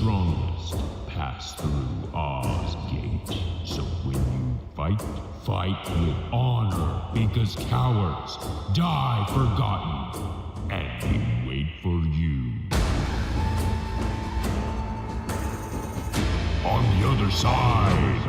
strongest pass through Oz Gate. So when you fight, fight with honor, because cowards die forgotten, and we wait for you. On the other side.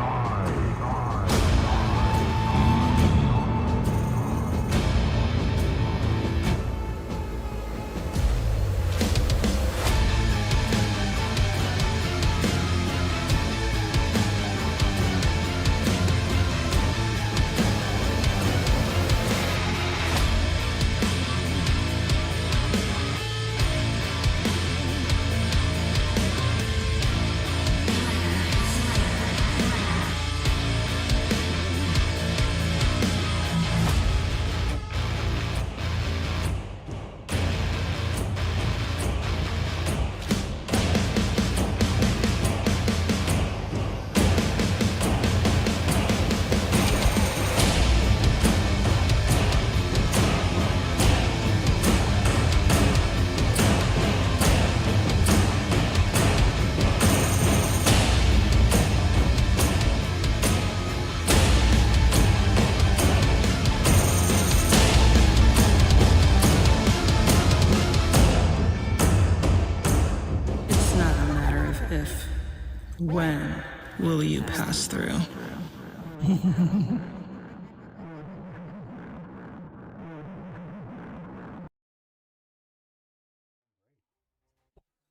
When will you pass through?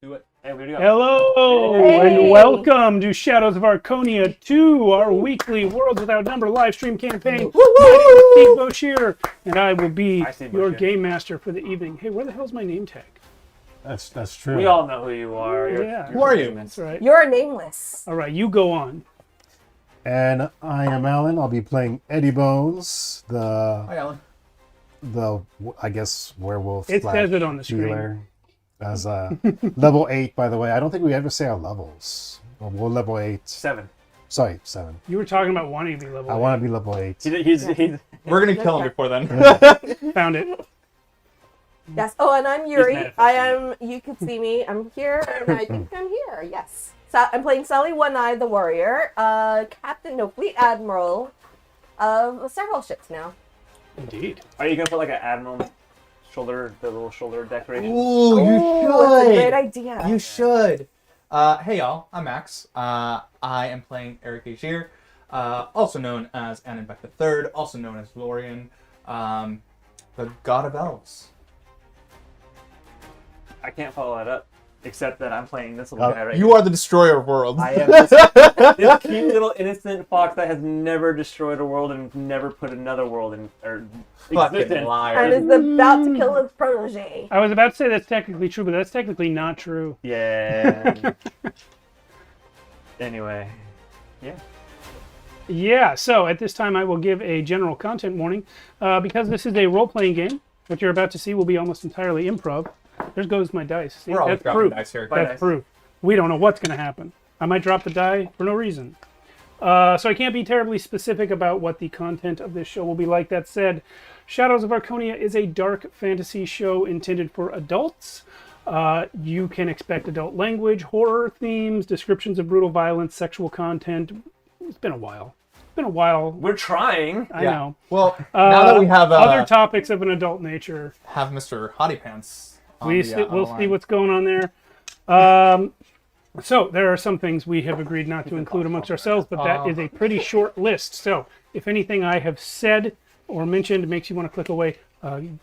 Do it. Hey, where'd you go? Hello and welcome to Shadows of Archonia 2, our weekly Worlds Without Number live stream campaign. My name is Steve Boshier, and I will be your game master for the evening. Hey, where the hell's my name tag? That's true. We all know who you are. Who are you? That's right. You're nameless. All right, you go on. And I am Alan. I'll be playing Eddie Bones, Hi, Alan. the I guess werewolf. It says it on the screen. Dealer. As level 8, by the way. I don't think we ever say our levels. Well, we're level 8. 7. Sorry, 7. You were talking about wanting to be level I want to be level 8. We're gonna kill him before then. 8. Found it. Yes. Oh, and I'm Yuri. You can see me. I'm here, and I think I'm here. Yes. So I'm playing Sally One-Eye the Warrior, Fleet Admiral of several ships now. Indeed. Are you gonna put like an admiral the little shoulder decoration? Ooh, you That's a should. great idea. You should. Hey y'all, I'm Max. I am playing Eric Agier, also known as Annenbeck III, also known as Lorien, the God of Elves. I can't follow that up, except that I'm playing this little guy right You here. are the destroyer of worlds. I am this cute little innocent fox that has never destroyed a world and never put another world in or Fucking existed. liar. And is about to kill his protege. I was about to say that's technically true, but that's technically not true. Yeah. Anyway. Yeah. Yeah, so at this time I will give a general content warning. Because this is a role-playing game, what you're about to see will be almost entirely improv. There goes my dice. See, We're all that's dropping proof. dice here. That's proof. We don't know what's going to happen. I might drop the die for no reason. So I can't be terribly specific about what the content of this show will be like. That said, Shadows of Archonia is a dark fantasy show intended for adults. You can expect adult language, horror themes, descriptions of brutal violence, sexual content. It's been a while. We're trying. I know. Well, now that we have other topics of an adult nature, have Mr. Hottie Pants. we'll see what's going on there. So there are some things we have agreed not to include amongst ourselves, but that is a pretty short list. So if anything I have said or mentioned makes you want to click away,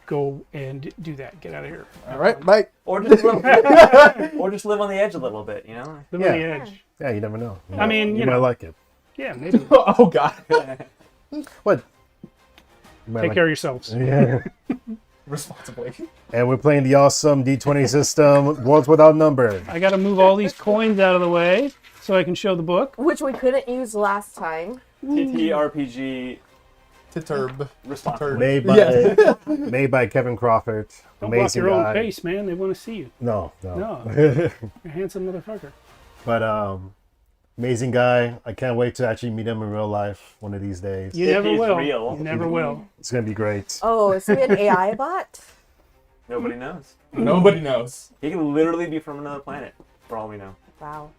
go and do that. Get out of here. All right, bye. Or just live on the edge a little bit, you know? Live on the edge. Yeah, you never know. I mean, you you might know. like it. Yeah, maybe. Oh God. What? You might Take like care of yourselves. Yeah. Responsibly. And we're playing the awesome D20 system, Worlds Without Number. I got to move all these coins out of the way so I can show the book. Which we couldn't use last time. TTRPG Titurb. responsibly. Made by Kevin Crawford. Don't block Amazing your own guy. face, man. They want to see you. No. No. You're a handsome motherfucker. But amazing guy. I can't wait to actually meet him in real life one of these days. You never he's will. real. You never will. It's gonna be great. Oh, is he an AI bot? Nobody knows. Nobody knows. He can literally be from another planet, for all we know. Wow.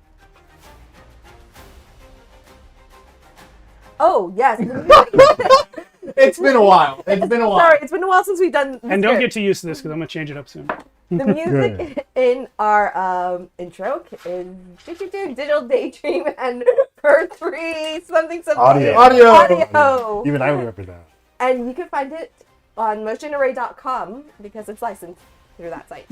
Oh, yes. It's been a while. It's been a while. Sorry, it's been a while since we've done this. And don't get too used to this because I'm going to change it up soon. The music in our intro is Digital Daydream and per 3 something. Audio. Even I remember that. And you can find it on motionarray.com because it's licensed through that site.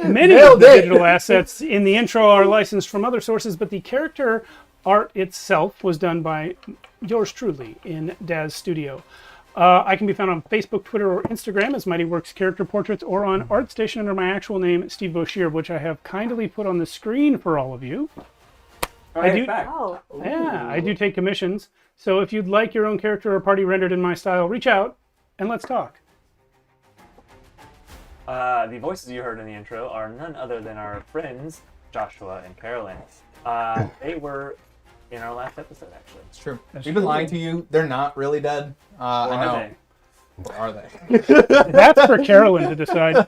Many of the digital assets in the intro are licensed from other sources, but the character art itself was done by yours truly in Daz Studio. I can be found on Facebook, Twitter, or Instagram as Mighty Works Character Portraits, or on ArtStation under my actual name, Steve Boshier, which I have kindly put on the screen for all of you. I do take commissions, so if you'd like your own character or party rendered in my style, reach out and let's talk. The voices you heard in the intro are none other than our friends, Joshua and Carolyn. They were in our last episode, actually. It's true. We've been lying to you. They're not really dead. I know. Or are they? That's for Carolyn to decide.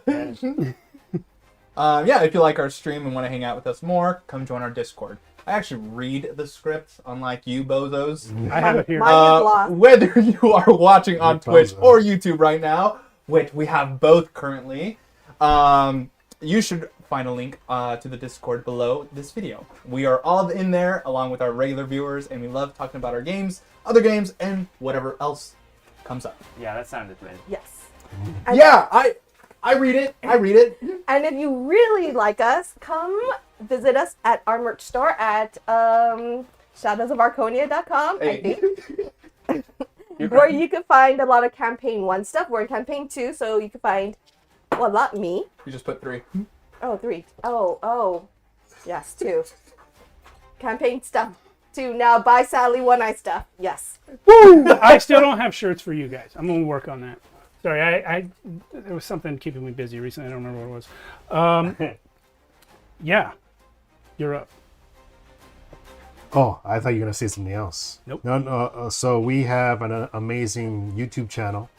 Yeah, if you like our stream and want to hang out with us more, come join our Discord. I actually read the script, unlike you bozos. I have it here. Mine is lost. Whether you are watching on Twitch or YouTube right now, which we have both currently, you should find a link to the Discord below this video. We are all in there along with our regular viewers, and we love talking about our games, other games, and whatever else comes up. Yeah, that sounded good. Yes. Yeah, I read it. I read it. And if you really like us, come visit us at our merch store at shadowsofarchonia.com, I think. Where you can find a lot of campaign 1 stuff. We're in campaign 2, so you can find, well, not me. You just put 3. Oh, 3. Oh. Yes, 2. Campaign stuff 2. Now buy Sally One-Eye stuff. Yes. Woo! I still don't have shirts for you guys. I'm going to work on that. Sorry, I there was something keeping me busy recently. I don't remember what it was. Yeah. You're up. Oh, I thought you were going to say something else. Nope. No. So we have an amazing YouTube channel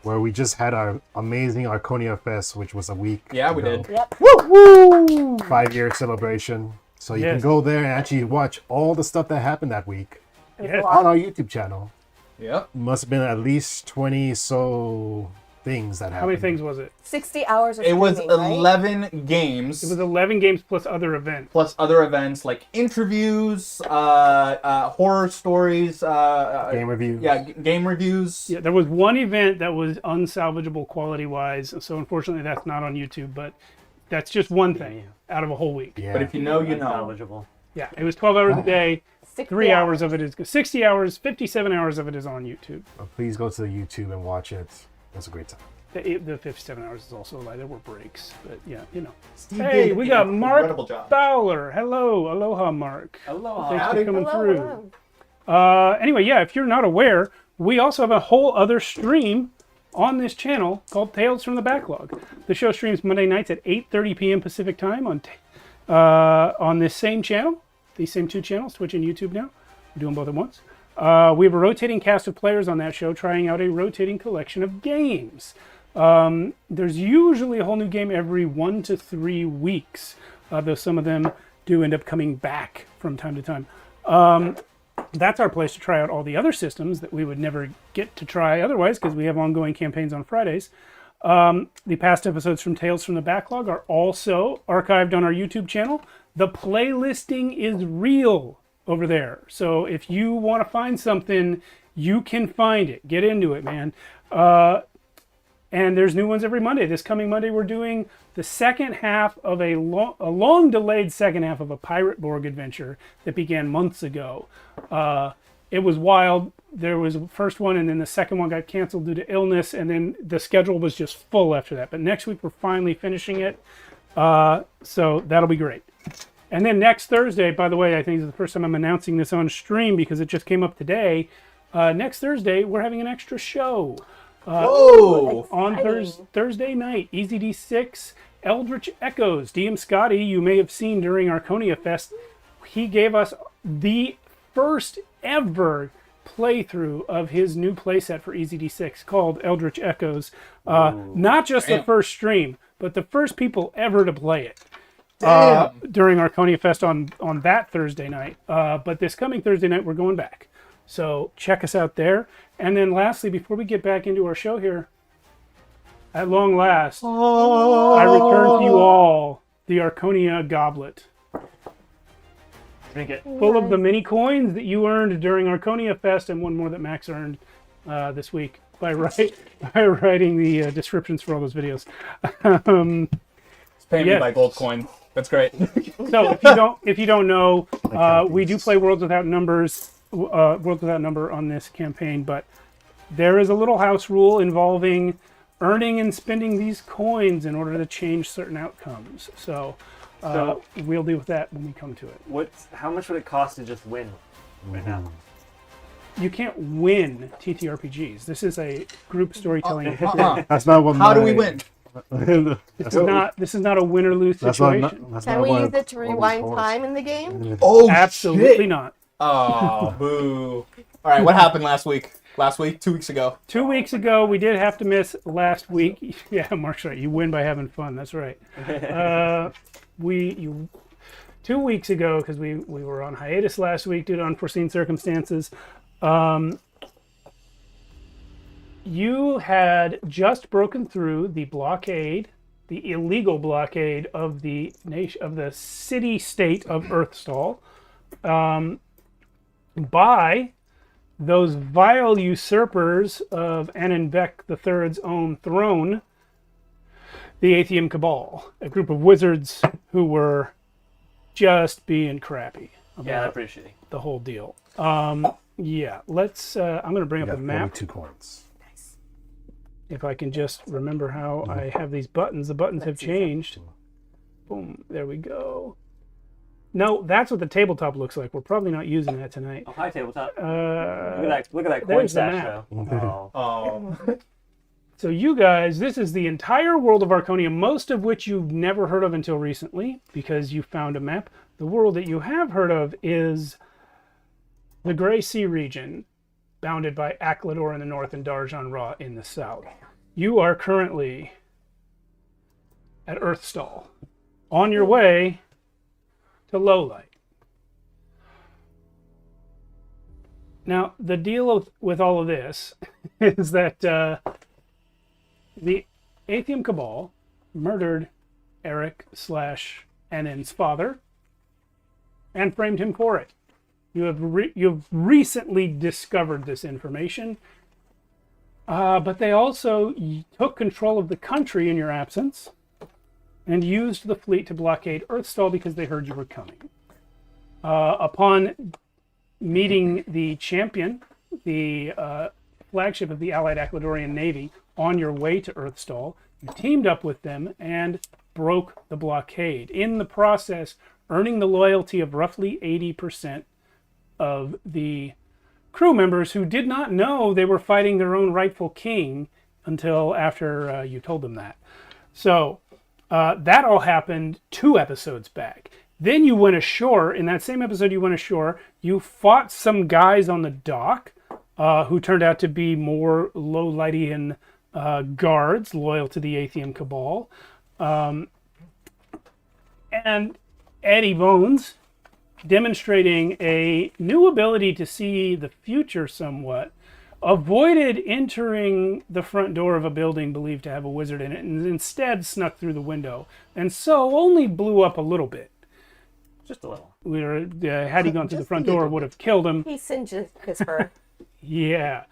where we just had our amazing Archonia Fest, which was a week Yeah, we ago. did. Yep. Woo! 5-year celebration. So you can Yes. go there and actually watch all the stuff that happened that week Yes. on our YouTube channel. Yep. Must have been at least 20 so things that happened. How many things was it? 60 hours of It was streaming, right? 11 games. It was 11 games plus other events. Plus other events like interviews, horror stories, Game reviews. Yeah, game reviews. Yeah, there was one event that was unsalvageable quality-wise, so unfortunately that's not on YouTube, but that's just one thing out of a whole week. Yeah. But if you know, you know. Unsalvageable. Yeah, it was 12 hours a day. 60 3 hours of it is 60 hours, 57 hours of it is on YouTube. Please go to the YouTube and watch it. It's a great time. The 57 hours is also like there were breaks, but yeah, you know. Steve Hey, did we an got Mark incredible job. Fowler. Hello, aloha, Mark. Aloha. Thanks Howdy. for coming Hello, through. hello. Anyway, yeah, if you're not aware, we also have a whole other stream on this channel called Tales from the Backlog. The show streams Monday nights at 8:30 p.m. Pacific time on this same channel, these same 2 channels, Twitch and YouTube now. We're doing both at once. We have a rotating cast of players on that show trying out a rotating collection of games. There's usually a whole new game every 1 to 3 weeks, though some of them do end up coming back from time to time. That's our place to try out all the other systems that we would never get to try otherwise because we have ongoing campaigns on Fridays. The past episodes from Tales from the Backlog are also archived on our YouTube channel. The playlisting is real over there. So if you want to find something, you can find it. Get into it, man. And there's new ones every Monday. This coming Monday, we're doing the second half of a long-delayed second half of a Pirate Borg adventure that began months ago. It was wild. There was a first one, and then the second one got canceled due to illness, and then the schedule was just full after that. But next week, we're finally finishing it. So that'll be great. And then next Thursday, by the way, I think this is the first time I'm announcing this on stream because it just came up today. Next Thursday, we're having an extra show. Whoa! On Thursday night, EZD6, Eldritch Echoes. DM Scotty, you may have seen during Archonia Fest, he gave us the first ever playthrough of his new playset for EZD6 called Eldritch Echoes. Not just the first stream, but the first people ever to play it. during Archonia Fest on that Thursday night. But this coming Thursday night, we're going back. So check us out there. And then lastly, before we get back into our show here, at long last, I return to you all the Archonia Goblet. Drink it. Full of the many coins that you earned during Archonia Fest and one more that Max earned this week by writing the descriptions for all those videos. It's paying me by gold coin. That's great. So if you don't know, we do play Worlds Without Number on this campaign, but there is a little house rule involving earning and spending these coins in order to change certain outcomes. So we'll deal with that when we come to it. How much would it cost to just win right now? You can't win TTRPGs. This is a group storytelling. That's not what. How do we win? This is not a win or lose situation. Can we use it to rewind time in the game? Oh, Absolutely shit. not. Oh, boo. All right, what happened last week? 2 weeks ago. 2 weeks ago, we did have to miss last week. Yeah, Mark's right. You win by having fun. That's right. 2 weeks ago, because we were on hiatus last week due to unforeseen circumstances, you had just broken through the blockade, the illegal blockade of the city-state of Earthstall, by those vile usurpers of Ananbek III's own throne, the Atheum Cabal, a group of wizards who were just being crappy Yeah, that's pretty shitty. the whole deal. Yeah, let's. I'm going to bring up a map 42 coins. if I can just remember how I have these buttons. The buttons have changed. Boom, there we go. No, that's what the tabletop looks like. We're probably not using that tonight. Oh, hi, tabletop. Uh, Look at that coin there's the stash, map. though. Oh. So you guys, this is the entire world of Archonia, most of which you've never heard of until recently, because you found a map. The world that you have heard of is the Grey Sea region, bounded by Aklador in the north and Darjan Ra in the south. You are currently at Earthstall, on your way to Lowlight. Now, the deal with all of this is that the Atheum Cabal murdered Eric/Anan's father and framed him for it. You've recently discovered this information, but they also took control of the country in your absence and used the fleet to blockade Earthstall because they heard you were coming. Upon meeting the champion, the flagship of the Allied Akladorian Navy, on your way to Earthstall, you teamed up with them and broke the blockade. In the process, earning the loyalty of roughly 80% of the crew members who did not know they were fighting their own rightful king until after you told them that. So that all happened 2 episodes back. Then you went ashore. In that same episode you went ashore, you fought some guys on the dock who turned out to be more Lowlightian guards loyal to the Atheum Cabal. And Eddie Bones, demonstrating a new ability to see the future somewhat, avoided entering the front door of a building believed to have a wizard in it and instead snuck through the window, and so only blew up a little bit. Just a little. Had he gone through the front door, it would have killed him. He singed his fur. Yeah.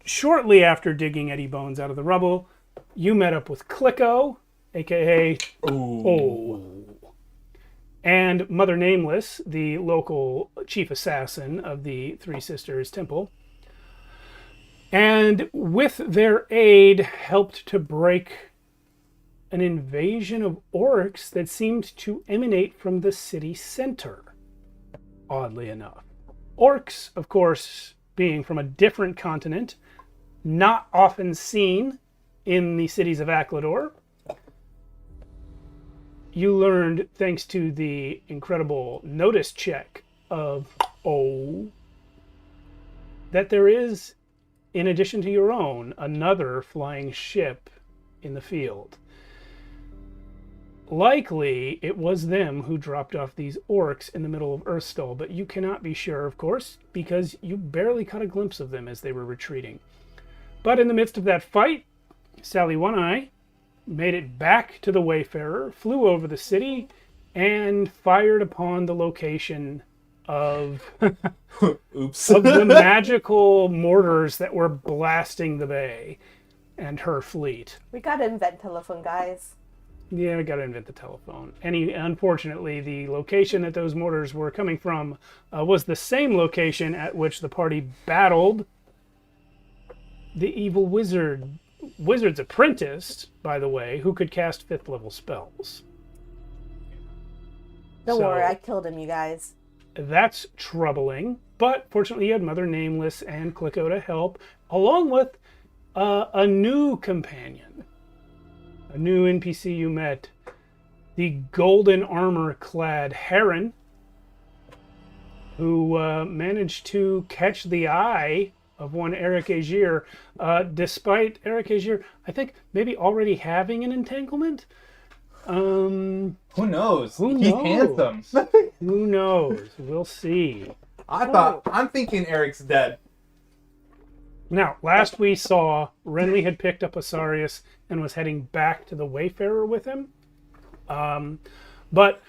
Shortly after digging Eddie Bones out of the rubble, you met up with Clicko, aka and Mother Nameless, the local chief assassin of the Three Sisters Temple, and with their aid helped to break an invasion of orcs that seemed to emanate from the city center, oddly enough. Orcs, of course, being from a different continent, not often seen in the cities of Aklador. You learned, thanks to the incredible notice check of that there is, in addition to your own, another flying ship in the field. likely it was them who dropped off these orcs in the middle of Earthstall, but you cannot be sure, of course, because you barely caught a glimpse of them as they were retreating. But in the midst of that fight, Sally One-Eye made it back to the Wayfarer, flew over the city, and fired upon the location of, Oops. of the magical mortars that were blasting the bay and her fleet. We gotta invent telephone, guys. Yeah, we gotta invent the telephone. Unfortunately, the location that those mortars were coming from was the same location at which the party battled the evil wizard's apprentice, by the way, who could cast 5th level spells. Don't So- worry, I killed him, you guys. That's troubling, but fortunately you had Mother Nameless and Clicko to help, along with a new companion, a new NPC you met, the golden armor-clad Heron, who managed to catch the eye of one Eric Agier, despite Eric Agier, I think, maybe already having an entanglement. Who knows? Who He's knows? handsome. Who knows? We'll see. I'm thinking Eric's dead. Now, last we saw, Renly had picked up Asarius and was heading back to the Wayfarer with him. But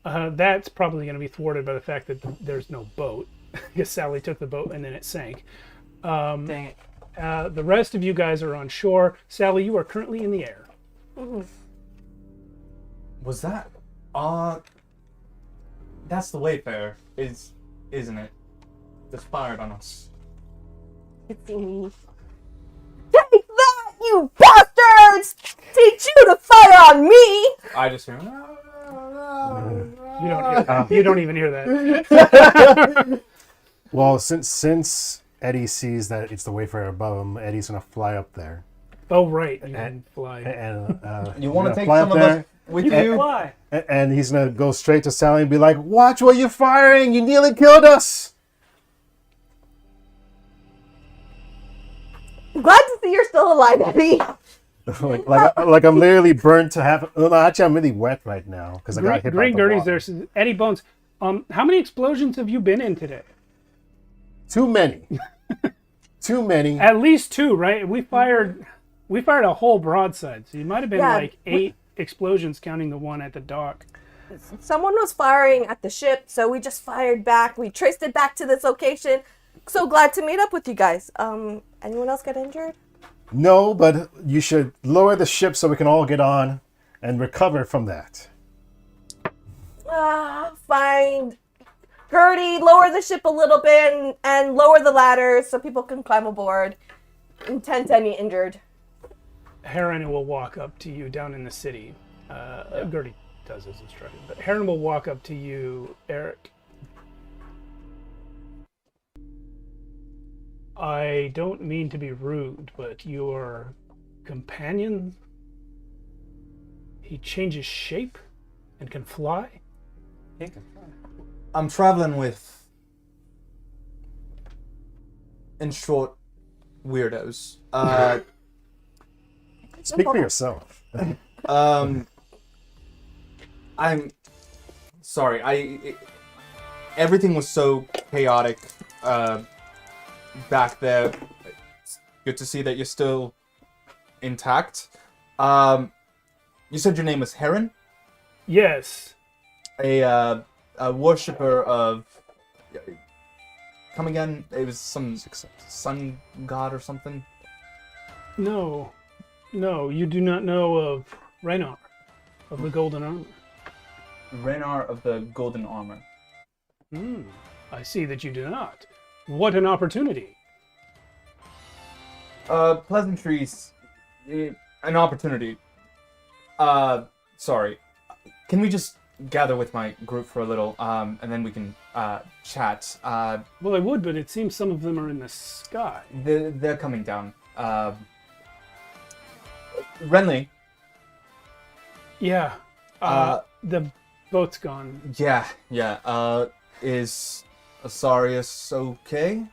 that's probably going to be thwarted by the fact that there's no boat. Because Sally took the boat and then it sank. Dang it. The rest of you guys are on shore. Sally, you are currently in the air. Was that? That's the Wayfarer, isn't it? Just fired on us. It's me. Take that, you bastards! Teach you to fire on me! I just hear. You don't even hear that. Well, since Eddie sees that it's the Wayfarer above him, Eddie's gonna fly up there. Oh, right. You can fly. And You he's want to gonna take fly some up of there, us with You you? can fly. and he's gonna go straight to Sally and be like, "Watch where you're firing! You nearly killed us!" Glad to see you're still alive, Eddie. like I'm literally burnt to have. No, actually, I'm really wet right now because I got hit by Green the Gertie's water. there. Says, Eddie Bones, how many explosions have you been in today? Too many. Too many. At least 2, right? We fired a whole broadside, so you might have been Yeah, like 8 explosions, counting the one at the dock. Someone was firing at the ship, so we just fired back. We traced it back to this location. So glad to meet up with you guys. Anyone else get injured? No, but you should lower the ship so we can all get on and recover from that. Fine. Gertie, lower the ship a little bit and lower the ladder so people can climb aboard. Intend any injured. Heron will walk up to you down in the city. Gertie does as instructed, but Heron will walk up to you, Eric. I don't mean to be rude, but your companion, he changes shape and can fly? I'm traveling with, in short, weirdos. Speak for yourself. I'm sorry. Everything was so chaotic back there. It's good to see that you're still intact. You said your name was Heron? Yes. A worshipper of. Come again? It was some sun god or something. No, you do not know of Renar of the Golden Armor. Renar of the Golden Armor. I see that you do not. What an opportunity. Pleasantries. An opportunity. Sorry. Can we just gather with my group for a little, and then we can chat? Well, I would, but it seems some of them are in the sky. They're coming down. Renly. Yeah. The boat's gone. Yeah. Is Asarius okay?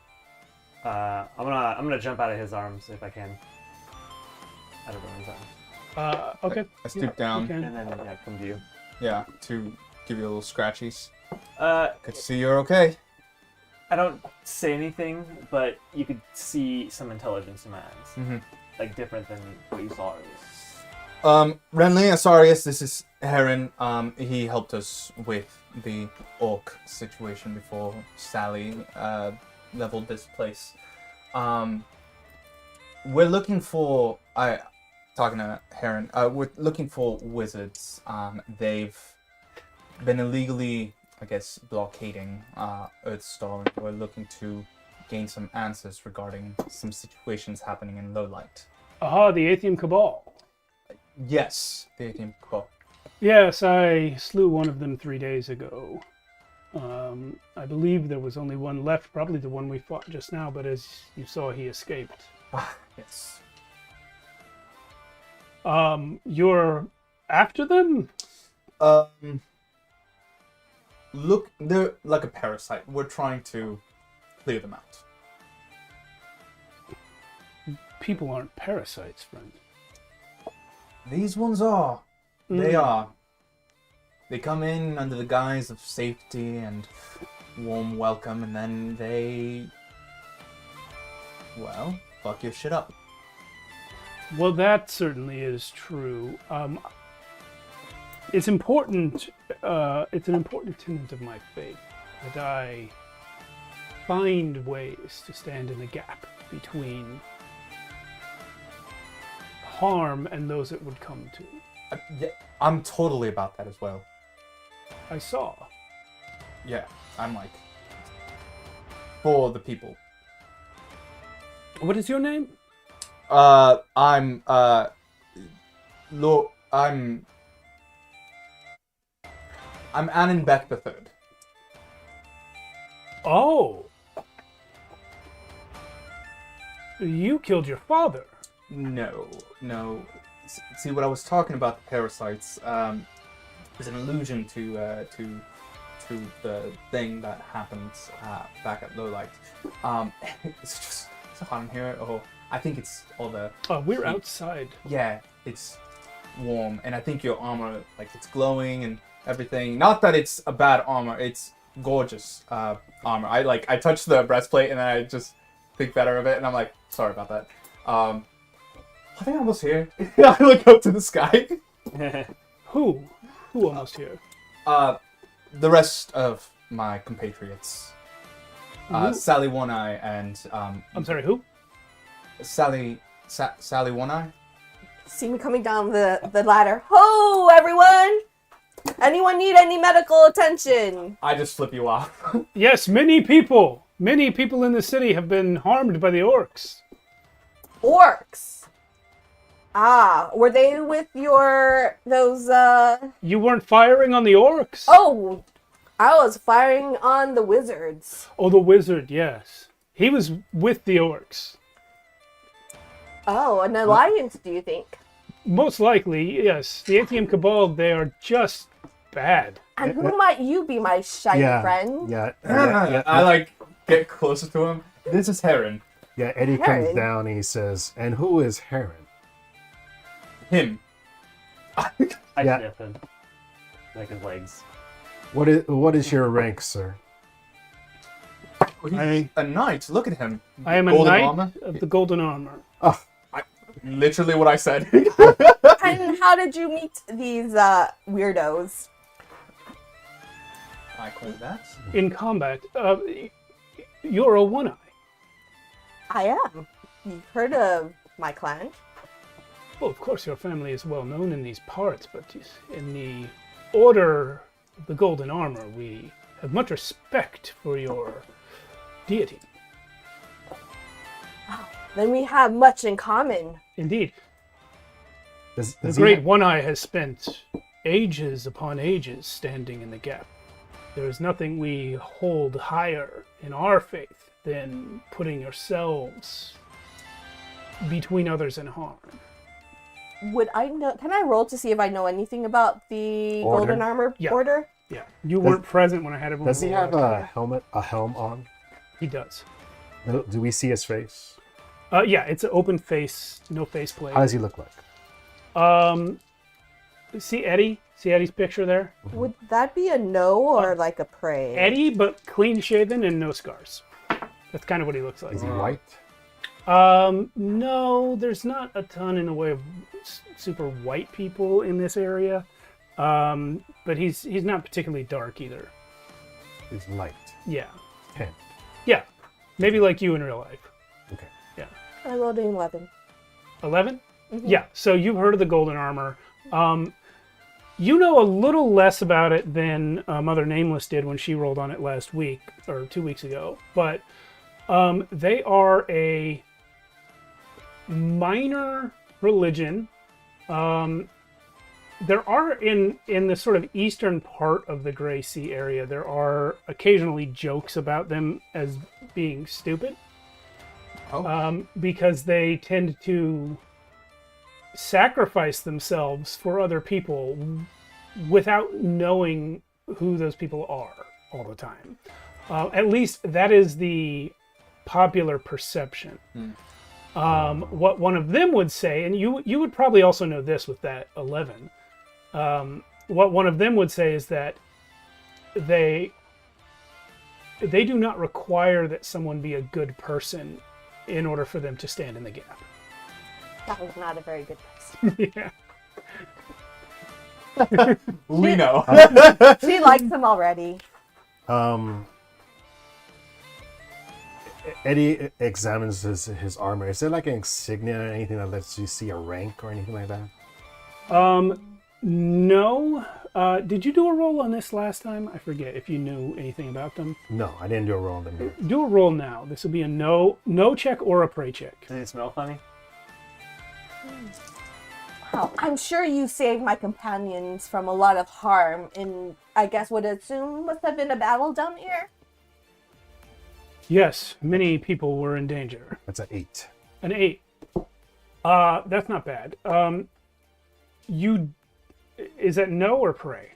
I'm gonna jump out of his arms if I can. Out of everyone's arms. Okay. I stoop down. Okay. And then yeah, come to you. Yeah, to give you a little scratchies. Uh, Good to see you're okay. I don't say anything, but you could see some intelligence in my eyes, Mhm. like different than what you saw earlier. Renly, Asarius, this is Heron. He helped us with the orc situation before Sally leveled this place. We're looking for talking to Heron. We're looking for wizards. They've been illegally, I guess, blockading Earthstall. We're looking to gain some answers regarding some situations happening in Lowlight. Aha, the Atheum Cabal. Yes, the ATM call. Yes, I slew one of them 3 days ago. I believe there was only one left, probably the one we fought just now, but as you saw, he escaped. Yes. You're after them? Look, they're like a parasite. We're trying to clear them out. People aren't parasites, friend. These ones are. They are. They come in under the guise of safety and warm welcome, and then they, well, fuck your shit up. Well, that certainly is true. It's important. It's an important tenet of my faith that I find ways to stand in the gap between harm and those it would come to. Yeah, I'm totally about that as well. I saw. Yeah, I'm like, for the people. What is your name? I'm Annenbeck the Third. Oh. You killed your father. No. See, what I was talking about, the parasites, is an allusion to the thing that happened back at Lowlight. It's just so hot in here. Oh, I think it's all the. Oh, we're outside. Yeah, it's warm, and I think your armor, like, it's glowing and everything. Not that it's a bad armor; it's gorgeous armor. I touched the breastplate, and then I just think better of it, and I'm like, sorry about that. I think I'm almost here. I look up to the sky. Who? Who almost here? The rest of my compatriots. Sally One Eye and I'm sorry, who? Sally One Eye. See me coming down the ladder. Ho, everyone! Anyone need any medical attention? I just flip you off. Yes, many people in the city have been harmed by the orcs. Orcs. Ah, were they with those? You weren't firing on the orcs? Oh, I was firing on the wizards. Oh, the wizard, yes. He was with the orcs. Oh, an alliance, do you think? Most likely, yes. The ATM Cabal, they are just bad. And who might you be, my shiny friend? Yeah. I get closer to him. This is Heron. Yeah, Eddie Heron? comes down and he says, "And who is Heron?" Him. I Yeah. sniff him. Like his legs. What is your rank, sir? He's a knight. Look at him. I am a Golden knight armor. of the golden armor. Oh, Literally what I said. And how did you meet these weirdos? I call that. In combat, you're a one-eye. I am. You've heard of my clan? Well, of course, your family is well known in these parts, but in the Order of the Golden Armor, we have much respect for your deity. Then we have much in common. Indeed. does The he great have- One-Eye has spent ages upon ages standing in the gap. There is nothing we hold higher in our faith than putting yourselves between others and harm. Would I know? Can I roll to see if I know anything about the Order? Golden Armor Yeah. Order? Yeah, you weren't present when I had everyone. Does he roll have out. a helm on? He does. Do we see his face? Yeah, it's an open face, no faceplate. How does he look like? See Eddie? See Eddie's picture there? Would that be a no or like a pray? Eddie, but clean shaven and no scars. That's kind of what he looks like. Is he white? No, there's not a ton in the way of super white people in this area. But he's not particularly dark either. He's light. Yeah. 10. Yeah. Maybe like you in real life. Okay. Yeah. I rolled an 11. 11? Yeah. So you've heard of the golden armor. You know a little less about it than Mother Nameless did when she rolled on it last week or 2 weeks ago. But they are a minor religion. There are in the sort of eastern part of the Gray Sea area, there are occasionally jokes about them as being stupid. Because they tend to sacrifice themselves for other people without knowing who those people are all the time. At least that is the popular perception. What one of them would say, and you would probably also know this with that 11, what one of them would say is that they do not require that someone be a good person in order for them to stand in the gap. That was not a very good person. Yeah. We know. She likes him already. Eddie examines his armor. Is there like an insignia or anything that lets you see a rank or anything like that? No. Did you do a roll on this last time? I forget if you knew anything about them. No, I didn't do a roll on them here. Do a roll now. This will be a no check or a pray check. Does it smell funny? Wow, I'm sure you saved my companions from a lot of harm in, I guess, would assume must have been a battle down here. Yes, many people were in danger. That's an 8. An 8. That's not bad. Is that no or pray?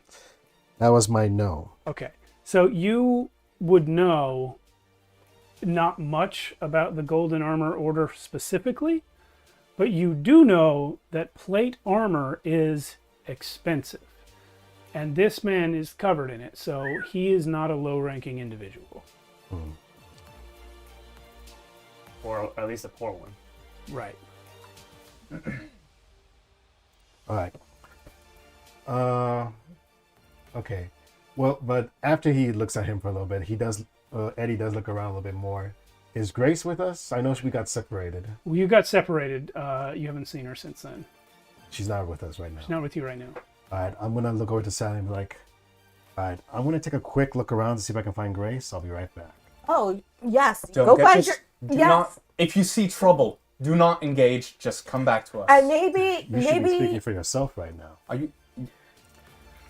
That was my no. Okay. So you would know not much about the Golden Armor Order specifically, but you do know that plate armor is expensive. And this man is covered in it, so he is not a low-ranking individual. Or at least a poor one. Right. All right. Okay. Well, but after he looks at him for a little bit, Eddie does look around a little bit more. Is Grace with us? I know we got separated. Well, you got separated. You haven't seen her since then. She's not with us right now. She's not with you right now. All right. I'm going to look over to Sally and be like, all right, I'm going to take a quick look around to see if I can find Grace. I'll be right back. Oh, yes. Don't Go get find your- your... Do Yes. not, if you see trouble, do not engage. Just come back to us. And maybe, You should be speaking maybe... for yourself right now. Are you?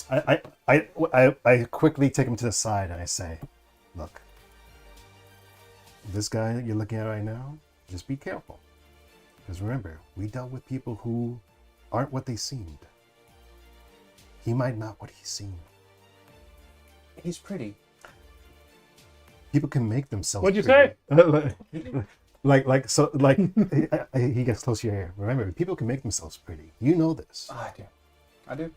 I quickly take him to the side and I say, look, this guy that you're looking at right now, just be careful. Because remember, we dealt with people who aren't what they seemed. He might not what he seemed. He's pretty. People can make themselves What'd you pretty. say? He gets close to your ear. Remember, people can make themselves pretty. You know this. I do.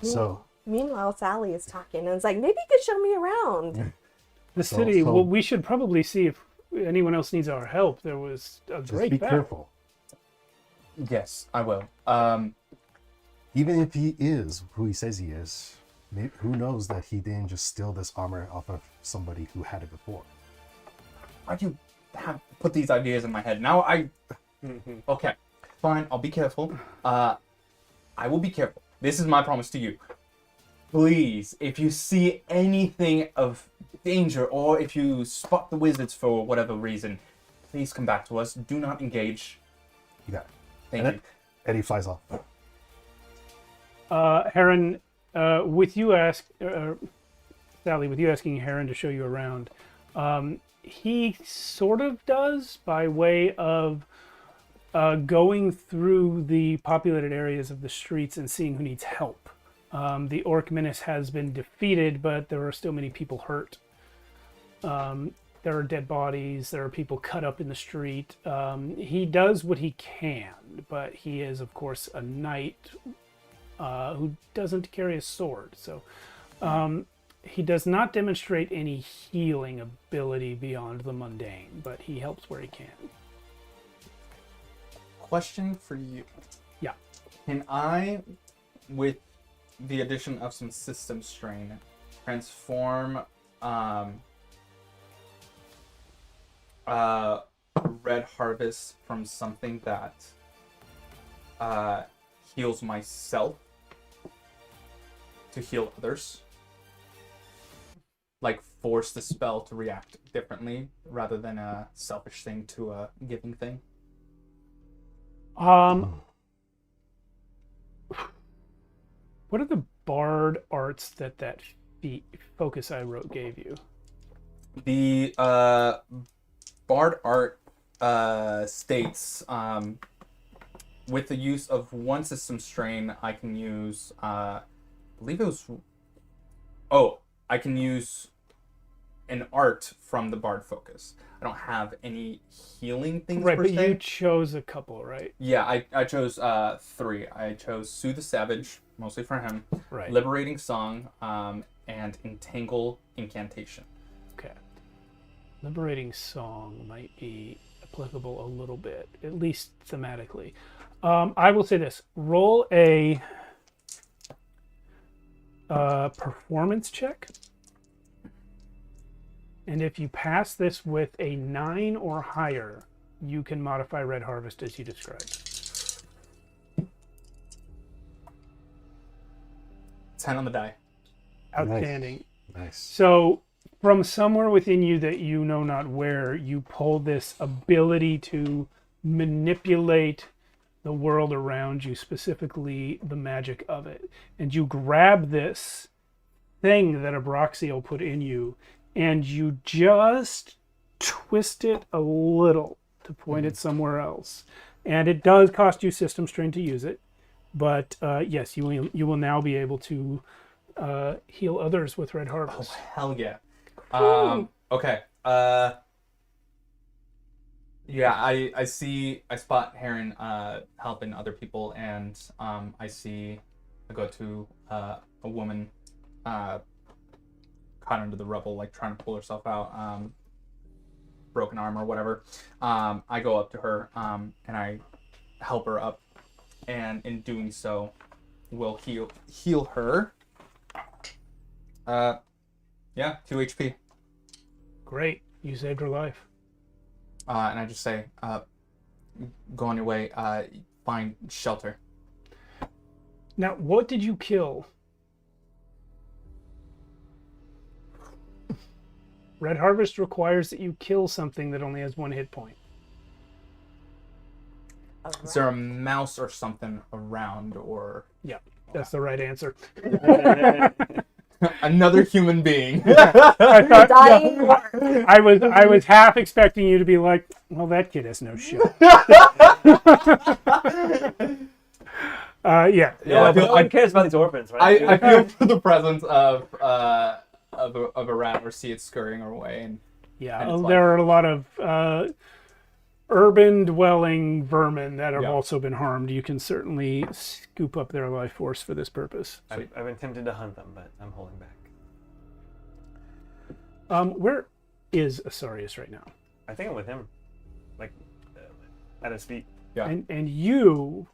So Meanwhile, Sally is talking, and it's like, maybe you could show me around. The city, so- well, we should probably see if anyone else needs our help. There was a just great be battle. careful. Yes, I will. Even if he is who he says he is, who knows that he didn't just steal this armor off of somebody who had it before. Why do you put these ideas in my head? Now Okay, fine, I'll be careful. I will be careful. This is my promise to you. Please, if you see anything of danger, or if you spot the wizards for whatever reason, please come back to us. Do not engage. You got it. Thank And you. then Eddie flies off. Heron, with you Sally, with you asking Heron to show you around, he sort of does by way of going through the populated areas of the streets and seeing who needs help. The Orc Menace has been defeated, but there are still many people hurt. there are dead bodies, there are people cut up in the street. He does what he can, but he is, of course, a knight who doesn't carry a sword. So he does not demonstrate any healing ability beyond the mundane, but he helps where he can. Question for you. Yeah. Can I, with the addition of some system strain, transform Red Harvest from something that heals myself to heal others? Like force the spell to react differently rather than a selfish thing to a giving thing? What are the bard arts that focus I wrote gave you? The bard art states with the use of one system strain, I can use I believe it was I can use an art from the bard focus. I don't have any healing things Right, per but se. you chose a couple, right? Yeah, I chose 3. I chose Soothe the Savage, mostly for him. Right. Liberating Song, and Entangle Incantation. Okay. Liberating Song might be applicable a little bit, at least thematically. I will say this. Roll a performance check. And if you pass this with a 9 or higher, you can modify Red Harvest as you described. 10 on the die. Outstanding. Nice. So, from somewhere within you that you know not where, you pull this ability to manipulate the world around you, specifically the magic of it. And you grab this thing that Abraxio put in you, and you just twist it a little to point it somewhere else. And it does cost you system strain to use it, but yes, you will now be able to heal others with Red Harvest. Oh, hell yeah. Okay. Yeah, I spot Heron helping other people, and I go to a woman caught under the rubble, like trying to pull herself out, broken arm or whatever. I go up to her and I help her up, and in doing so, will heal her. Yeah, 2 HP. Great, you saved her life. And I just say, go on your way, find shelter. Now, what did you kill? Red Harvest requires that you kill something that only has 1 hit point. Is there a mouse or something around, or Yeah, that's the right answer. another human being? I thought, Dying I was half expecting you to be like, well, that kid has no shit. Yeah. Yeah, no one cares about these orphans, right? I feel for the presence of a rat, or see it scurrying away, and Yeah, and it's there are a lot of urban dwelling vermin that have also been harmed. You can certainly scoop up their life force for this purpose. I've been tempted to hunt them, but I'm holding back. Where is Asarius right now? I think I'm with him, like at his feet. Yeah. And you,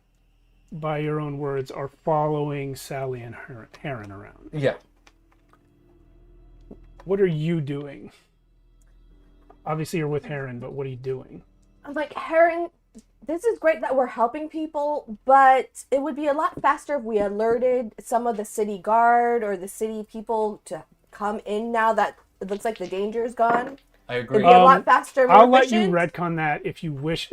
by your own words, are following Sally and Heron around. yeah. What are you doing? Obviously, you're with Heron, but what are you doing? I'm like, Heron, this is great that we're helping people, but it would be a lot faster if we alerted some of the city guard or the city people to come in now that it looks like the danger is gone. I agree. It'd be a lot faster, more I'll let you efficient. retcon that if you wish.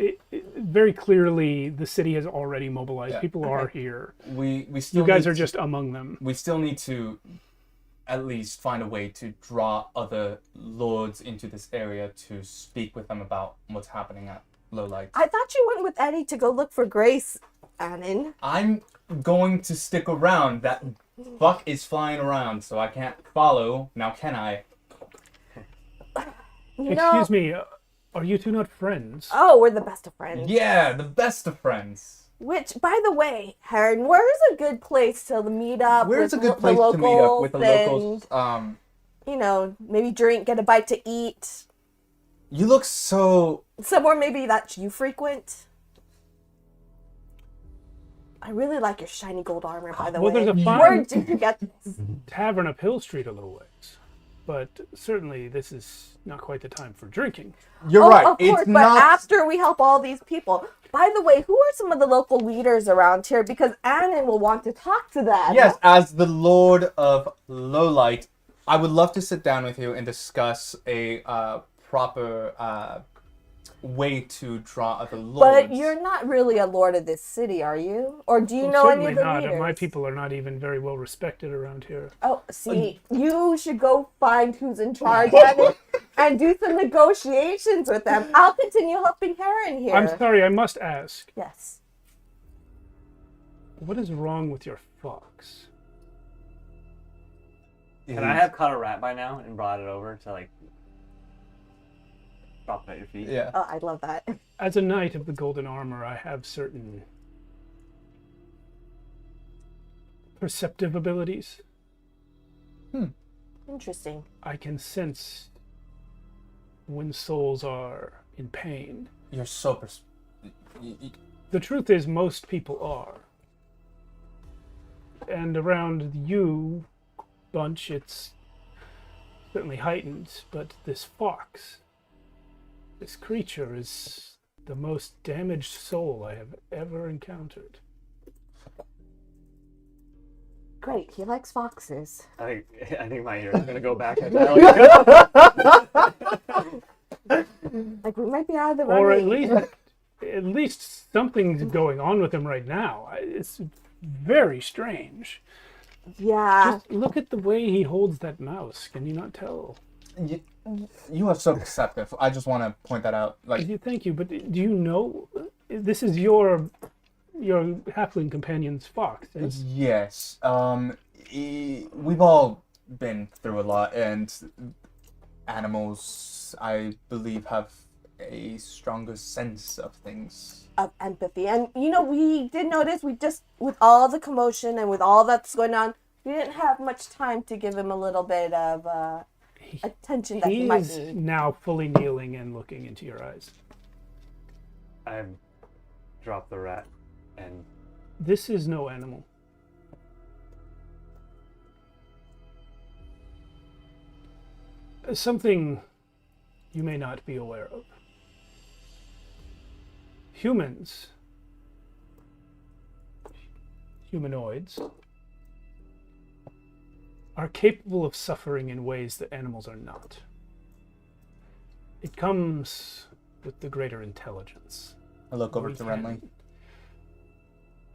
Very clearly, the city has already mobilized. Yeah. People are here. We still You guys need are just among them. we still need to at least find a way to draw other lords into this area to speak with them about what's happening at Lowlight. I thought you went with Eddie to go look for Grace, Annan. I'm going to stick around. That fuck is flying around, so I can't follow. Now can I? Excuse me, are you two not friends? Oh, we're the best of friends. Yeah, the best of friends. Which, by the way, Heron, where's a good place to meet up? Where's a with good place to meet up with the locals? Maybe drink, get a bite to eat. You look so... Somewhere maybe that you frequent. I really like your shiny gold armor, by the way. There's a fine Where did you get this? tavern up Hill Street a little ways. But certainly this is not quite the time for drinking. You're right. Of course, it's but not... after we help all these people. By the way, who are some of the local leaders around here? Because Annan will want to talk to them. Yes, as the Lord of Lowlight, I would love to sit down with you and discuss a proper way to draw other lords. But you're not really a lord of this city, are you? Or do you know any of the not. leaders? My people are not even very well respected around here. Oh, see, you should go find who's in charge and do some negotiations with them. I'll continue helping Heron here. I'm sorry, I must ask. Yes. What is wrong with your fox? Can I have caught a rat by now and brought it over to like drop it at your feet? Yeah. Oh, I love that. As a knight of the golden armor, I have certain perceptive abilities. Interesting. I can sense when souls are in pain. You're so... The truth is, most people are. And around you bunch, it's certainly heightened, but this fox, this creature is the most damaged soul I have ever encountered. Great, he likes foxes. I think my ear is gonna go back and tell Like, we might be out of the Or running. at least something's going on with him right now. It's very strange. Yeah. Just look at the way he holds that mouse. Can you not tell? You are so perceptive. I just want to point that out. Like, Thank you, but do you know this is your halfling companion's fox? yes. We've all been through a lot, and animals, I believe, have a stronger sense of things. Of empathy. And, we did notice with all the commotion and with all that's going on, we didn't have much time to give him a little bit of attention that he might is need. now fully kneeling and looking into your eyes. I dropped the rat and This is no animal. Something you may not be aware of. Humanoids, are capable of suffering in ways that animals are not. It comes with the greater intelligence. I look over to Renly.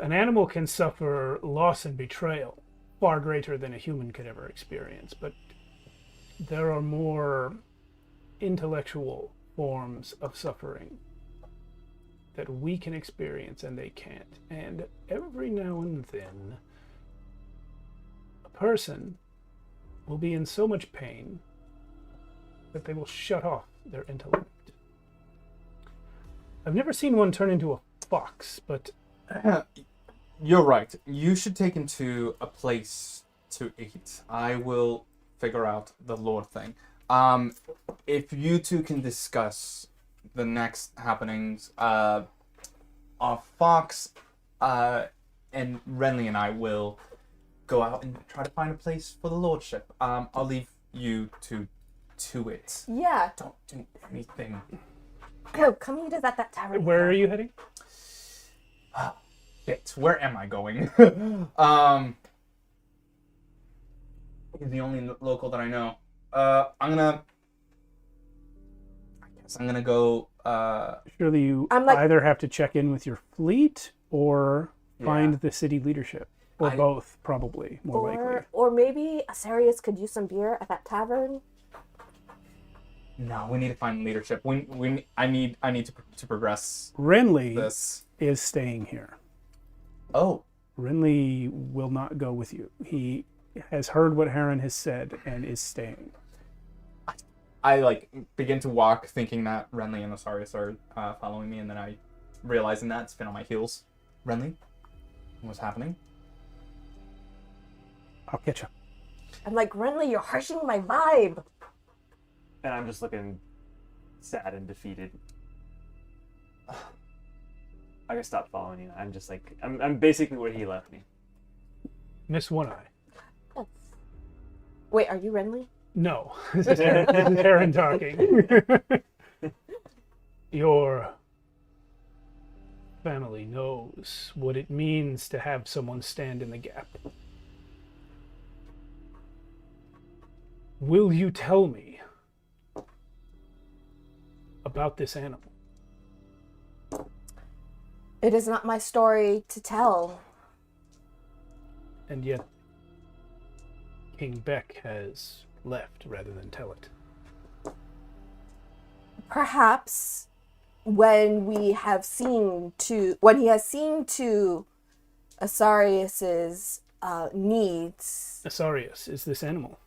An animal can suffer loss and betrayal far greater than a human could ever experience, but there are more intellectual forms of suffering that we can experience and they can't. And every now and then, a person will be in so much pain that they will shut off their intellect. I've never seen one turn into a fox, but You're right. You should take him to a place to eat. I will figure out the lore thing. If you two can discuss the next happenings, our Fox and Renly and I will go out and try to find a place for the lordship. I'll leave you to it. Yeah. Don't do anything. Oh, come meet us at that tavern. where are you heading? Shit, where am I going? He's the only local that I know. I guess I'm gonna go. Surely you either have to check in with your fleet or find the city leadership. Or both, probably, more likely. Or maybe Asarius could use some beer at that tavern. No, we need to find leadership. I need to progress. Renly This is staying here. Oh, Renly will not go with you. He has heard what Heron has said and is staying. I like begin to walk, thinking that Renly and Osarius are following me, and then I, realizing that, spin on my heels. Renly, what's happening? I'll catch up. I'm like, Renly, you're harshing my vibe. And I'm just looking sad and defeated. I gotta stop following you. I'm just like, I'm basically where he left me. Miss One Eye. Yes. Wait, are you Renly? No, this is Aaron talking. Your family knows what it means to have someone stand in the gap. Will you tell me about this animal? It is not my story to tell. And yet, King Beck has left rather than tell it. Perhaps when he has seen to Asarius's needs. Asarius is this animal.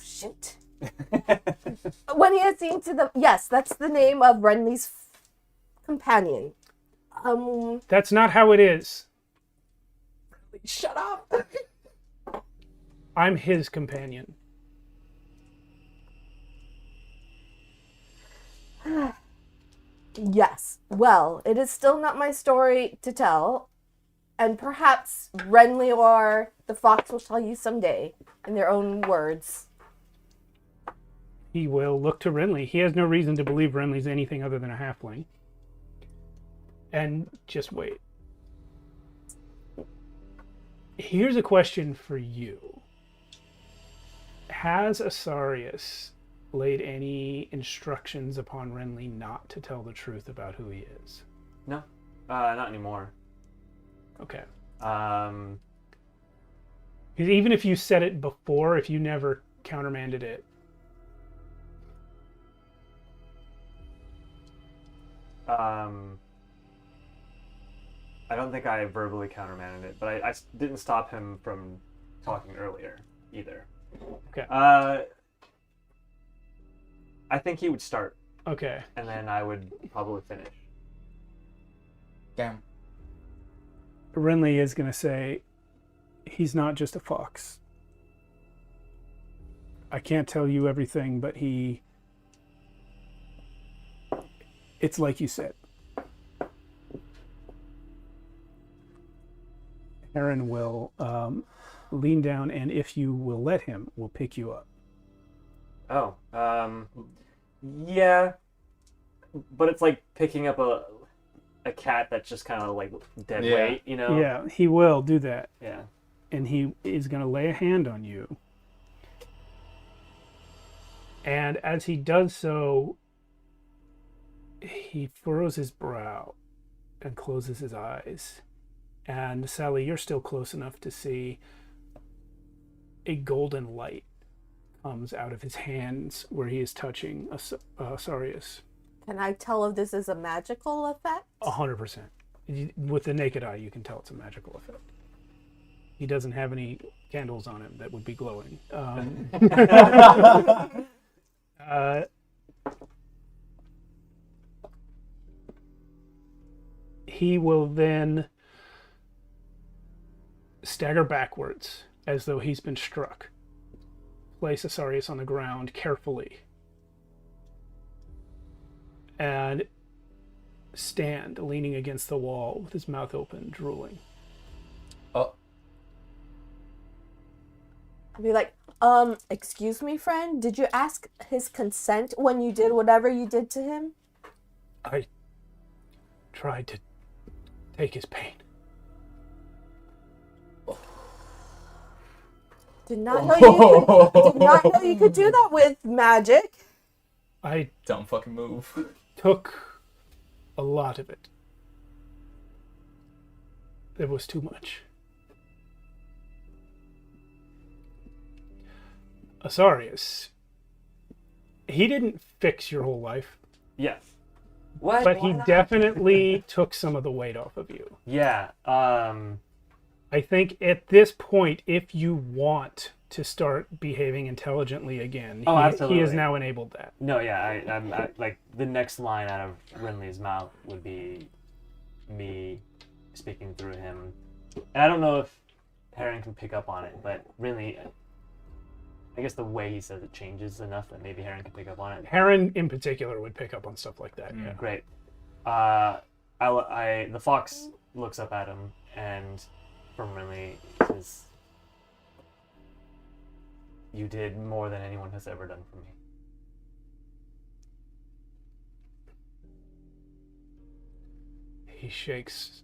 Shit. When he has seen to the... Yes, that's the name of Renly's companion. That's not how it is. Shut up. I'm his companion. Yes. Well, it is still not my story to tell. And perhaps Renly or the fox will tell you someday in their own words. He will look to Renly. He has no reason to believe Renly's anything other than a halfling. And just wait. Here's a question for you. Has Asarius laid any instructions upon Renly not to tell the truth about who he is? No, not anymore. Okay. 'Cause Even if you said it before, if you never countermanded it. I don't think I verbally countermanded it, but I didn't stop him from talking earlier either. Okay. I think he would start, Okay. and then I would probably finish. Damn. Renly is going to say, he's not just a fox. I can't tell you everything, but it's like you said. Aaron will lean down, and if you will let him, will pick you up. Oh, yeah, but it's like picking up a cat that's just kind of like dead Yeah. weight, you know? Yeah, he will do that. Yeah. And he is going to lay a hand on you. And as he does so, he furrows his brow and closes his eyes. And Sally, you're still close enough to see a golden light comes out of his hands where he is touching Asarius. Can I tell if this is a magical effect? 100%. With the naked eye, you can tell it's a magical effect. He doesn't have any candles on him that would be glowing. He will then stagger backwards as though he's been struck. Place Asarius on the ground carefully. And stand leaning against the wall with his mouth open, drooling. Oh. I'd be like, excuse me, friend, did you ask his consent when you did whatever you did to him? I tried to take his pain. Did not know you could do that with magic. I Don't fucking move. took a lot of it. There was too much. Asarius, he didn't fix your whole life, Yes. What? but Why he not? definitely took some of the weight off of you. Yeah. I think at this point, if you want to start behaving intelligently again. Oh, He absolutely. has now enabled that. No, yeah, I like the next line out of Renly's mouth would be me speaking through him, and I don't know if Herring can pick up on it, but Renly, I guess the way he says it changes enough that maybe Herring can pick up on it. Heron, in particular, would pick up on stuff like that. Yeah. Great. The fox looks up at him and from Renly says, "You did more than anyone has ever done for me." He shakes,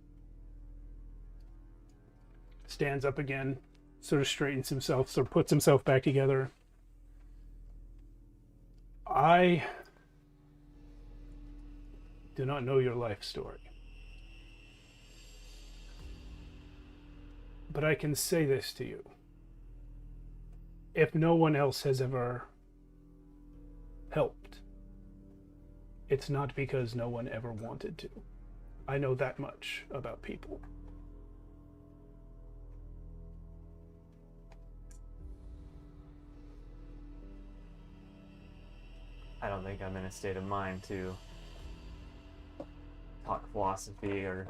stands up again, sort of straightens himself, sort of puts himself back together. I do not know your life story. But I can say this to you. If no one else has ever helped, it's not because no one ever wanted to. I know that much about people. I don't think I'm in a state of mind to talk philosophy or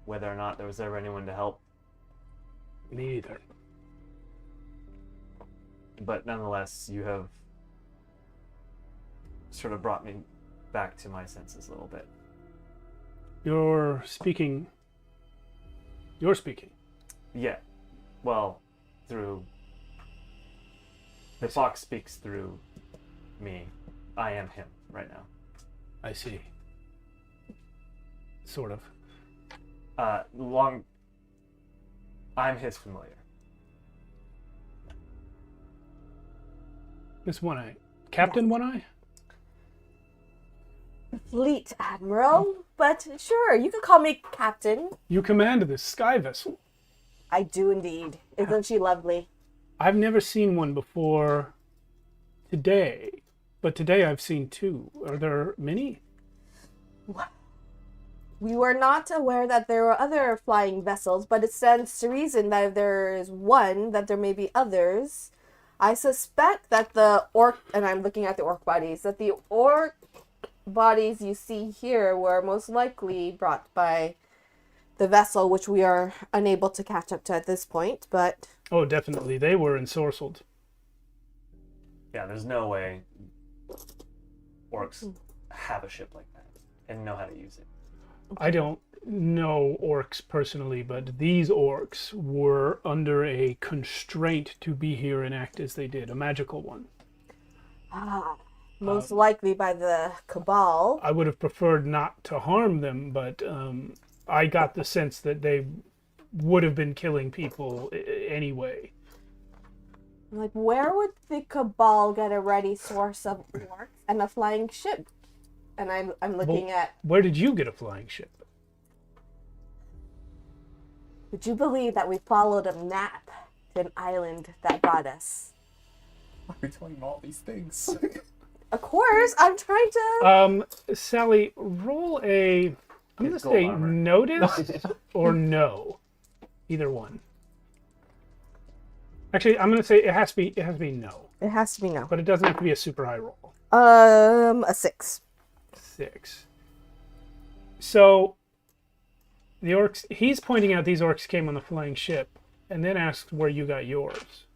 whether or not there was ever anyone to help. Me either. But nonetheless, you have sort of brought me back to my senses a little bit. You're speaking. Yeah. Well, through... The fox speaks through me. I am him right now. I see. Sort of. I'm his familiar. Miss One Eye. Captain One Eye? Fleet Admiral, but sure, you could call me Captain. You command this sky vessel. I do indeed. Isn't she lovely? I've never seen one before today, but today I've seen two. Are there many? We were not aware that there were other flying vessels, but it stands to reason that if there is one, that there may be others. I suspect that the orc, and I'm looking at the orc bodies, that the orc bodies you see here were most likely brought by the vessel, which we are unable to catch up to at this point, but... Oh, definitely. They were ensorcelled. Yeah, there's no way orcs have a ship like that and know how to use it. I don't know orcs personally, but these orcs were under a constraint to be here and act as they did, a magical one. Most likely by the Cabal. I would have preferred not to harm them, but I got the sense that they would have been killing people anyway. Like, where would the Cabal get a ready source of orcs and a flying ship? And I'm looking at... Where did you get a flying ship? Would you believe that we followed a map to an island that brought us? Why are you telling me all these things? Of course, I'm trying to... Sally, roll a... I'm going to say armor. notice or no. Either one. Actually, I'm going to say it has to be no. It has to be no. But it doesn't have to be a super high roll. A 6. 6. So, the orcs... He's pointing out these orcs came on the flying ship and then asked where you got yours.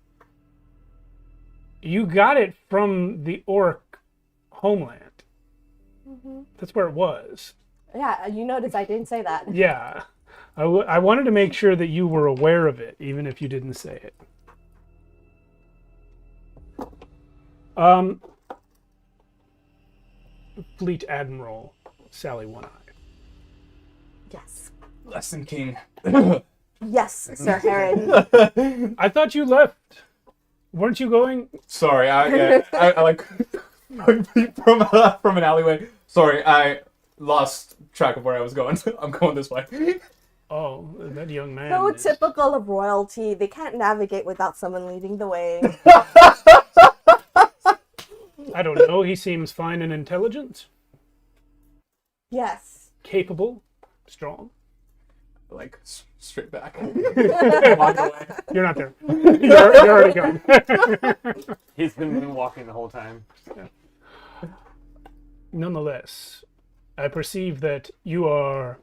You got it from the orc homeland. Mm-hmm. That's where it was. Yeah, you notice I didn't say that. Yeah. I wanted to make sure that you were aware of it, even if you didn't say it. Fleet Admiral Sally One Eye. Yes. Lesson King. Yes, Sir Heron. I thought you left. Weren't you going? Sorry, I like from an alleyway. Sorry, I lost track of where I was going. I'm going this way. Oh, that young man. So is- typical of royalty. They can't navigate without someone leading the way. I don't know. He seems fine and intelligent, Yes. capable, strong. Like straight back. Walk away. You're not there. You're already gone. He's been moonwalking the whole time. Nonetheless, I perceive that you are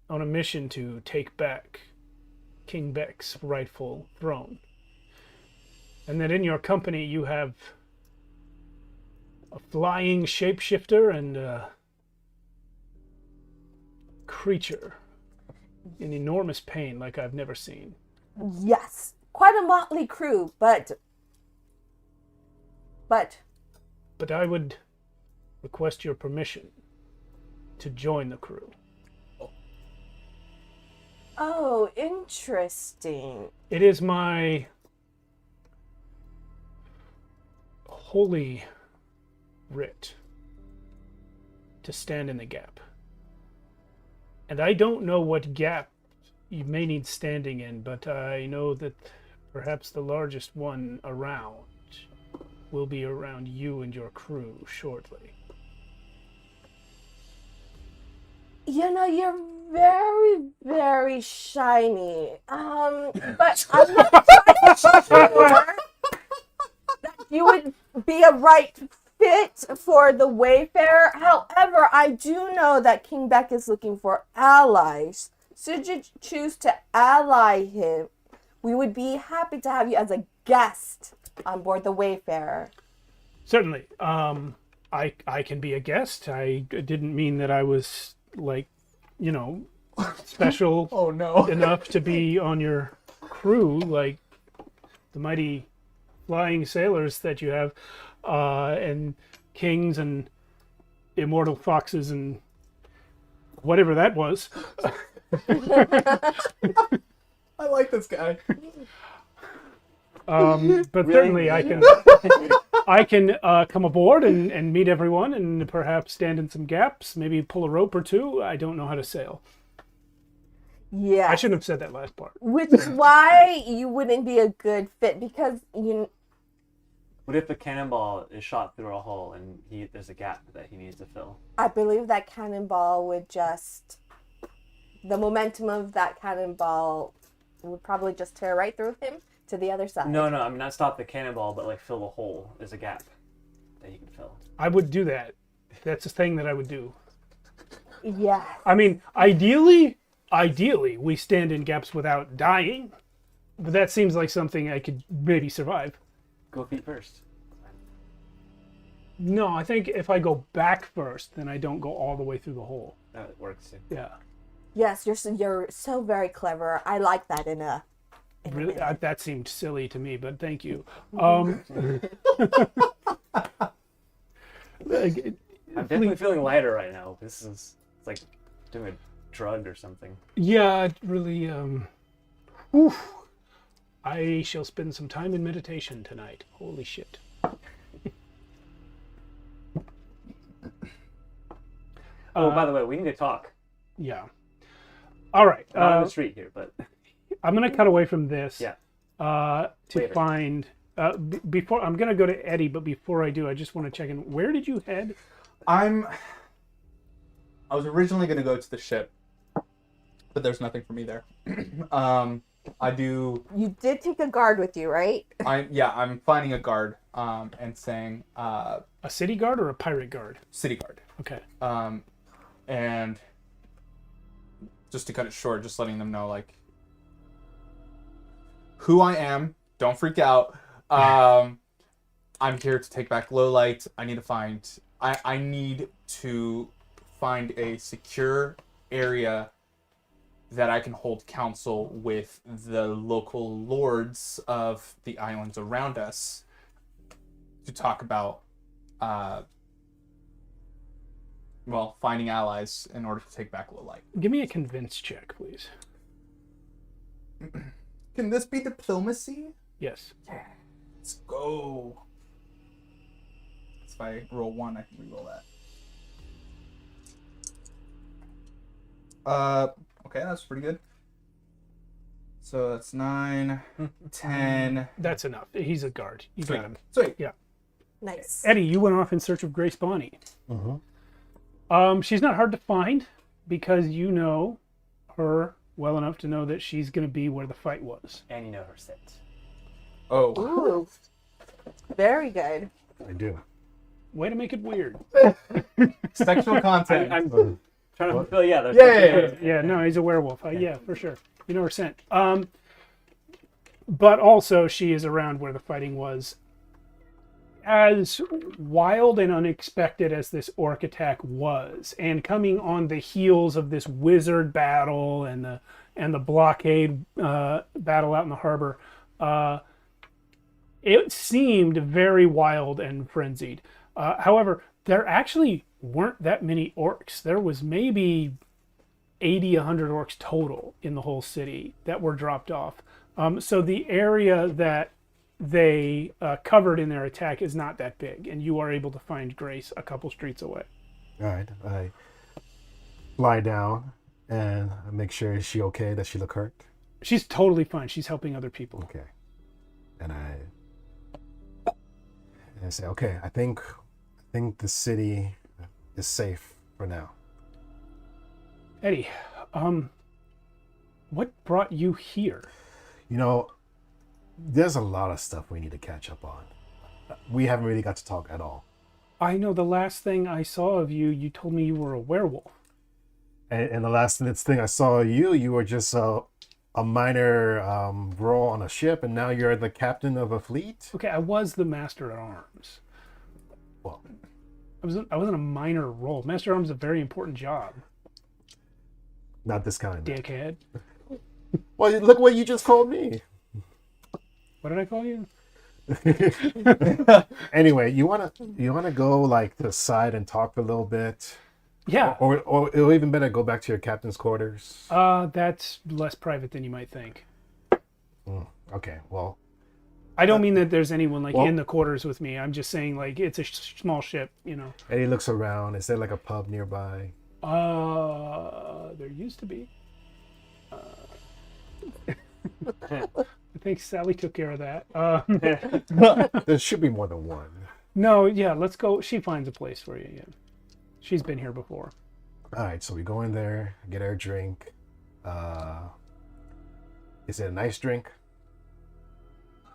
on a mission to take back King Beck's rightful throne. And that in your company you have a flying shapeshifter and a creature in enormous pain like I've never seen. Yes. Quite a motley crew, but But I would request your permission to join the crew. oh, interesting. It is my holy writ to stand in the gap. And I don't know what gap you may need standing in, but I know that perhaps the largest one around will be around you and your crew shortly. You know, you're very, very shiny. But I'm not quite sure that you would be a right fit for the Wayfarer. However, I do know that King Beck is looking for allies. Should you choose to ally him, we would be happy to have you as a guest on board the Wayfarer. Certainly. I can be a guest. I didn't mean that I was special Oh no. enough to be on your crew like the mighty flying sailors that you have, and kings and immortal foxes and whatever that was. I like this guy. But certainly I can come aboard and meet everyone and perhaps stand in some gaps, maybe pull a rope or two. I don't know how to sail. Yeah. I shouldn't have said that last part. Which is why you wouldn't be a good fit, because What if the cannonball is shot through a hole and there's a gap that he needs to fill? I believe that cannonball would the momentum of that cannonball would probably just tear right through him to the other side. No, I mean not stop the cannonball, but like fill a hole. There's a gap that he can fill. I would do that. That's a thing that I would do. Yeah. I mean, ideally, we stand in gaps without dying, but that seems like something I could maybe survive. Go feet first. No, I think if I go back first, then I don't go all the way through the hole. That works too. Yeah. Yes, you're so very clever. I like that in a Really, that seemed silly to me, but thank you. I'm definitely feeling lighter right now. It's like doing a drug or something. Yeah, it really. Oof. I shall spend some time in meditation tonight. Holy shit. Oh, by the way, we need to talk. Yeah. All right. Not on the street here, but I'm gonna cut away from this. yeah. To Later. find. Before I'm gonna go to Eddie, but before I do, I just want to check in. Where did you head? I was originally going to go to the ship, but there's nothing for me there. You did take a guard with you, right? I'm finding a guard and saying A city guard or a pirate guard? city guard. Okay. And just to cut it short, just letting them know like who I am. Don't freak out. I'm here to take back Lowlight. I need to find a secure area that I can hold council with the local lords of the islands around us to talk about, finding allies in order to take back Lowlight. Give me a convince check, please. Can this be diplomacy? Yes. Let's go. If I roll 1, I can reroll that. Okay, that's pretty good. So that's 9, 10. That's enough. He's a guard. You got him. Sweet. Yeah. Nice. Eddie, you went off in search of Grace Bonnie. Mm-hmm. She's not hard to find because you know her well enough to know that she's going to be where the fight was. And you know her sit. Oh. Ooh. Very good. I do. Way to make it weird. Sexual content. I'm trying to fulfill, there's Yeah. Yeah, no, he's a werewolf. Yeah, for sure. You know her scent. But also, she is around where the fighting was. As wild and unexpected as this orc attack was, and coming on the heels of this wizard battle and the blockade battle out in the harbor, it seemed very wild and frenzied. However, there actually weren't that many orcs. There was maybe 80, 100 orcs total in the whole city that were dropped off. So the area that they covered in their attack is not that big, and you are able to find Grace a couple streets away. All right. I lie down and make sure, is she okay? Does she look hurt? She's totally fine. She's helping other people. Okay. And I say, okay, I think the city is safe for now. Eddie, what brought you here? There's a lot of stuff we need to catch up on. We haven't really got to talk at all. I know the last thing I saw of you, you told me you were a werewolf. And the last thing I saw of you were just a minor role on a ship, and now you're the captain of a fleet? Okay, I was the master at arms. Well, I wasn't a minor role. Master at arms is a very important job. not this kind. Dickhead. Well, look what you just called me. What did I call you? Anyway, you wanna go like to the side and talk for a little bit? Yeah. Or even better, go back to your captain's quarters. That's less private than you might think. Okay, well, I don't mean that there's anyone well- in the quarters with me. I'm just saying like it's a small ship, and he looks around. Is there like a pub nearby? There used to be. I think Sally took care of that. There should be more than one. No, yeah, let's go. She finds a place for you. Yeah, she's been here before. All right, so we go in there, get our drink. Is it a nice drink?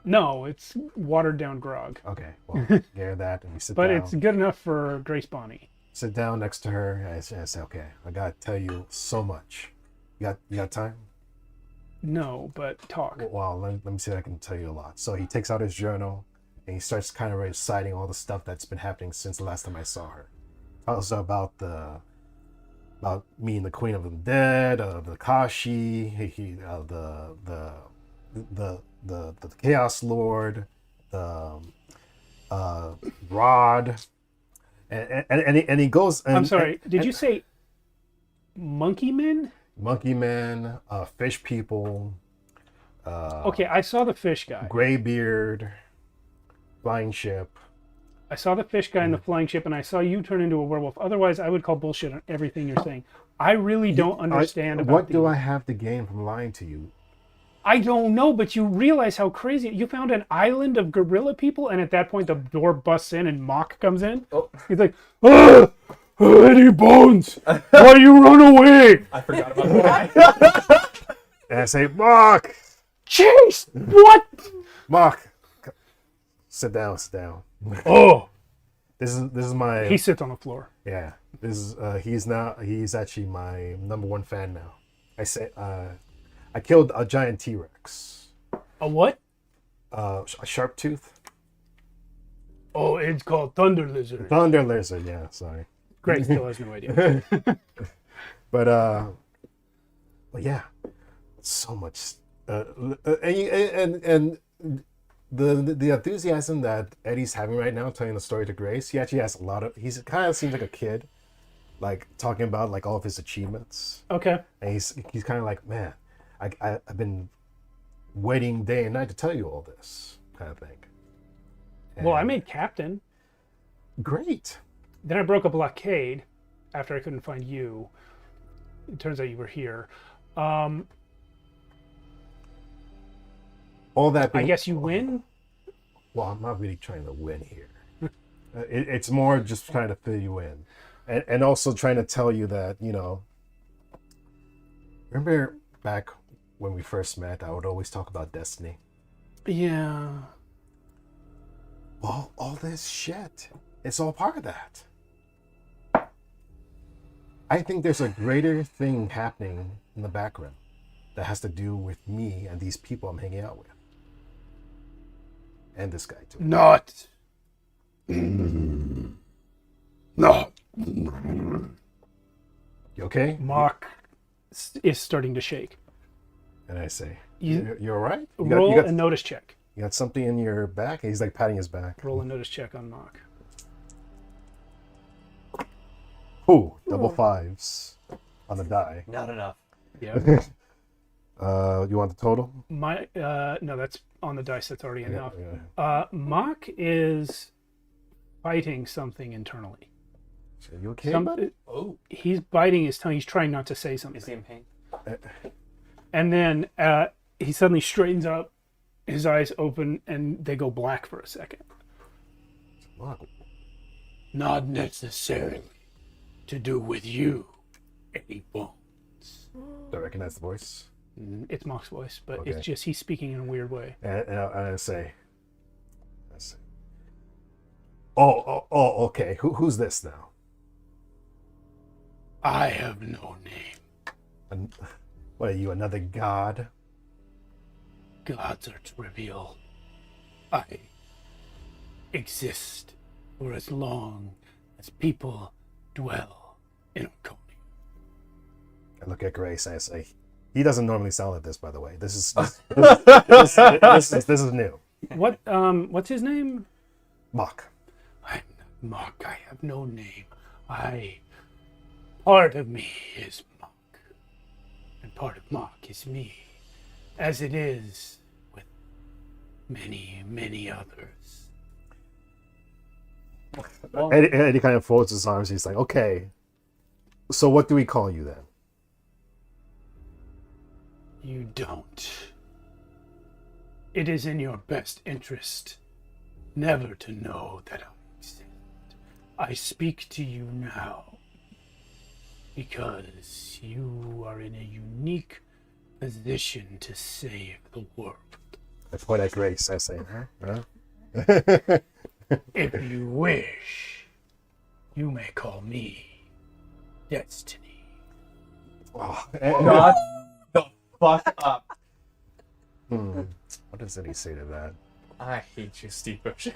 No, it's watered down grog, Okay, well, get her that, and we sit but down. it's good enough for Grace Bonnie. Sit down next to her, and I say, okay, I gotta tell you so much. You got time? No, but talk. Well, let me see if I can tell you a lot. So he takes out his journal, and he starts kind of reciting all the stuff that's been happening since the last time I saw her. Also about meeting the Queen of the Dead, the Kashi, the Chaos Lord, the Rod, and he goes. And, I'm sorry. Did you say monkey men? Monkey Man, Fish People. Okay, I saw the fish guy. Graybeard, Flying Ship. I saw the fish guy in the flying ship, and I saw you turn into a werewolf. Otherwise, I would call bullshit on everything you're saying. I really don't understand about what do I have to gain from lying to you? I don't know, but you realize how crazy... You found an island of gorilla people, and at that point, the door busts in, and Mock comes in. Oh. He's like, Eddie Bones, why you run away? I forgot about that. And I say, Mark! Chase! What? Mark! Sit down. Oh. This is my... He sits on the floor. Yeah. This is he's actually my number one fan now. I killed a giant T-Rex. A what? A sharp tooth. Oh, it's called Thunder Lizard. Thunder lizard, yeah, sorry. Greg still has no idea. But yeah, so much. And the enthusiasm that Eddie's having right now, telling the story to Grace, he actually has a lot of. He's kind of seems like a kid, like talking about like all of his achievements. Okay. And he's kind of like, man, I've been waiting day and night to tell you all this kind of thing. Well, I And- made captain. great. Then I broke a blockade after I couldn't find you. It turns out you were here. All that. I being- guess you win? Well, I'm not really trying to win here. It's more just trying to fill you in, and also trying to tell you that remember back when we first met, I would always talk about destiny. Yeah. Well, all this shit, it's all part of that. I think there's a greater thing happening in the background that has to do with me and these people I'm hanging out with. And this guy, too. Not. No. You okay? Mark is starting to shake. And I say, You- you're all right? Roll a notice check. You got something in your back? And he's like patting his back. Roll a notice check on Mark. Ooh, double fives on the die. Not enough. Yeah. You want the total? No, that's on the dice. That's already enough. Yeah. Mark is fighting something internally. Are you okay, buddy? Oh. He's biting his tongue. He's trying not to say something. Is he in pain? And then he suddenly straightens up. His eyes open and they go black for a second. What? Not necessarily to do with you, Eddie Bones. Do I recognize the voice? It's Mark's voice, but Okay. it's just he's speaking in a weird way. And I say, oh, okay. Who's this now? I have no name. What are you, another god? Gods are trivial. I exist for as long as people dwell in Archonia. I look at Grace and I say, he doesn't normally sound like this, by the way. This is this is new. What's his name? Mock. I'm not Mark. I have no name. Part of me is Mark. And part of Mark is me. As it is with many, many others. Eddie kind of folds his arms. He's like, okay, so what do we call you then? You don't. It is in your best interest never to know that I exist. I speak to you now because you are in a unique position to save the world. I point at Grace. I say, huh? If you wish, you may call me Destiny. Oh, Shut the fuck up. What does Eddie say to that? I hate you, Steve Bush. This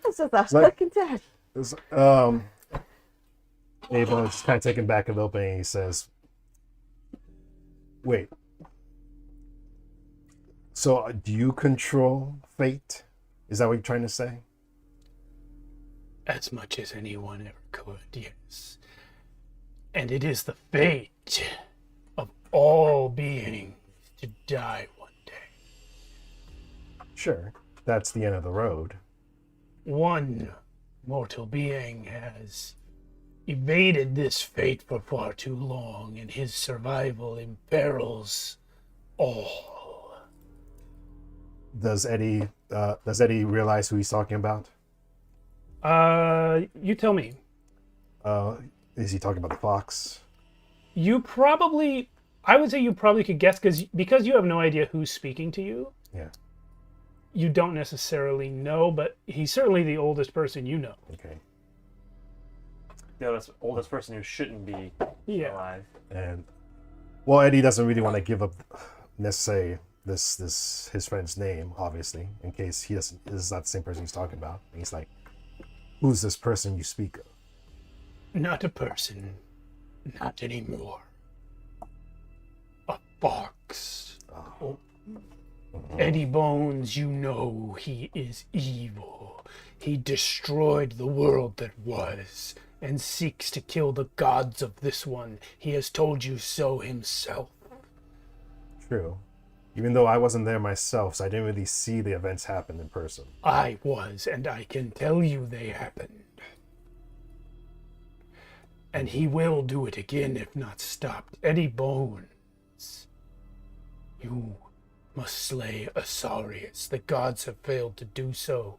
is a like- fucking dead. Abel is kind of taken back a little bit and he says, wait. So do you control fate? Is that what you're trying to say? As much as anyone ever could, yes. And it is the fate of all beings to die one day. Sure. That's the end of the road. One mortal being has evaded this fate for far too long, and his survival imperils all. Does Eddie realize who he's talking about? You tell me. Is he talking about the fox? I would say you probably could guess because you have no idea who's speaking to you. Yeah. You don't necessarily know, but he's certainly the oldest person you know. Okay. The oldest person who shouldn't be Yeah. alive. And well, Eddie doesn't really want to give up necessarily this his friend's name, obviously, in case this is not the same person he's talking about. And he's like, who's this person you speak of? Not a person. Not anymore. A fox. Oh. Eddie Bones, you know he is evil. He destroyed the world that was, and seeks to kill the gods of this one. He has told you so himself. True. Even though I wasn't there myself, so I didn't really see the events happen in person. I was, and I can tell you they happened. And he will do it again if not stopped. Eddie Bones, you must slay Asarius. The gods have failed to do so.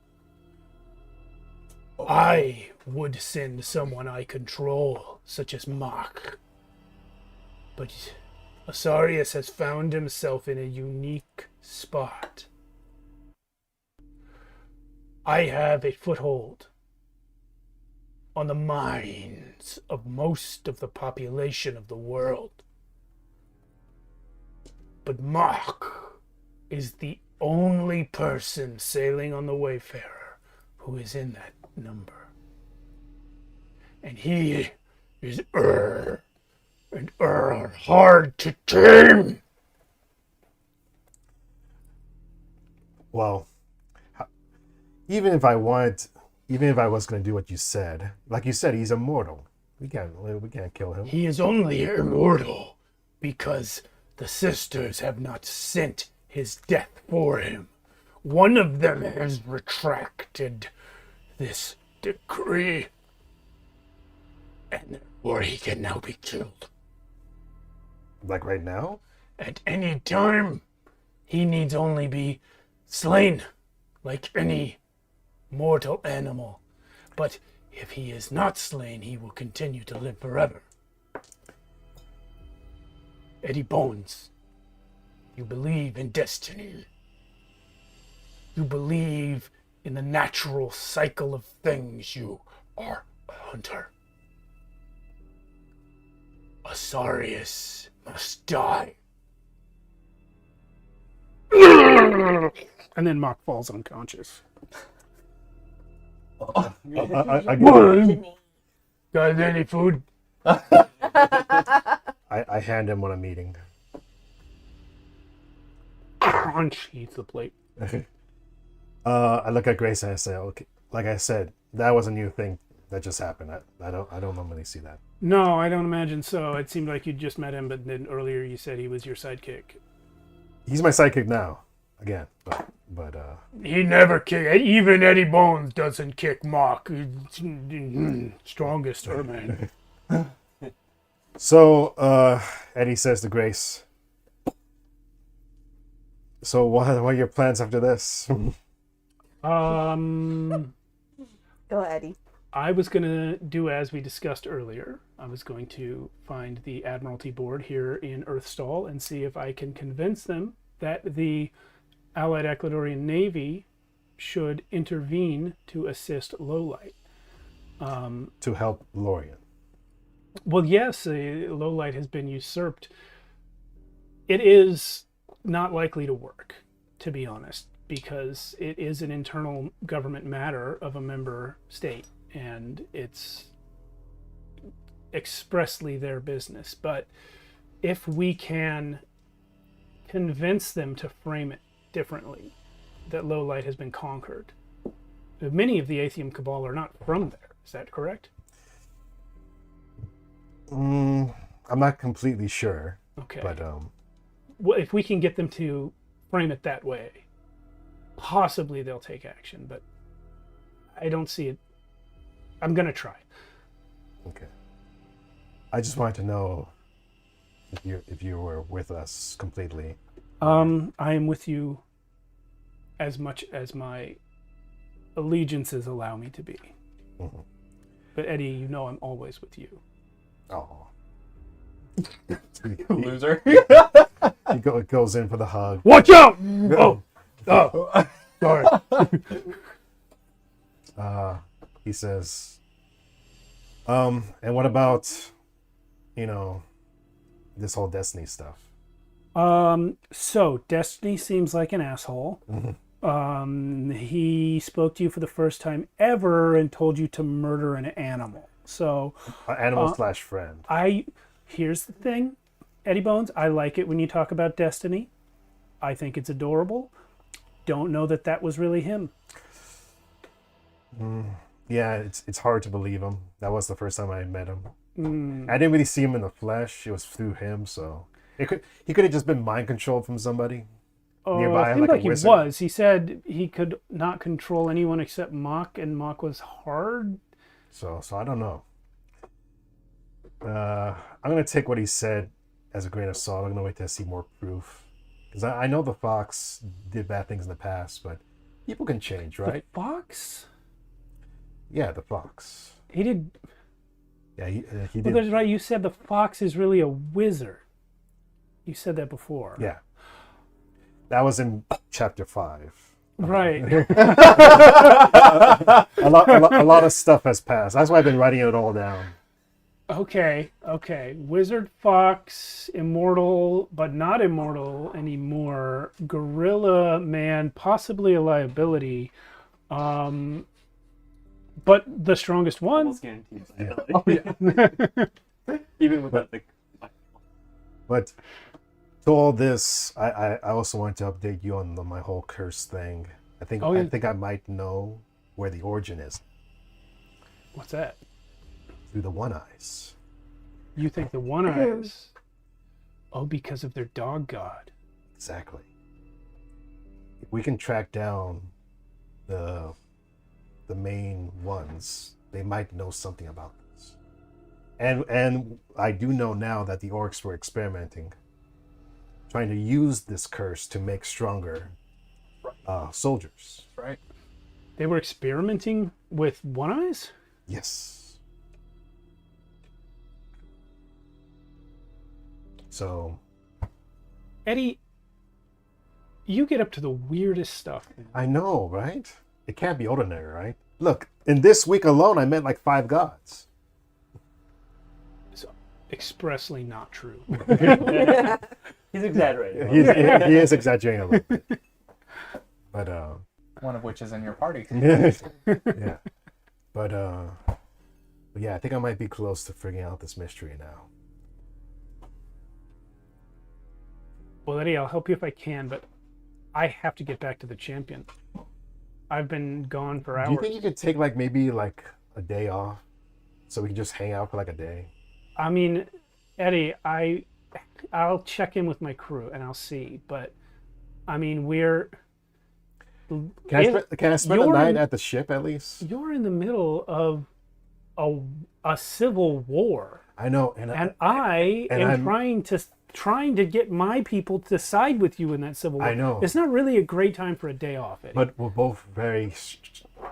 I would send someone I control, such as Mark. But Asarius has found himself in a unique spot. I have a foothold on the minds of most of the population of the world. But Mark is the only person sailing on the Wayfarer who is in that number. And he is hard to tame. Well, even if I was going to do what you said, like you said, he's immortal. We can't kill him. He is only immortal because the sisters have not sent his death for him. One of them has retracted this decree, and therefore he can now be killed. Like right now? At any time, he needs only be slain, like any mortal animal. But if he is not slain, he will continue to live forever. Eddie Bones, you believe in destiny. You believe in the natural cycle of things. You are a hunter. Asarius must die. And then Mock falls unconscious. Guys, any food? I hand him what I'm eating. Crunch. He eats the plate. I look at Grace and I say, okay, like I said, that was a new thing that just happened. I don't normally see that. No, I don't imagine so. It seemed like you just met him, but then earlier you said he was your sidekick. He's my sidekick now, again, but he never kick. Even Eddie Bones doesn't kick Mock. Strongest man. So Eddie says to Grace, so what are your plans after this? Go, Eddie. I was going to do as we discussed earlier. I was going to find the Admiralty Board here in Earthstall and see if I can convince them that the Allied Ecuadorian Navy should intervene to assist Lowlight. To help Lorien. Well, yes, Lowlight has been usurped. It is not likely to work, to be honest, because it is an internal government matter of a member state, and it's expressly their business. But if we can convince them to frame it differently, that Lowlight has been conquered. Many of the Atheum Cabal are not from there. Is that correct? I'm not completely sure. Okay. But well, if we can get them to frame it that way, possibly they'll take action. But I don't see it. I'm gonna try. Okay. I just wanted to know if you were with us completely. I am with you as much as my allegiances allow me to be. Mm-hmm. But Eddie, you know I'm always with you. Oh. Loser. He goes in for the hug. Watch out! Oh, sorry. He says, and what about, this whole Destiny stuff? So Destiny seems like an asshole. He spoke to you for the first time ever and told you to murder an animal. So animal / friend. Here's the thing, Eddie Bones, I like it when you talk about Destiny. I think it's adorable. Don't know that was really him. Yeah, it's hard to believe him. That was the first time I met him. I didn't really see him in the flesh. It was through him, so he could have just been mind controlled from somebody nearby. It seemed like a he wizard. was. He said he could not control anyone except Mock, and Mock was hard. So I don't know. I'm gonna take what he said as a grain of salt. I'm gonna wait to see more proof, because I know the fox did bad things in the past, but people can change, right? The fox? Yeah, the fox. He did. Yeah, he Well, did. that's right. You said the fox is really a wizard. You said that before. Yeah. That was in chapter 5. Right. a lot of stuff has passed. That's why I've been writing it all down. Okay. Wizard Fox, immortal, but not immortal anymore. Gorilla Man, possibly a liability. But the strongest one. Almost guaranteed. Yeah. Oh, yeah. Even without the. But to all this, I also want to update you on my whole curse thing. I think I might know where the origin is. What's that? Through the One Eyes. You think the One Eyes? Oh, because of their dog god. Exactly. If we can track down the main ones, they might know something about this. And I do know now that the orcs were experimenting, trying to use this curse to make stronger soldiers. Right. They were experimenting with One Eyes? Yes. So, Eddie, you get up to the weirdest stuff. I know, right? It can't be ordinary, right? Look, in this week alone, I met like 5 gods. It's expressly not true. He's exaggerating. He is exaggerating a little bit. But, One of which is in your party. yeah. But yeah, I think I might be close to figuring out this mystery now. Well, Eddie, I'll help you if I can, but I have to get back to the champion. I've been gone for hours. Do you think you could take maybe a day off so we can just hang out for a day? I mean, Eddie, I'll check in with my crew and I'll see, but I mean, Can I spend the night at the ship at least? You're in the middle of a civil war. I know, and I am trying to get my people to side with you in that civil war. I know. It's not really a great time for a day off, Eddie. But we're both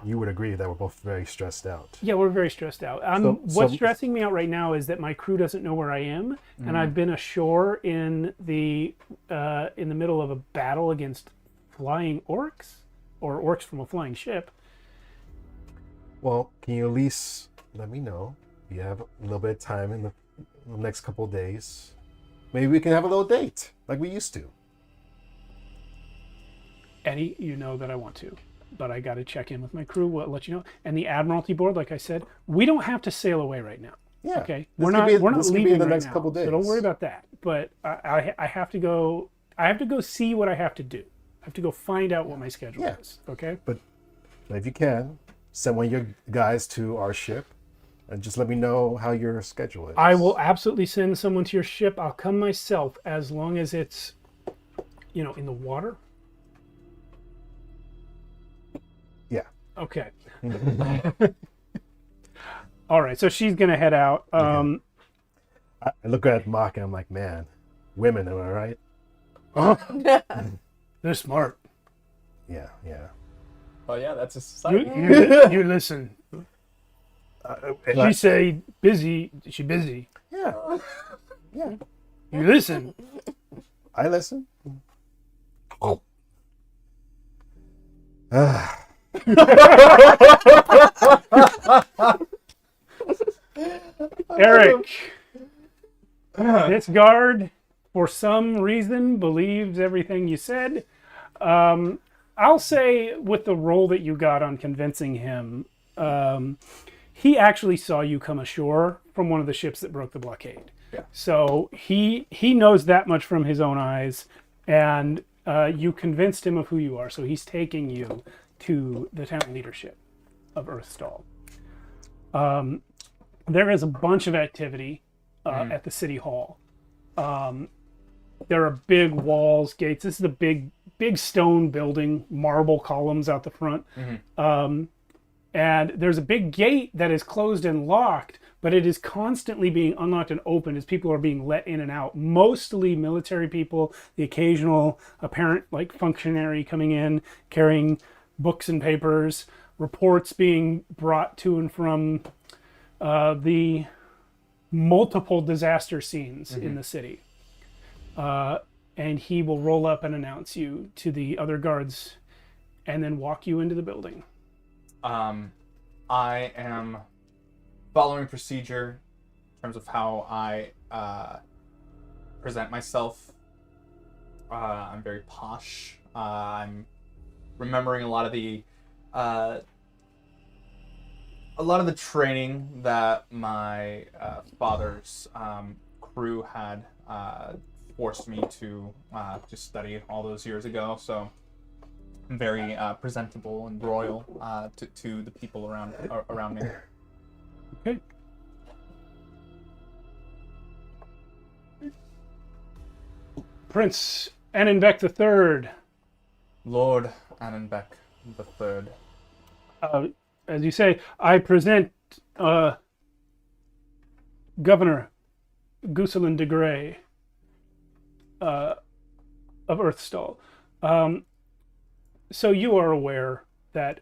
you would agree that we're both very stressed out. Yeah, we're very stressed out. What's stressing me out right now is that my crew doesn't know where I am, and I've been ashore in the middle of a battle against flying orcs, or orcs from a flying ship. Well, can you at least let me know? You have a little bit of time in the next couple of days. Maybe we can have a little date like we used to. Eddie, you know that I want to, but I got to check in with my crew. We'll let you know. And the Admiralty board, like I said, we don't have to sail away right now. Yeah. Okay. This We're not leaving in the right next now, couple of days. so don't worry about that. But I have to go. I have to go see what I have to do. I have to go find out what my schedule is. Okay. But if you can, send one of your guys to our ship and just let me know how your schedule is. I will absolutely send someone to your ship. I'll come myself as long as it's, in the water. Yeah. Okay. All right. So she's going to head out. I look at Mock and I'm like, man, women, am I right? They're smart. Yeah. Oh yeah, that's a society. You listen. She Like, say busy. She busy. yeah. You listen. I listen. Oh. Eric, this guard, for some reason, believes everything you said. I'll say, with the role that you got on convincing him, he actually saw you come ashore from one of the ships that broke the blockade. Yeah. So he knows that much from his own eyes, and you convinced him of who you are. So he's taking you to the town leadership of Earthstall. There is a bunch of activity at the city hall. There are big walls, gates. This is a big stone building, marble columns out the front. And there's a big gate that is closed and locked, but it is constantly being unlocked and opened as people are being let in and out. Mostly military people, the occasional apparent functionary coming in, carrying books and papers, reports being brought to and from the multiple disaster scenes in the city. and he will roll up and announce you to the other guards and then walk you into the building. I am following procedure in terms of how I present myself. I'm very posh. I'm remembering a lot of the training that my father's crew had forced me to study all those years ago. So I'm very presentable and royal to the people around me. Okay. Prince Annenbeck III. Lord Annenbeck III. As you say, I present Governor Gusselin de Grey of Earthstall. So you are aware that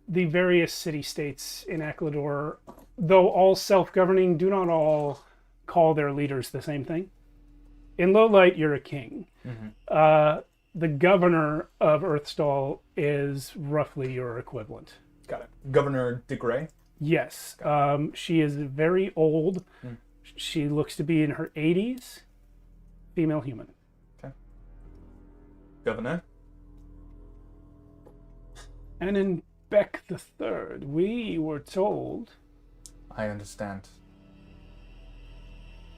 the various city-states in Aklador, though all self-governing, do not all call their leaders the same thing. In Lowlight, you're a king. Mm-hmm. The governor of Earthstall is roughly your equivalent. Got it. Governor de Grey? Yes. She is very old. Mm. She looks to be in her 80s. Female human. Okay. Governor? Annenbeck III. We were told... I understand.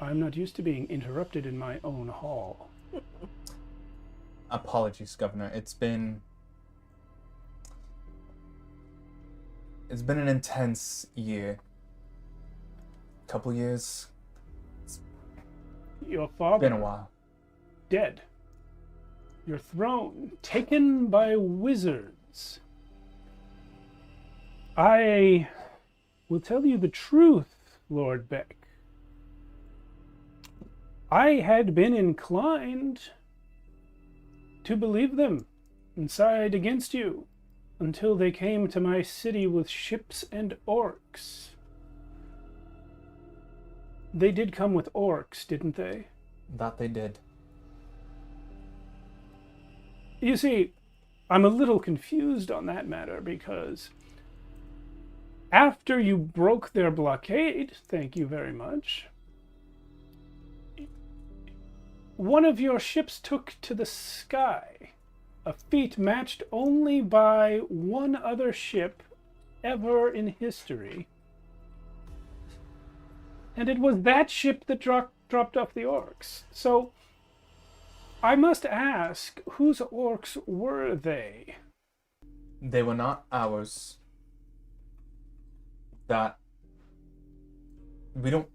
I'm not used to being interrupted in my own hall. Apologies, Governor. It's been an intense year. Couple years. Your father... Been a while. Dead. Your throne taken by wizards. I will tell you the truth, Lord Beck. I had been inclined to believe them and side against you until they came to my city with ships and orcs. They did come with orcs, didn't they? That they did. You see, I'm a little confused on that matter because after you broke their blockade, thank you very much, one of your ships took to the sky, a feat matched only by one other ship ever in history. And it was that ship that dropped off the orcs. So, I must ask, whose orcs were they? They were not ours. That... We don't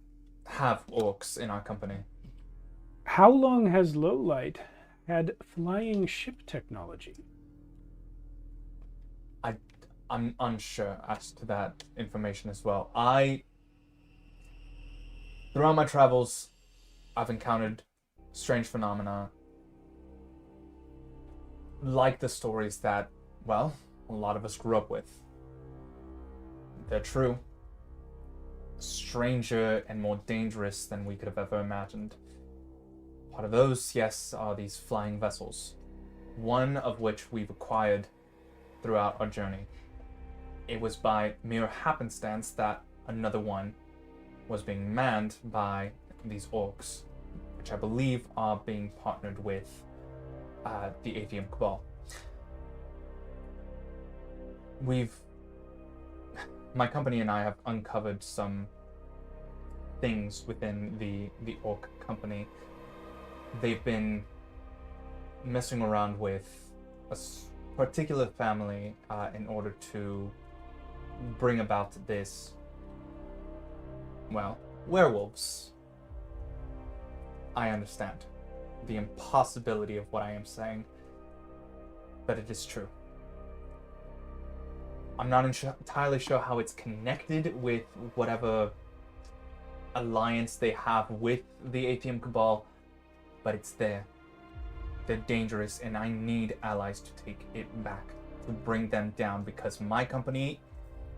have orcs in our company. How long has Lowlight had flying ship technology? I'm unsure as to that information as well. Throughout my travels, I've encountered strange phenomena, like the stories that, well, a lot of us grew up with. They're true. Stranger and more dangerous than we could have ever imagined. Part of those, yes, are these flying vessels, one of which we've acquired throughout our journey. It was by mere happenstance that another one was being manned by these orcs, which I believe are being partnered with the AVM Cabal. My company and I have uncovered some things within the orc company. They've been messing around with a particular family in order to bring about this, well, werewolves. I understand the impossibility of what I am saying, but it is true. I'm not entirely sure how it's connected with whatever alliance they have with the ATM Cabal, but it's there. They're dangerous, and I need allies to take it back, to bring them down, because my company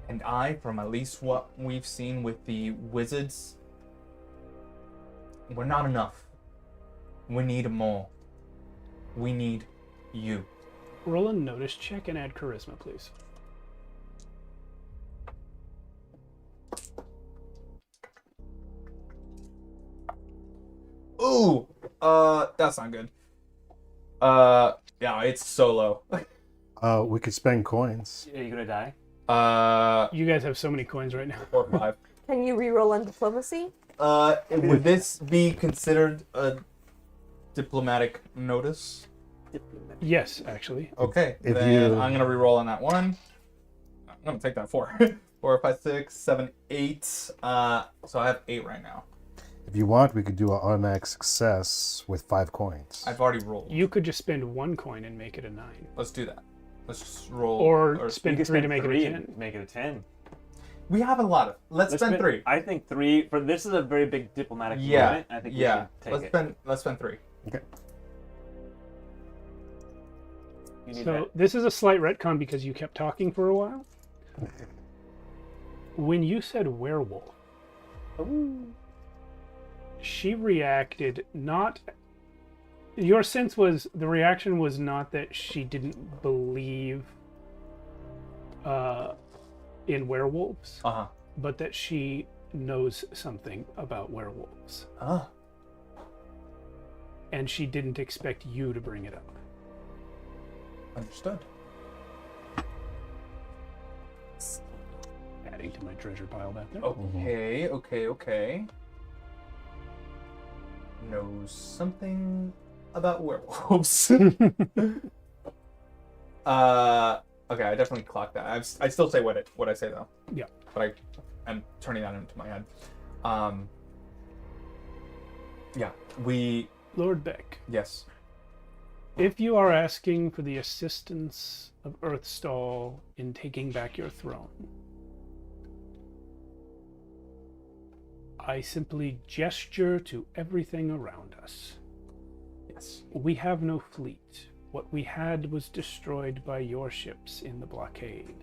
and I, from at least what we've seen with the wizards, we're not enough. We need more. We need you. Roll a notice check and add charisma, please. Ooh, that's not good. Yeah, it's so low. We could spend coins. Are you gonna die? You guys have so many coins right now. 4 or 5. Can you re-roll on diplomacy? Would this be considered a diplomatic notice? Yes, actually. Okay, If then you- I'm gonna re-roll on that one. I'm gonna take that 4. 4, 5, 6, 7, 8. So I have 8 right now. If you want, we could do an automatic success with 5 coins. I've already rolled. You could just spend 1 coin and make it a 9. Let's do that. Let's just roll. Or You spend can 3 to spend make it 3 a 10. and make it a 10. We have a lot of. Let's spend 3. I think 3 for this is a very big diplomatic Yeah. moment. I think we Yeah. should Let's take it. spend 3. Okay. You need So that. this is a slight retcon because you kept talking for a while. When you said werewolf, she reacted not. Your sense was the reaction was not that she didn't believe in werewolves, Uh huh. but that she knows something about werewolves, Ah. and she didn't expect you to bring it up. Understood. Adding to my treasure pile back there. Okay. Knows something about werewolves. Okay, I definitely clocked that. I still say what I say though. Yeah. But I'm turning that into my head. Yeah, Lord Beck, yes. if you are asking for the assistance of Earthstall in taking back your throne, I simply gesture to everything around us. Yes. We have no fleet. What we had was destroyed by your ships in the blockade.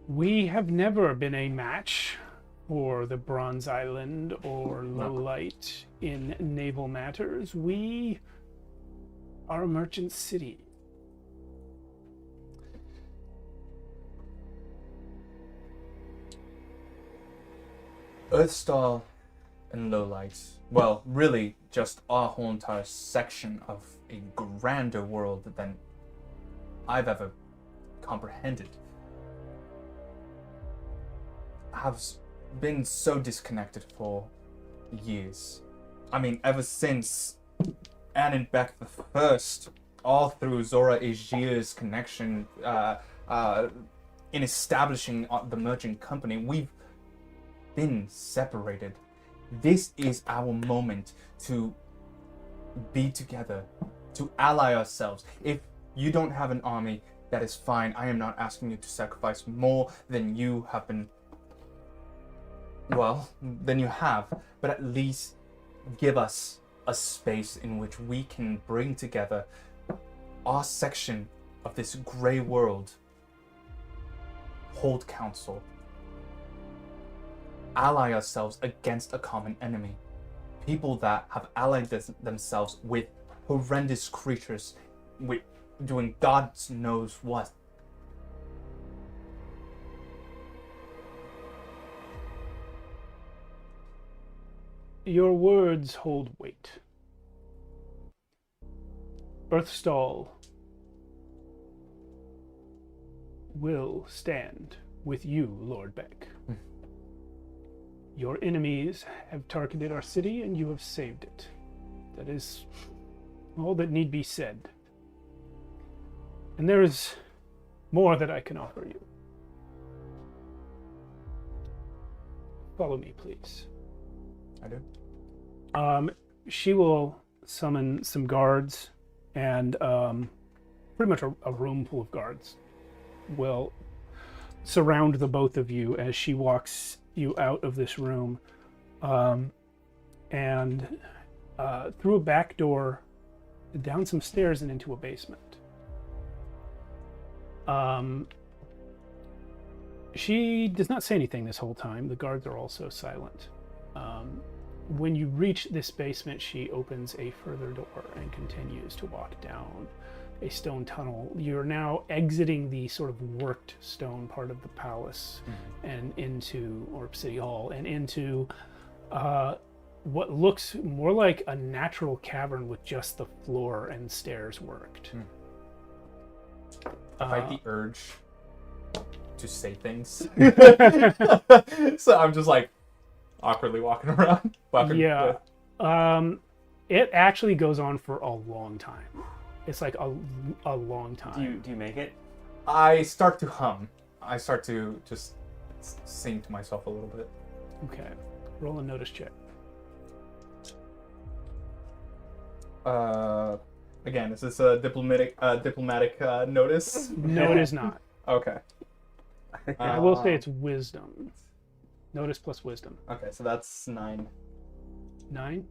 We have never been a match for the Bronze Island or Lowlight in naval matters. We are a merchant city. Earthstall and Lowlight. Well, really, just our whole entire section of a grander world than I've ever comprehended. Have been so disconnected for years. I mean, ever since Annenbeck the First, all through Zora Aegir's connection in establishing the merchant company, we've been separated. This is our moment to be together, to ally ourselves. If you don't have an army, that is fine. I am not asking you to sacrifice more than you have been, well, than you have, but at least give us a space in which we can bring together our section of this gray world, hold council, ally ourselves against a common enemy. People that have allied themselves with horrendous creatures, with doing God knows what. Your words hold weight. Earthstall will stand with you, Lord Beck. Your enemies have targeted our city and you have saved it. That is all that need be said. And there is more that I can offer you. Follow me, please. I do. She will summon some guards, and pretty much a room full of guards will surround the both of you as she walks you out of this room, and through a back door, down some stairs and into a basement. She does not say anything this whole time. The guards are also silent. When you reach this basement, she opens a further door and continues to walk down a stone tunnel. You're now exiting the sort of worked stone part of the palace and into, or City Hall, and into what looks more like a natural cavern with just the floor and stairs worked. I fight the urge to say things. So I'm just like awkwardly walking around. Yeah. It actually goes on for a long time. It's like a long time. Do you make it? I start to hum. I start to just sing to myself a little bit. Okay. Roll a notice check. Again, is this a diplomatic notice? No, it is not. Okay. I will say it's wisdom. Notice plus wisdom. Okay, so that's 9. 9.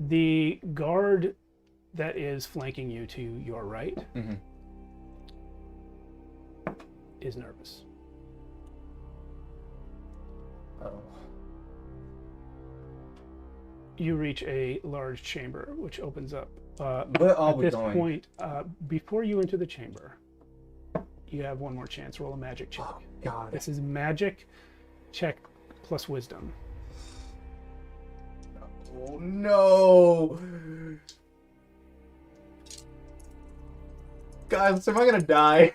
The guard that is flanking you to your right is nervous. Oh. You reach a large chamber which opens up. Where are At we this going? point, before you enter the chamber, you have one more chance. Roll a magic check. Oh, God. This is magic check plus wisdom. Oh no! Guys, am I gonna die?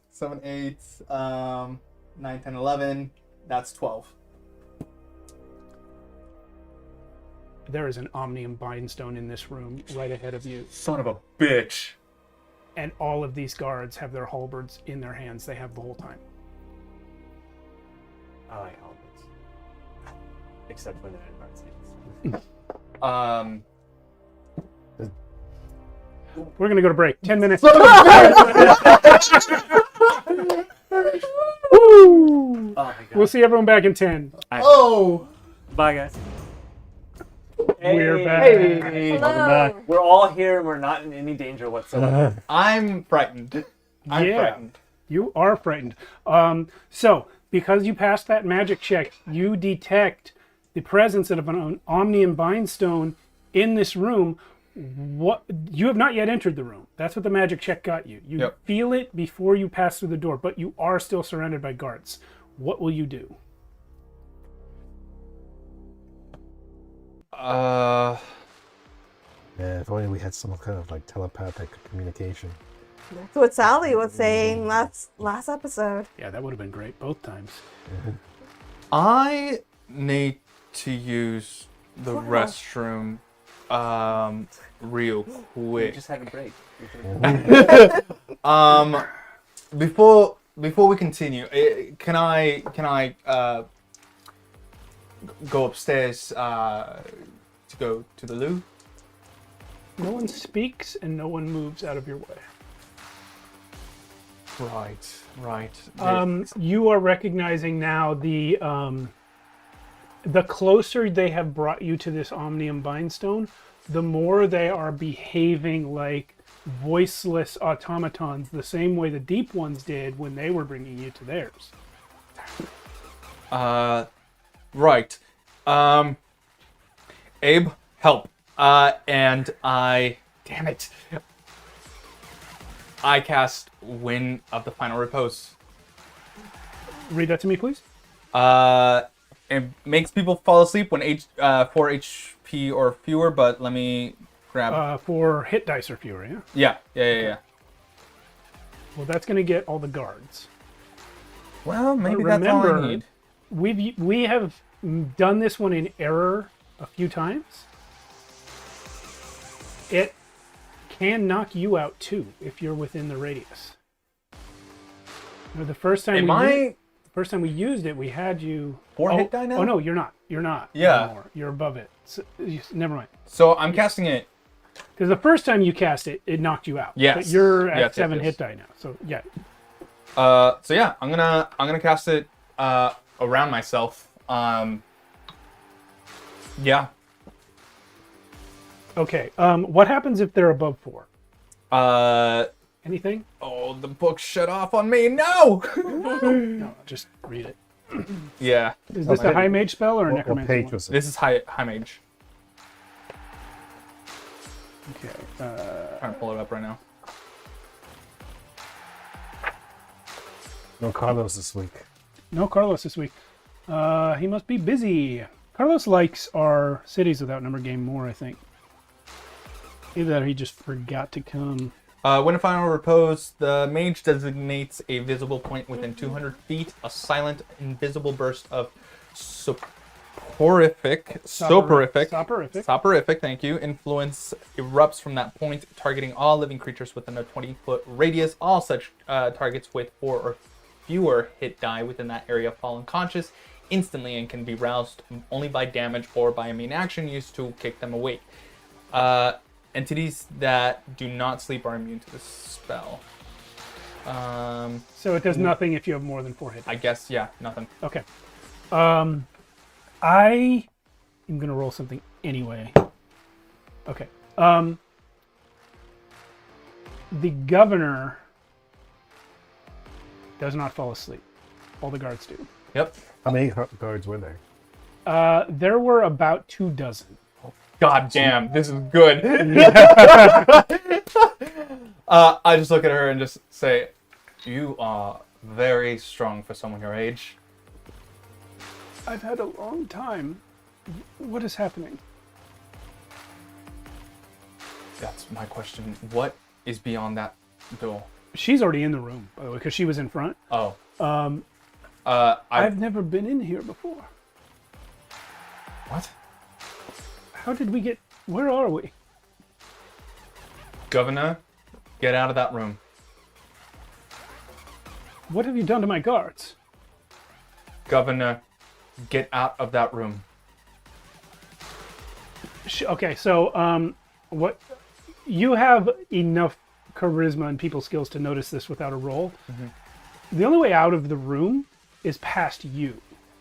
7, 8, 9, 10, 11. That's 12. There is an omnium bindstone in this room right ahead of you. Son of a bitch. And all of these guards have their halberds in their hands. They have the whole time. I like halberds. Except when they're in hard scenes. We're gonna go to break. 10 minutes. Woo! Oh my god. We'll see everyone back in 10. Oh! Bye guys. We're back. Hey! Hello. We're all here and we're not in any danger whatsoever. I'm frightened. I'm Yeah. frightened. You are frightened. So, because you passed that magic check, you detect the presence of an omnium bindstone in this room. What you have not yet entered the room. That's what the magic check got you. You Yep. feel it before you pass through the door, but you are still surrounded by guards. What will you do? Yeah, if only we had some kind of like telepathic communication. That's what Sally was saying last episode. Yeah, that would have been great both times. I need to use the restroom real We quick. just had a break. Before we continue, can I go upstairs to go to the loo? No one speaks and no one moves out of your way. Right. You are recognizing now the closer they have brought you to this omnium bindstone, the more they are behaving like voiceless automatons, the same way the deep ones did when they were bringing you to theirs. Right. Abe, help. And damn it. I cast Wind of the Final Repose. Read that to me, please. It makes people fall asleep when 4 HP or fewer, but let me grab... For hit dice or fewer, yeah? Yeah. Well, that's going to get all the guards. Well, maybe But that's all I remember, need. We have done this one in error a few times. It can knock you out too if you're within the radius. You know, the first time we used it, we had you 4 hit die now? Oh no, you're not. You're not. Yeah. Anymore. You're above it. So, never mind. So I'm casting it. Because the first time you cast it, it knocked you out. Yes. But you're at Yes, 7 yes. hit die now. So yeah. So yeah, I'm gonna cast it around myself. Yeah. Okay. What happens if they're above 4? Anything? Oh, the book shut off on me. No. No, just read it. Yeah. Is this a high mage spell or a What necromancer? page one? was it? This is high mage. Okay. Trying to pull it up right now. No Carlos this week. No Carlos this week. He must be busy. Carlos likes our Cities Without Number game more, I think. Either that or he just forgot to come. When in final repose, the mage designates a visible point within 200 feet. A silent, invisible burst of soporific, thank you, influence erupts from that point, targeting all living creatures within a 20-foot radius. All such targets with 4 or fewer hit die within that area fall unconscious instantly and can be roused only by damage or by a main action used to kick them awake. Entities that do not sleep are immune to this spell. So it does nothing if you have more than 4 hit. I guess, yeah, nothing. Okay. I am gonna roll something anyway. Okay. The governor does not fall asleep. All the guards do. Yep. How many guards were there? There were about 24. God damn, this is good. I just look at her and just say, you are very strong for someone your age. I've had a long time. What is happening? That's my question. What is beyond that door? She's already in the room, by the way, because she was in front. Oh. I've never been in here before. What? How did we get... Where are we? Governor, get out of that room. What have you done to my guards? Governor, get out of that room. Okay, so what you have enough charisma and people skills to notice this without a roll. The only way out of the room is past you.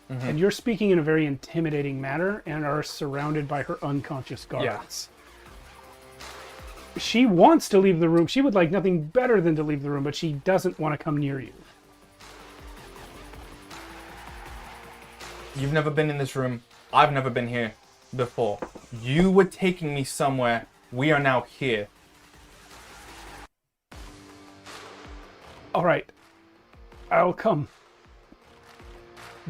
And you're speaking in a very intimidating manner and are surrounded by her unconscious guards. Yeah. She wants to leave the room. She would like nothing better than to leave the room, but she doesn't want to come near you. You've never been in this room. I've never been here before. You were taking me somewhere. We are now here. All right. I'll come.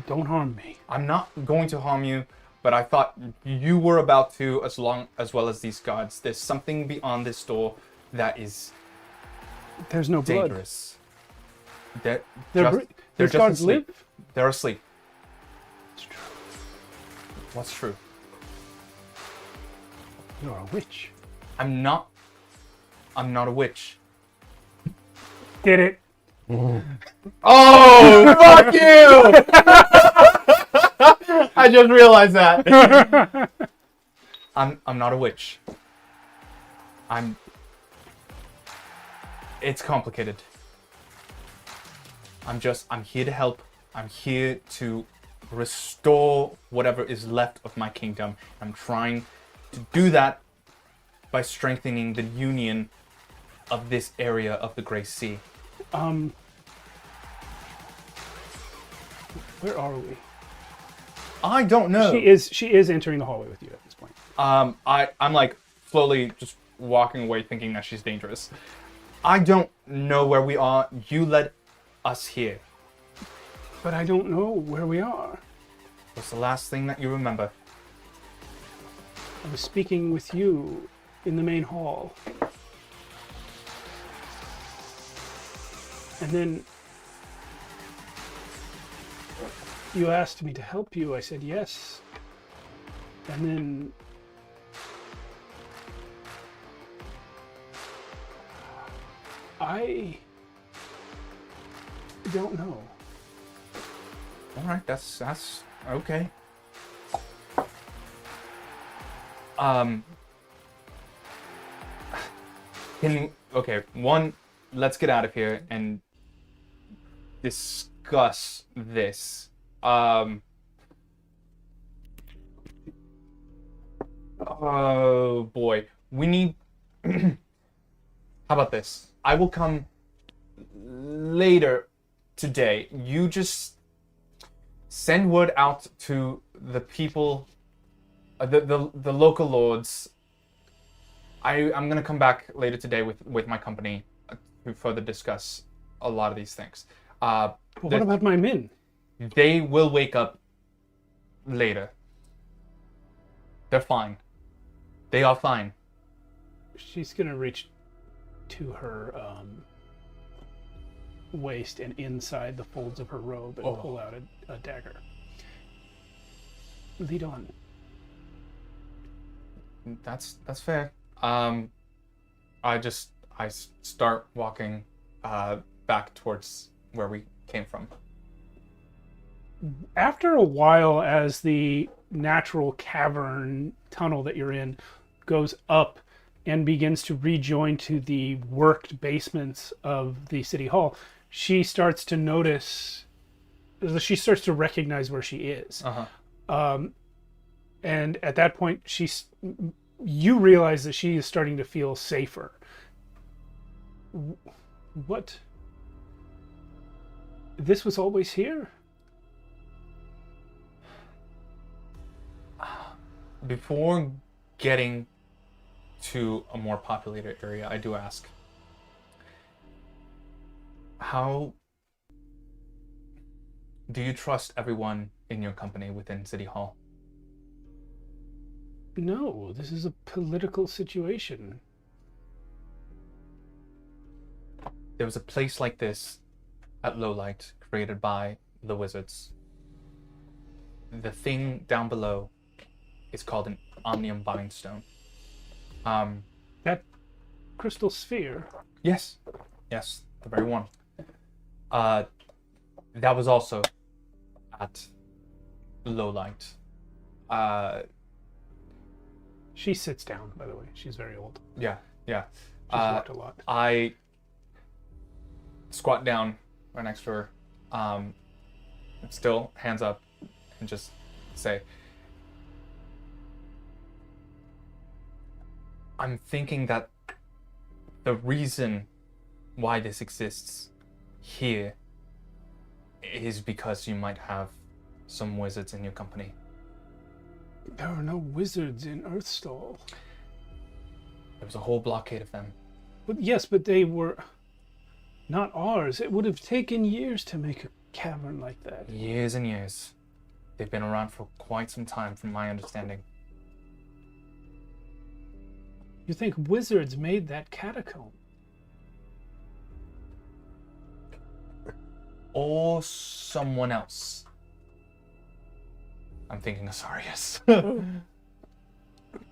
Don't harm me. I'm not going to harm you, but I thought you were about to, as well as these guards. There's something beyond this door that is There's no blood. dangerous. They're These just guards asleep. live? They're asleep. It's true. What's true? You're a witch. I'm not a witch. Did it? Oh, fuck you! I just realized that. I'm not a witch. It's complicated. I'm here to help. I'm here to restore whatever is left of my kingdom. I'm trying to do that by strengthening the union of this area of the Grey Sea. Where are we? I don't know. She is entering the hallway with you at this point. I'm like slowly just walking away thinking that she's dangerous. I don't know where we are. You led us here. But I don't know where we are. What's the last thing that you remember? I was speaking with you in the main hall. And then you asked me to help you. I said yes. And then I don't know. All right, that's okay. Let's get out of here and discuss this. Oh boy, we need How about this? I will come later today. You just send word out to the people, the local lords. I'm gonna come back later today with my company to further discuss a lot of these things. What about my men? They will wake up later. They're fine. They are fine. She's gonna reach to her waist and inside the folds of her robe and pull out a dagger. Lead on. That's fair. I start walking back towards where we came from. After a while, as the natural cavern tunnel that you're in goes up and begins to rejoin to the worked basements of the city hall, she starts to notice, she starts to recognize where she is. And at that point, you realize that she is starting to feel safer. What? This was always here? Before getting to a more populated area, I do ask, how do you trust everyone in your company within City Hall? No, this is a political situation. There was a place like this at Lowlight created by the wizards. The thing down below is called an omnium bindstone. That crystal sphere? Yes, the very one. That was also at Lowlight. She sits down, by the way. She's very old. Yeah. She's walked a lot. I squat down right next to her, still hands up, and just say, I'm thinking that the reason why this exists here is because you might have some wizards in your company. There are no wizards in Earthstall. There was a whole blockade of them. But yes, but they were not ours. It would have taken years to make a cavern like that. Years and years. They've been around for quite some time, from my understanding. You think wizards made that catacomb? Or someone else. I'm thinking Asarius.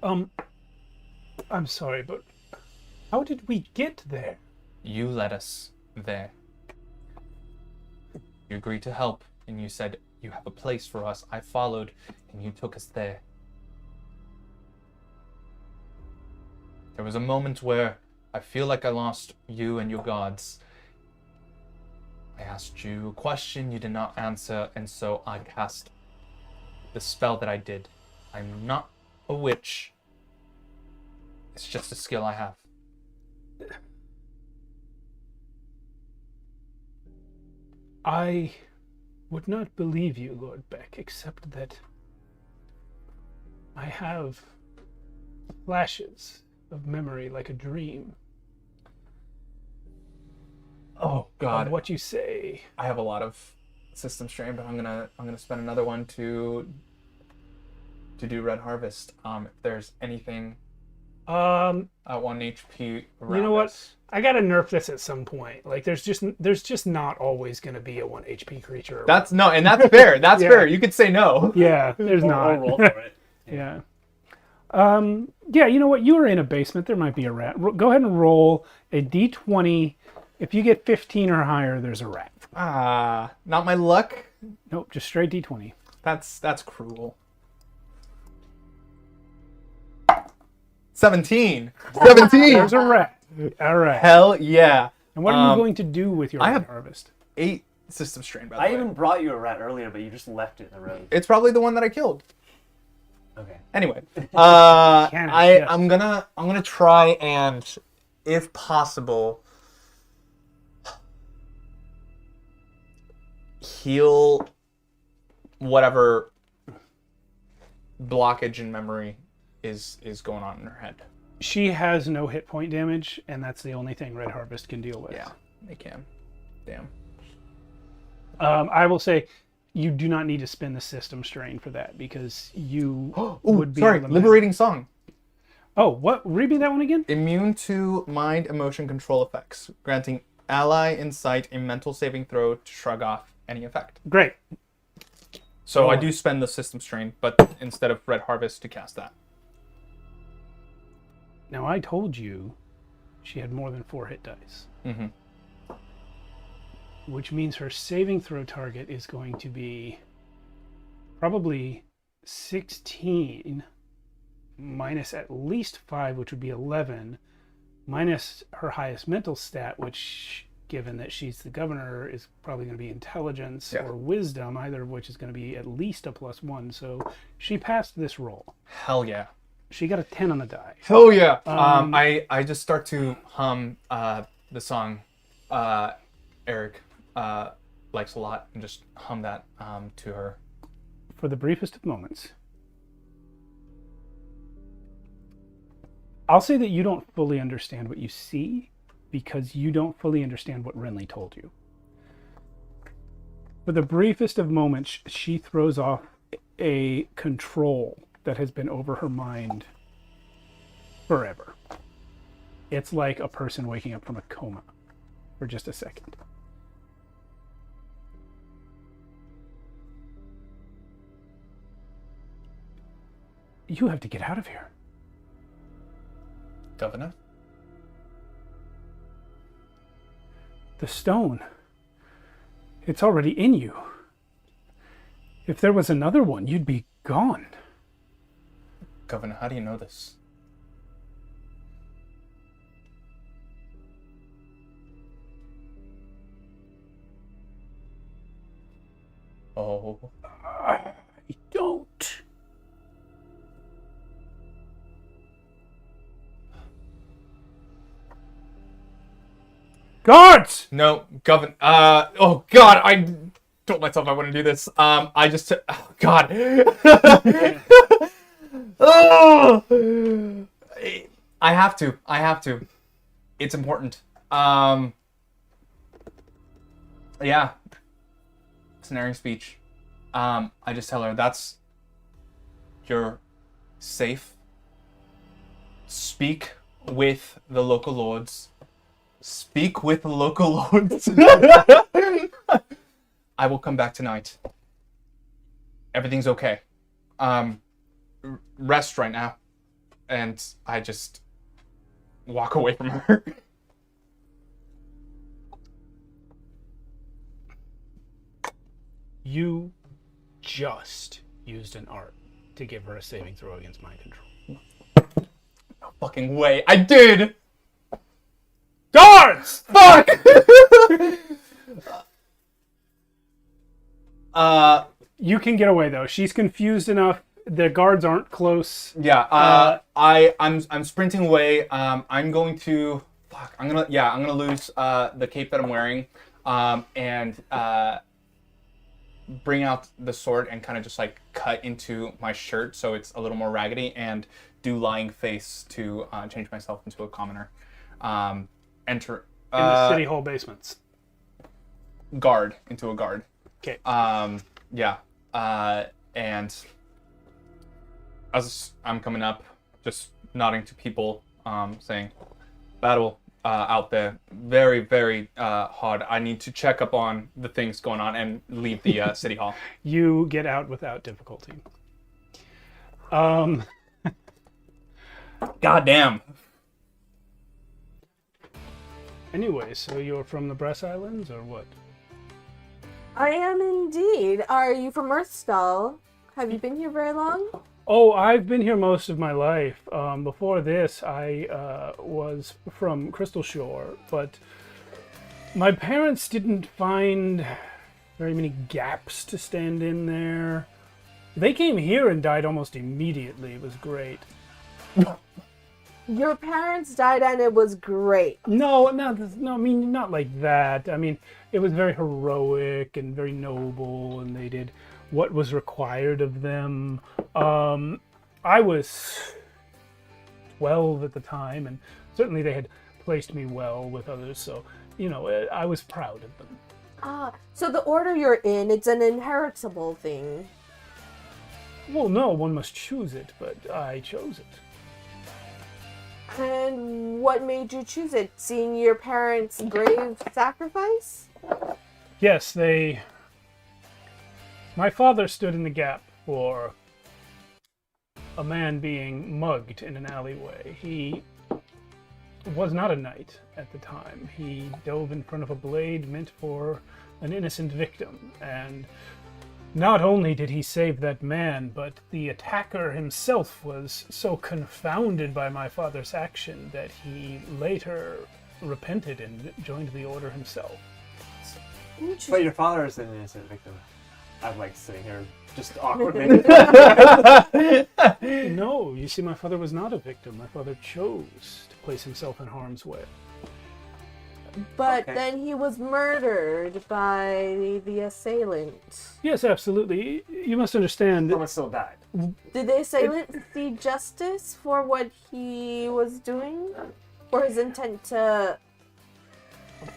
I'm sorry, but how did we get there? You led us there. You agreed to help, and you said you have a place for us. I followed, and you took us there. There was a moment where I feel like I lost you and your gods. I asked you a question you did not answer, and so I cast the spell that I did. I'm not a witch. It's just a skill I have. I would not believe you, Lord Beck, except that I have flashes of memory like a dream. Oh God! Of what you say. I have a lot of system strain, but I'm gonna spend another one to do Red Harvest. If there's anything at 1 HP around you know what? us. I gotta nerf this at some point. Like there's just not always gonna be a 1 HP creature. That's fair. That's Yeah. fair. You could say no. Yeah, there's not. Or roll for it. Yeah. Yeah, you know what? You were in a basement. There might be a rat. Go ahead and roll a d20. If you get 15 or higher, there's a rat. Not my luck. Nope, just straight d20. That's cruel. 17. 17. There's a rat. All right. Hell yeah. And what are you going to do with your I have- harvest? 8 system strain, by the I way. even brought you a rat earlier, but you just left it in the road. It's probably the one that I killed. Okay. Anyway, Cannon, yes. I'm gonna try and if possible, heal whatever blockage in memory is going on in her head. She has no hit point damage, and that's the only thing Red Harvest can deal with. Yeah, they can. Damn. I will say, you do not need to spin the system strain for that, because you would be able to... liberating song. Oh, what? Read me that one again? Immune to mind emotion control effects, granting ally insight a mental saving throw to shrug off any effect. Great. So I do spend the system strain, but instead of Red Harvest to cast that. Now, I told you she had more than 4 hit dice. Mm-hmm. Which means her saving throw target is going to be probably 16 minus at least 5, which would be 11, minus her highest mental stat, which, given that she's the governor, is probably going to be intelligence or wisdom, either of which is going to be at least a +1. So she passed this roll. Hell yeah. She got a 10 on the die. Hell yeah. I just start to hum the song Eric likes a lot, and just hum that to her. For the briefest of moments, I'll say that you don't fully understand what you see, because you don't fully understand what Renly told you. For the briefest of moments, she throws off a control that has been over her mind forever. It's like a person waking up from a coma for just a second. You have to get out of here. Governor? The stone. It's already in you. If there was another one, you'd be gone. Governor, how do you know this? Oh. I don't. Guards! No, Governor. Oh God, I told myself I wouldn't do this. I just. Oh God. Oh! I have to. It's important. Yeah. Scenario speech. I just tell her you're safe. Speak with the local lords. Speak with the local lords. I will come back tonight. Everything's okay. Rest right now. And I just walk away from her. You just used an art to give her a saving throw against mind control. No fucking way. I did! Guards! Fuck! You can get away though. She's confused enough. The guards aren't close. Yeah, I'm sprinting away. I'm going to I'm gonna lose the cape that I'm wearing. And bring out the sword and kind of just like cut into my shirt so it's a little more raggedy, and do lying face to change myself into a commoner. Enter in the city hall basements. Guard into a guard. Okay. Yeah. And as I'm coming up, just nodding to people, saying, "Battle out there, very, very hard. I need to check up on the things going on," and leave the city hall. You get out without difficulty. Goddamn. Anyway, so you're from the Bress Islands, or what? I am indeed. Are you from Earthstall? Have you been here very long? Oh, I've been here most of my life. Before this, I was from Crystal Shore, but my parents didn't find very many gaps to stand in there. They came here and died almost immediately. It was great. Your parents died and it was great. No, I mean, not like that. I mean, it was very heroic and very noble, and they did what was required of them. I was 12 at the time, and certainly they had placed me well with others, so, I was proud of them. So the order you're in, it's an inheritable thing. Well, no, one must choose it, but I chose it. And what made you choose it? Seeing your parents' grave sacrifice? Yes, my father stood in the gap for a man being mugged in an alleyway. He was not a knight at the time. He dove in front of a blade meant for an innocent victim, and not only did he save that man, but the attacker himself was so confounded by my father's action that he later repented and joined the order himself. But your father is an innocent victim. I'm like sitting here just awkwardly. No, you see, my father was not a victim. My father chose to place himself in harm's way. But Okay. then he was murdered by the assailant. Yes, absolutely. You must understand. Someone still died. Did the assailant see justice for what he was doing? For his intent to...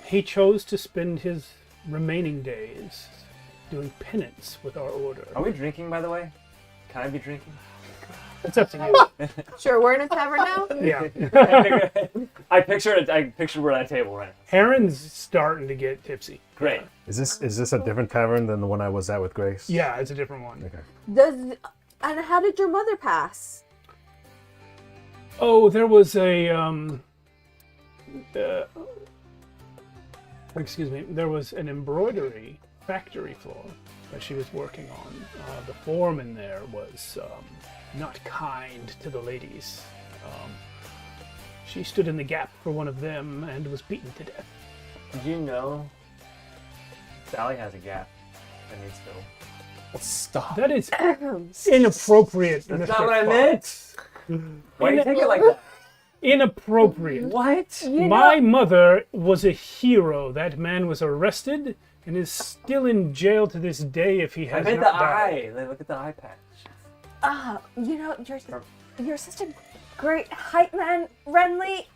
He chose to spend his remaining days doing penance with our order. Are we drinking, by the way? Can I be drinking? It's up to you. Sure, we're in a tavern now? Yeah. I pictured we're at a table right now. Heron's starting to get tipsy. Great. Is this a different tavern than the one I was at with Grace? Yeah, it's a different one. Okay. And how did your mother pass? Oh, there was there was an embroidery factory floor that she was working on. The foreman there was not kind to the ladies. She stood in the gap for one of them and was beaten to death. Did you know Sally has a gap that needs filled? Stop. That is inappropriate. That's Mr. not what I Fox. meant. Why do you take it like that? Inappropriate. What? My mother was a hero. That man was arrested and is still in jail to this day if he I has meant not the died. eye. Like, look at the eye patch. You're such a great hype man, Renly.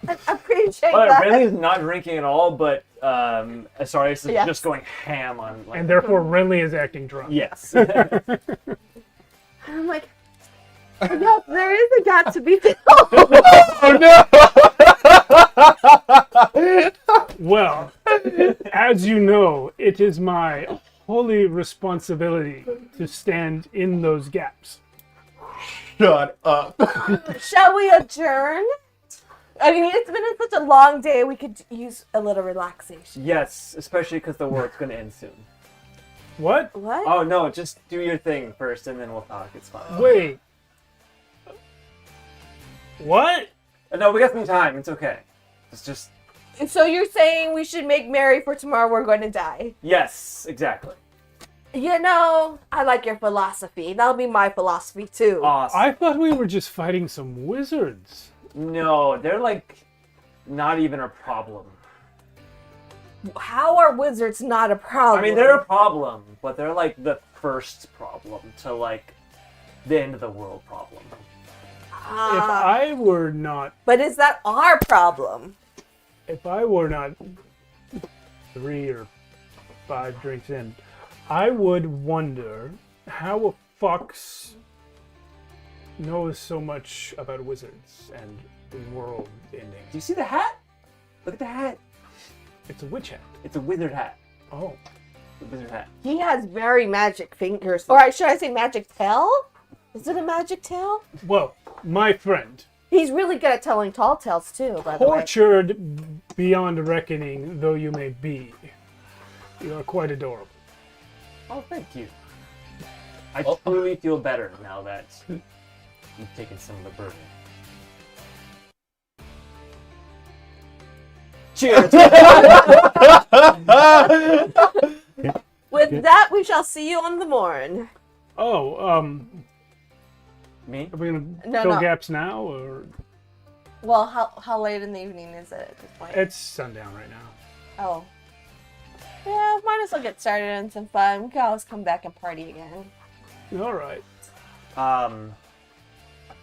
I appreciate Well, that. Renly's not drinking at all, but sorry, it's Yes. just going ham on. Like, And therefore, Renly is acting drunk. yes. I'm like, yes, there is a gap to be filled. Well, as you know, it is my holy responsibility to stand in those gaps. Shut up. Shall we adjourn? I mean, it's been such a long day. We could use a little relaxation. Yes, especially because the work's going to end soon. What? What? Oh, no, just do your thing first and then we'll talk. It's fine. Wait. What? No, we got some time. It's okay. It's just. So you're saying we should make merry for tomorrow we're going to die? Yes, exactly. You know, I like your philosophy. That'll be my philosophy too. Awesome. I thought we were just fighting some wizards. No, they're like not even a problem. How are wizards not a problem? I mean, they're a problem, but they're like the first problem to like the end of the world problem. If I were not But is that our problem? 3 or 5 drinks in, I would wonder how a fox knows so much about wizards and the world ending. Do you see the hat? Look at the hat. It's a witch hat. It's a wizard hat. Oh. The wizard hat. He has very magic fingers. Or should I say magic tail? Is it a magic tail? Well, my friend, He's really good at telling tall tales too, by the way. tortured beyond reckoning though you may be, you are quite adorable. Oh, thank you. I truly feel better now that you've taken some of the burden. Cheers! With that, we shall see you on the morn. Oh, Me? are we gonna No, fill no. gaps now, or Well, how late in the evening is it at this point? It's sundown right now. Oh. Yeah, might as well get started on some fun. We can always come back and party again. All right. I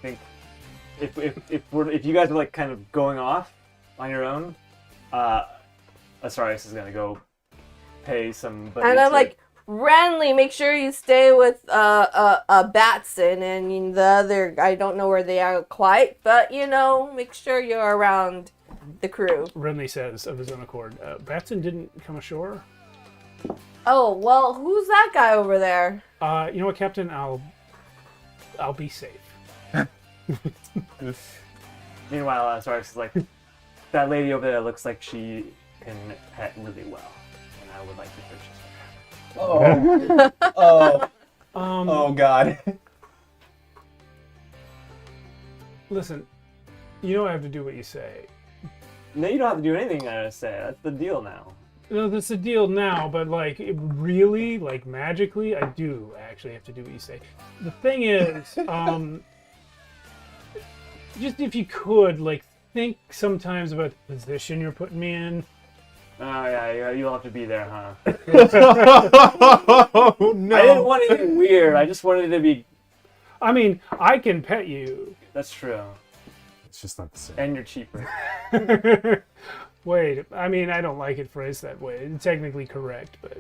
think if you guys are like kind of going off on your own, Asarius is gonna go pay some. And I'm like, Renly, make sure you stay with Batson and the other. I don't know where they are quite, but make sure you're around the crew. Renly says of his own accord, Batson didn't come ashore. Oh well, who's that guy over there? You know what, Captain? I'll be safe. Meanwhile, Asarius is like, that lady over there looks like she can pet really well, and I would like to purchase her. Oh God. Listen, you know I have to do what you say. No, you don't have to do anything I say. That's the deal now. No, that's the deal now, but really, magically, I do actually have to do what you say. The thing is, just if you could, think sometimes about the position you're putting me in. Oh yeah, you'll have to be there, huh? Oh no. I didn't want anything weird. I just wanted it to be. I mean, I can pet you. That's true. It's just not the same. And you're cheaper. Wait, I mean, I don't like it phrased that way. It's technically correct, but...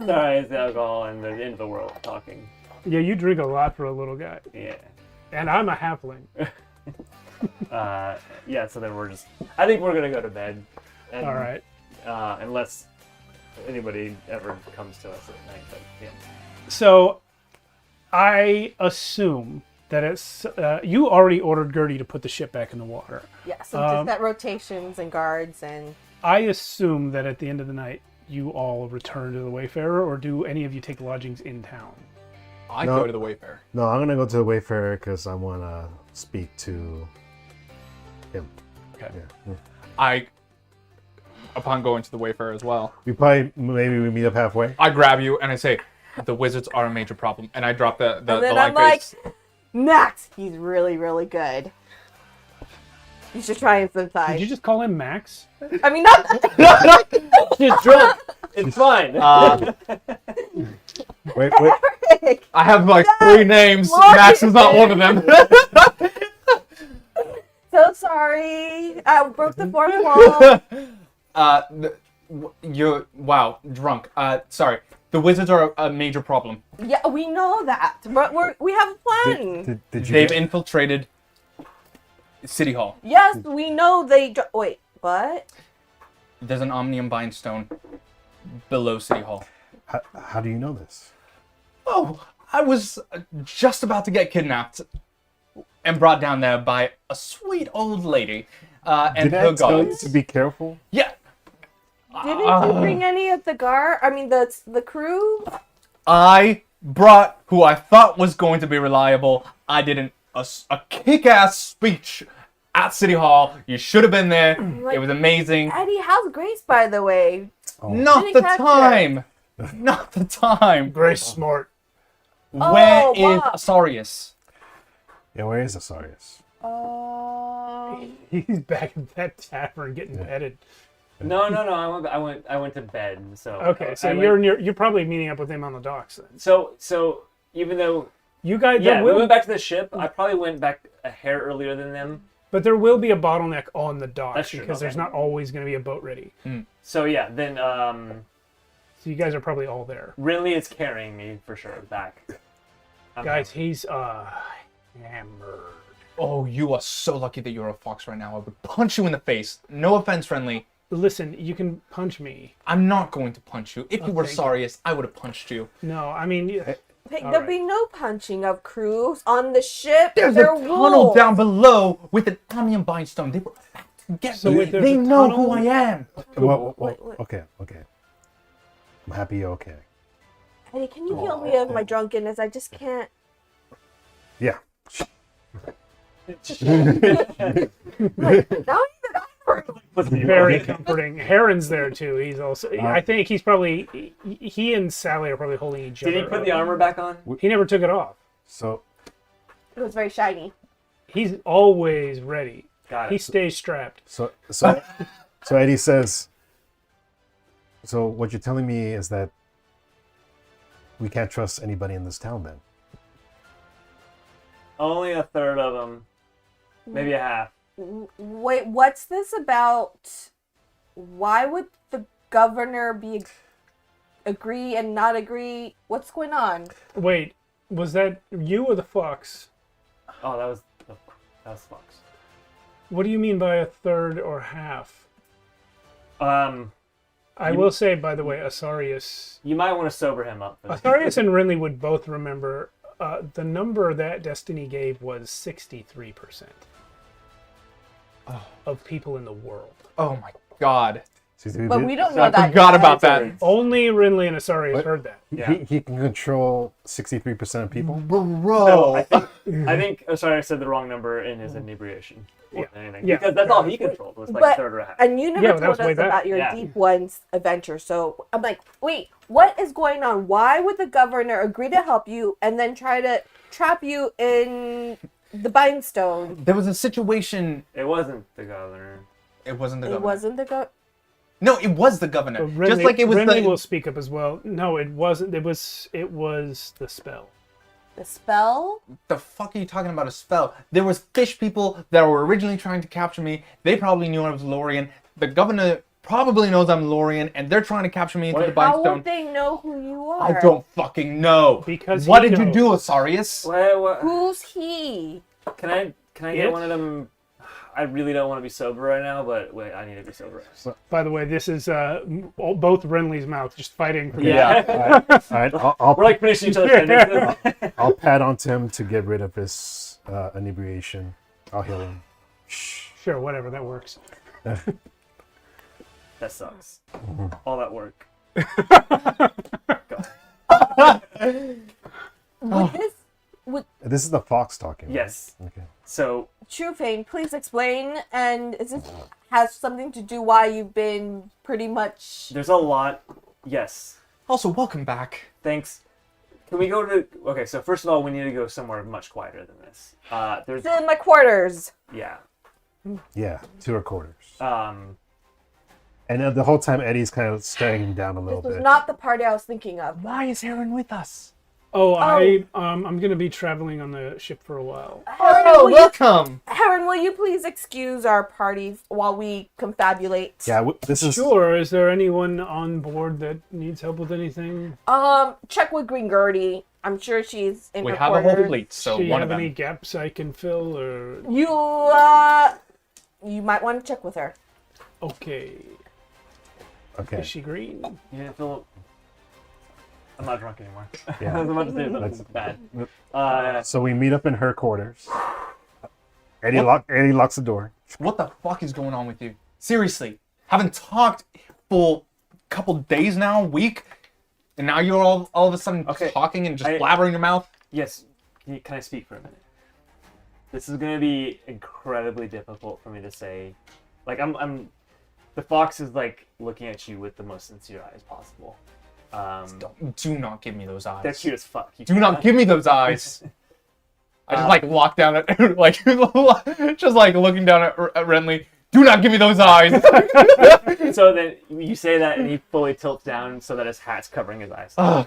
Sorry, it's alcohol and the end of the world talking. Yeah, you drink a lot for a little guy. Yeah. And I'm a halfling. Yeah, so then I think we're going to go to bed. And, all right. Unless anybody ever comes to us at night. But, yeah. So, I assume that it's... you already ordered Gertie to put the ship back in the water. Yeah, so just got rotations and guards and... I assume that at the end of the night, you all return to the Wayfarer, or do any of you take lodgings in town? I go to the Wayfarer. No, I'm gonna go to the Wayfarer because I want to speak to him. Okay. Yeah. Upon going to the Wayfarer as well, Maybe we meet up halfway. I grab you and I say, the wizards are a major problem. And I drop the and then light I'm like, face. Max, he's really, really good. You should try him sometime. Did you just call him Max? I mean, not... She's drunk. It's fine. Wait. Eric! I have 3 names. Lord, Max is not one of them. So sorry. I broke the fourth wall. You're drunk. Sorry. The wizards are a major problem. Yeah, we know that. But we have a plan. Did you They've get- infiltrated City Hall. Yes, we know they... Wait, what? There's an Omnium Bind Stone below City Hall. How do you know this? Oh, I was just about to get kidnapped and brought down there by a sweet old lady and Did her I tell you guards. to be careful? Yeah. Didn't you bring any of the the crew? I brought who I thought was going to be reliable. I did a kick-ass speech at City Hall. You should have been there. It was amazing. Eddie, how's Grace, by the way? Not Didn't the catch her. time. Not the time. Grace Smart. Where is wow. Asarius? Yeah, where is Asarius? He's back at that tavern getting petted. No. I went to bed. So Okay, so I you're probably meeting up with him on the docks then. So even though You guys, we went back to the ship, I probably went back a hair earlier than them. but there will be a bottleneck on the docks That's true, because there's okay. not always going to be a boat ready. So yeah, then So you guys are probably all there. Rinley is carrying me for sure back. Guys, he's hammered. Oh, you are so lucky that you're a fox right now. I would punch you in the face. No offense, Friendly. Listen, you can punch me. I'm not going to punch you. If you were thank you. Asarius, I would have punched you. No, I mean, There'll right. be no punching of crews on the ship. There's They're a tunnel rules. down below with an Omnium Bind Stone. They were about to get So me. wait, there's They a know tunnel? who I am. Well, Wait. okay. I'm happy you're okay. Eddie, can you heal me of my drunkenness? I just can't. Yeah. Like, now even very comforting. Heron's there too. He's also. I think he's probably. He and Sally are probably holding each Did other. he put the armor back on? He never took it off. So it was very shiny. He's always ready. Got He it. stays strapped. So Eddie says, so what you're telling me is that we can't trust anybody in this town then? Only a third of them, maybe a half. Wait, what's this about? Why would the governor be agree and not agree? What's going on? Wait, was that you or the fox? Oh, that was Fox. What do you mean by a third or half? I You- will say, by the way, Asarius You might want to sober him up. Asarius and Rinley would both remember the number that Destiny gave was 63% of people in the world. Oh my god. But we don't know I that forgot yet. about that. Only Rinley and Asarius What? heard that. Yeah. He can control 63% of people? Bro. I think. Oh, sorry, I said the wrong number in his inebriation. More than anything. Yeah. Because that's all he controlled was like But- a third or a half. And you never Yeah, that told was way us back. about your Yeah. Deep Ones adventure. So I'm like, wait, what is going on? Why would the governor agree to help you and then try to trap you in the Bindstone? There was a situation. It wasn't the governor. It wasn't the It governor. wasn't the No, it was the governor. But Just like it was Rinley the. will speak up as well. No, it wasn't. It was the spell. the spell. The fuck are you talking about? A spell? There was fish people that were originally trying to capture me. They probably knew I was Lorian. The governor probably knows I'm Lorian, and they're trying to capture me into Wait, the How Bindstone. would they know who you are? I don't fucking know. Because what he did you knows. do, Asarius? What? Who's he? Can I get It? one of them? I really don't want to be sober right now, but wait, I need to be sober. By the way, this is both Renly's mouth just fighting for Yeah. All right, I'll We're like finishing each other's sentences. I'll pat onto him to get rid of his inebriation. I'll heal him. Sure, whatever, that works. That sucks. All that work. Would this would This is the fox talking. right? Yes. Okay. So True Fane please explain? And is this has something to do why you've been pretty much there's a lot. Yes. Also, welcome back. Thanks. Can we go to? Okay. So first of all, we need to go somewhere much quieter than this. There's in my quarters? yeah. Yeah, 2 quarters. Um. And the whole time Eddie's kind of staring him down a little This was bit. not the party I was thinking of. Why is Aaron with us? I'm gonna be traveling on the ship for a while. Oh, welcome. Heron, will you please excuse our party while we confabulate? Yeah, this is Sure. Is there anyone on board that needs help with anything? Check with Green Gertie. I'm sure she's in We her have a whole quarters. fleet, so Do you one of have them. any gaps I can fill, or You might want to check with her. okay? okay. Is she green? You didn't feel. I'm not drunk anymore. Yeah. I was about to say something bad. So we meet up in her quarters. Eddie locks the door. What the fuck is going on with you? Seriously, haven't talked for a couple days now, week, and now you're all of a sudden Okay, talking and just I- blabbering your mouth. Yes. Can I speak for a minute? This is going to be incredibly difficult for me to say. Like I'm. The fox is like looking at you with the most sincere eyes possible. Do not give me those eyes. They're cute as fuck. You Do not cannot- give me those eyes. I just like lock down at like just like looking down at Renly. Do not give me those eyes. So then you say that, and he fully tilts down so that his hat's covering his eyes. Oh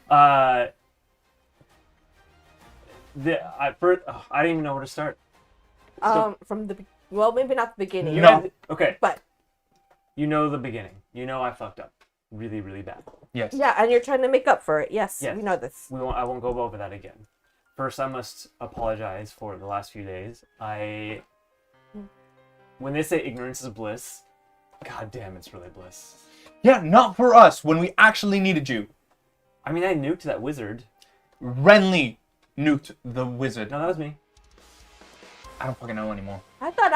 god. I didn't even know where to start. From the well, maybe not the beginning. You No. guys- okay. But You know the beginning. You know I fucked up really, really bad. Yes. yeah, and you're trying to make up for it. Yes, Yes. we know this. I won't go over that again. First, I must apologize for the last few days. When they say ignorance is bliss, god damn, it's really bliss. Yeah, not for us when we actually needed you. I mean, I nuked that wizard. Renly nuked the wizard. No, that was me. I don't fucking know anymore. I thought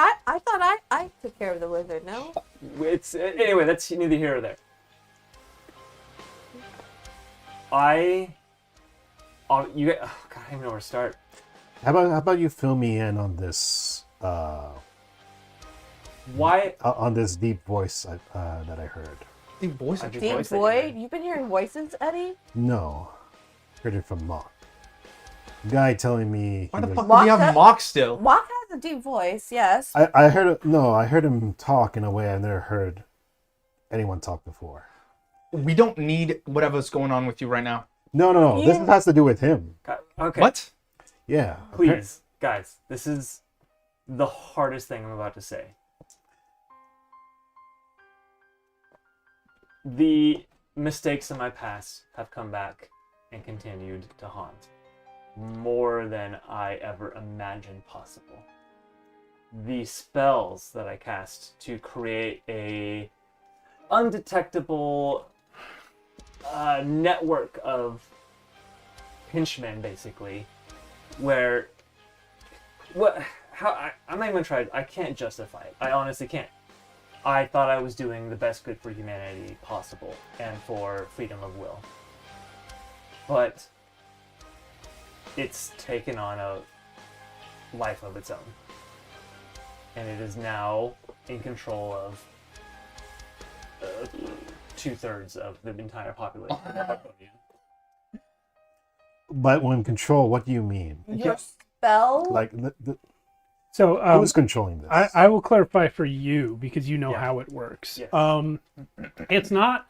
I took care of the wizard. No. It's anyway. That's neither here or there. You get. Oh god, I don't even know where to start. How about you fill me in on this Why? on this deep voice that I heard? The voice I do Deep voice that you Void, heard. you've been hearing voices, Eddie? No, heard it from Mock. guy telling me. Why the he fuck was- do we have Mock still? Mock has a deep voice, yes. I heard I heard him talk in a way I've never heard anyone talk before. We don't need whatever's going on with you right now. No. This has to do with him. Okay. What? Yeah. Please, guys, this is the hardest thing I'm about to say. The mistakes in my past have come back and continued to haunt more than I ever imagined possible. The spells that I cast to create a undetectable network of pinchmen, basically, where I'm not even gonna try. I can't justify it. I honestly can't. I thought I was doing the best good for humanity possible and for freedom of will, but it's taken on a life of its own, and it is now in control of 2/3 of the entire population of Archonia. But when control, what do you mean? Your spell? Like, So who's controlling this? I will clarify for you because you know Yeah. how it works. Yes. It's not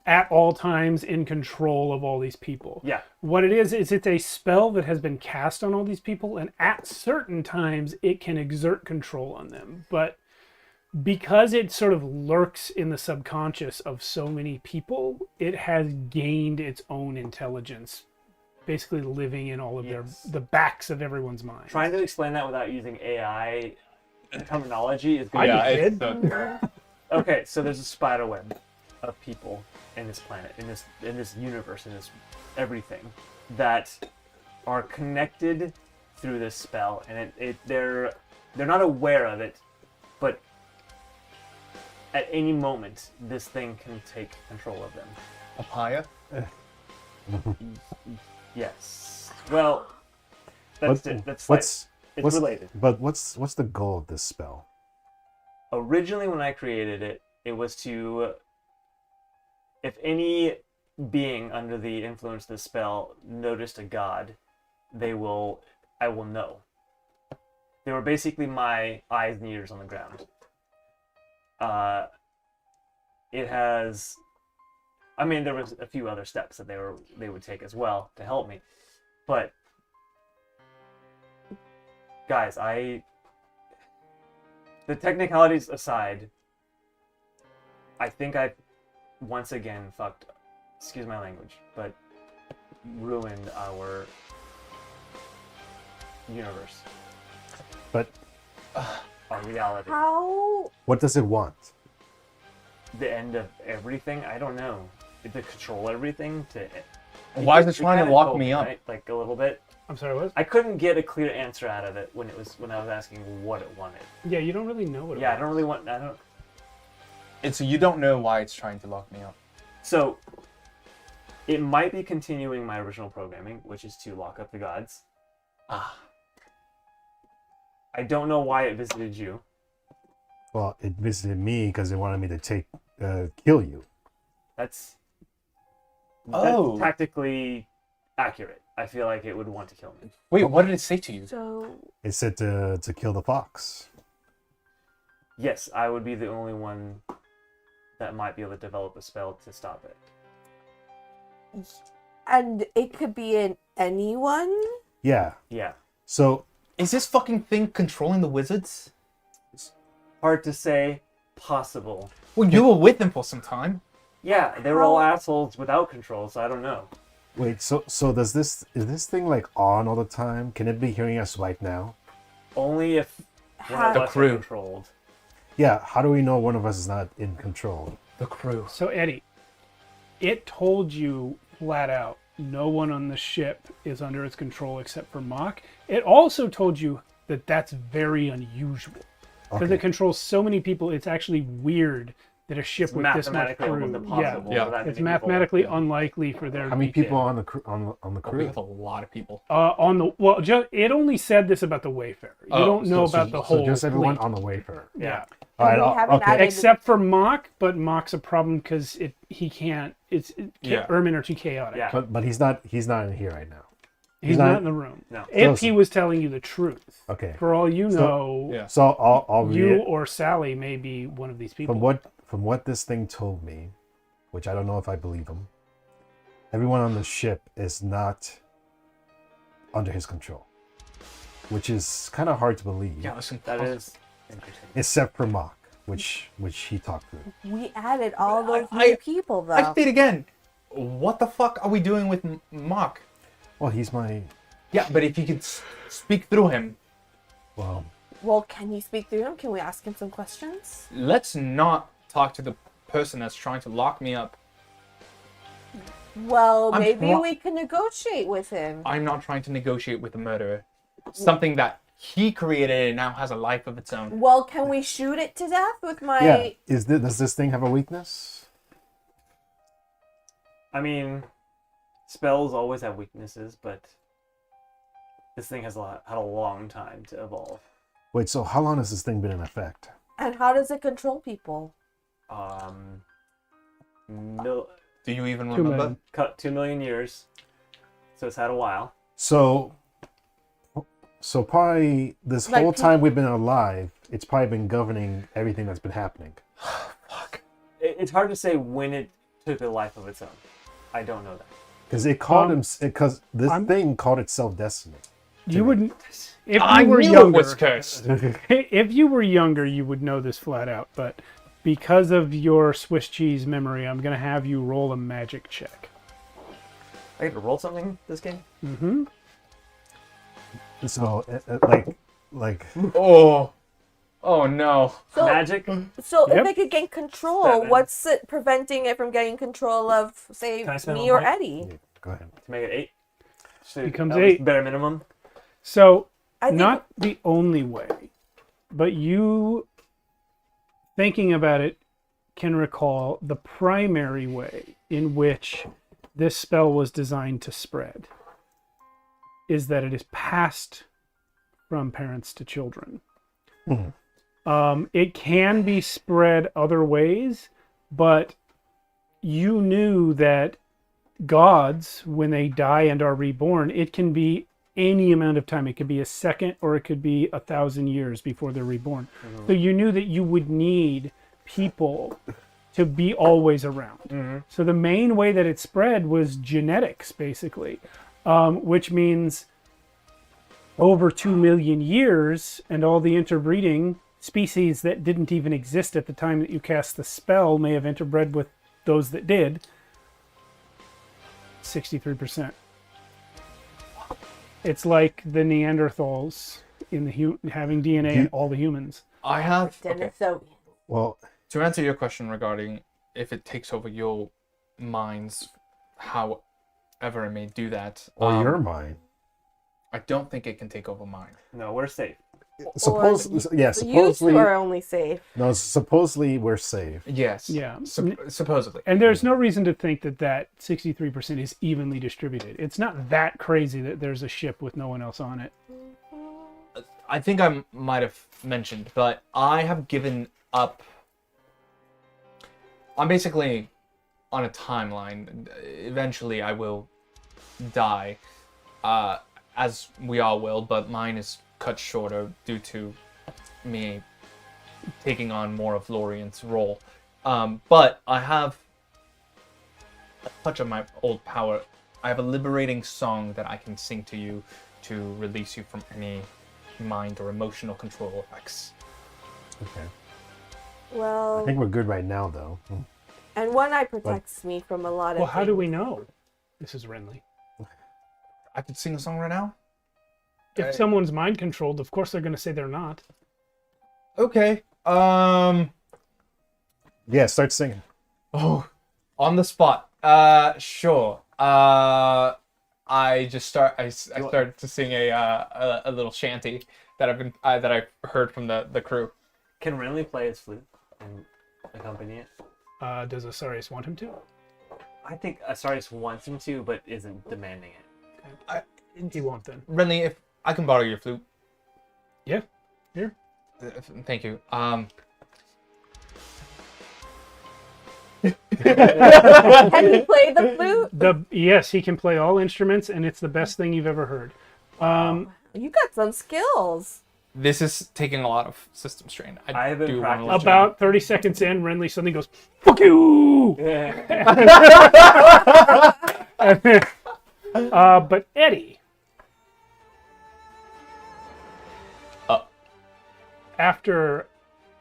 at all times in control of all these people. Yeah. What it is it's a spell that has been cast on all these people, and at certain times it can exert control on them. But because it sort of lurks in the subconscious of so many people, it has gained its own intelligence, basically living in all of the backs of everyone's mind. Trying to explain that without using AI terminology is going to Yeah, Okay, so there's a spider web of people in this planet, in this universe, in this everything that are connected through this spell, and they're not aware of it, but at any moment this thing can take control of them. Papaya? Yes. Well, that's it. That's it's related. But what's the goal of this spell? Originally, when I created it, it was to, if any being under the influence of the spell noticed a god, I will know. They were basically my eyes and ears on the ground. It has, I mean, there was a few other steps that they would take as well to help me, but guys, the technicalities aside, I think I once again fucked, excuse my language, but ruined our universe. But Our reality. How? what does it want? The end of everything? I don't know. To control everything? Why is it trying to lock me up? Right? Like a little bit. I'm sorry, what? I couldn't get a clear answer out of it when I was asking what it wanted. Yeah, you don't really know what it Yeah, I wants. don't really want. It's you don't know why it's trying to lock me up. So, it might be continuing my original programming, which is to lock up the gods. Ah. I don't know why it visited you. Well, it visited me because it wanted me to kill you. That's Oh. tactically accurate. I feel like it would want to kill me. Wait, what did it say to you? So It said to kill the fox. Yes, I would be the only one that might be able to develop a spell to stop it. and it could be in anyone. Yeah. Yeah. So Is this fucking thing controlling the wizards? Hard to say. Possible. Well, you were with them for some time. Yeah, they were all assholes without control, so I don't know. wait, so is this thing like on all the time? Can it be hearing us right now? Only if one of The us are crew. controlled. Yeah. How do we know one of us is not in control? The crew. So, Eddie, it told you flat out no one on the ship is under its control except for Mock. It also told you that that's very unusual. Because Okay. it controls so many people, it's actually weird that a ship with this much Mathematically crew. almost impossible. Yeah. for that It's many mathematically people. unlikely for there How to many be people on the on the We crew? have a lot of people. it only said this about the Wayfarer. You Oh, don't know So- about the whole So just everyone fleet. on the Wayfarer. Yeah. All right. we haven't Okay. added- Except for Mock, but Mock's a problem because Ermin are too chaotic. Yeah. But he's not in here right now. He's not in the room. No. If he was telling you the truth. Okay. For all you know, Yeah. So I'll read you it. or Sally may be one of these people. From what this thing told me, which I don't know if I believe him, everyone on the ship is not under his control, which is kind of hard to believe. Yeah, listen, That is interesting. Except for Mock, which he talked through. We added all those I- new people, though. I say it again. What the fuck are we doing with Mock? Well, he's my Yeah, but if you could speak through him, well. Well, can you speak through him? Can we ask him some questions? let's not talk to the person that's trying to lock me up. Well, I'm maybe try- we can negotiate with him. I'm not trying to negotiate with the murderer. Something that he created and now has a life of its own. Well, can we shoot it to death with my... Yeah. Does this thing have a weakness? I mean, spells always have weaknesses, but this thing has had a long time to evolve. Wait, so how long has this thing been in effect? And how does it control people? Mil- Do you even 2 remember? million. cut 2 million years, so it's had a while. So probably this Like whole people- time we've been alive, it's probably been governing everything that's been happening. Fuck. It's hard to say when it took a life of its own. I don't know that. Because it called because this I'm- thing called itself Destiny. You wouldn't. If I you were knew younger, it was cursed. if you were younger, you would know this flat out. But because of your Swiss cheese memory, I'm gonna have you roll a magic check. I get to roll something this game? Mm-hmm. So like Oh. Oh no. So, Magic? so Yep. if it could gain control, 7. what's it preventing it from getting control of, say, Can I spend me one or point? Eddie? go ahead. To make it 8? Should Becomes at least 8. Bare minimum. So I think not the only way, but you thinking about it can recall the primary way in which this spell was designed to spread is that it is passed from parents to children. It can be spread other ways, but you knew that gods, when they die and are reborn, it can be any amount of time. It could be a second or it could be 1,000 years before they're reborn. So you knew that you would need people to be always around. So the main way that it spread was genetics, basically, which means over 2 million years and all the interbreeding, species that didn't even exist at the time that you cast the spell may have interbred with those that did. 63%. It's like the Neanderthals in the having DNA in all the humans. I have. Okay. Denisovian. Well, To answer your question regarding if it takes over your minds, however it may do that, or your mind. I don't think it can take over mine. No, we're safe. Supposedly, You supposedly, two are only safe. no, supposedly we're safe. Yes. Yeah. Supposedly. And there's no reason to think that that 63% is evenly distributed. It's not that crazy that there's a ship with no one else on it. I think I might have mentioned, but I have given up. I'm basically on a timeline. Eventually, I will die, as we all will, but mine is cut shorter due to me taking on more of Lorian's role. But I have a touch of my old power. I have a liberating song that I can sing to you to release you from any mind or emotional control effects. Okay. I Well, think we're good right now, though. and one eye protects me from a lot of Well, how do things. we know this is Renly? I could sing a song right now? If someone's mind controlled, of course they're going to say they're not. Okay. Yeah, start singing. Oh, on the spot. Sure. I started to sing a little shanty that I've heard from the crew. Can Renly play his flute and accompany it? Does Asarius want him to? I think Asarius wants him to, but isn't demanding it. He won't then. Renly, if I can borrow your flute. Yeah. Here. Thank you. Can he play the flute? Yes, he can play all instruments, and it's the best thing you've ever heard. You got some skills. This is taking a lot of system strain. I have been do wanna practicing. let you About 30 seconds in, Renly suddenly goes, "Fuck you!" But Eddie, after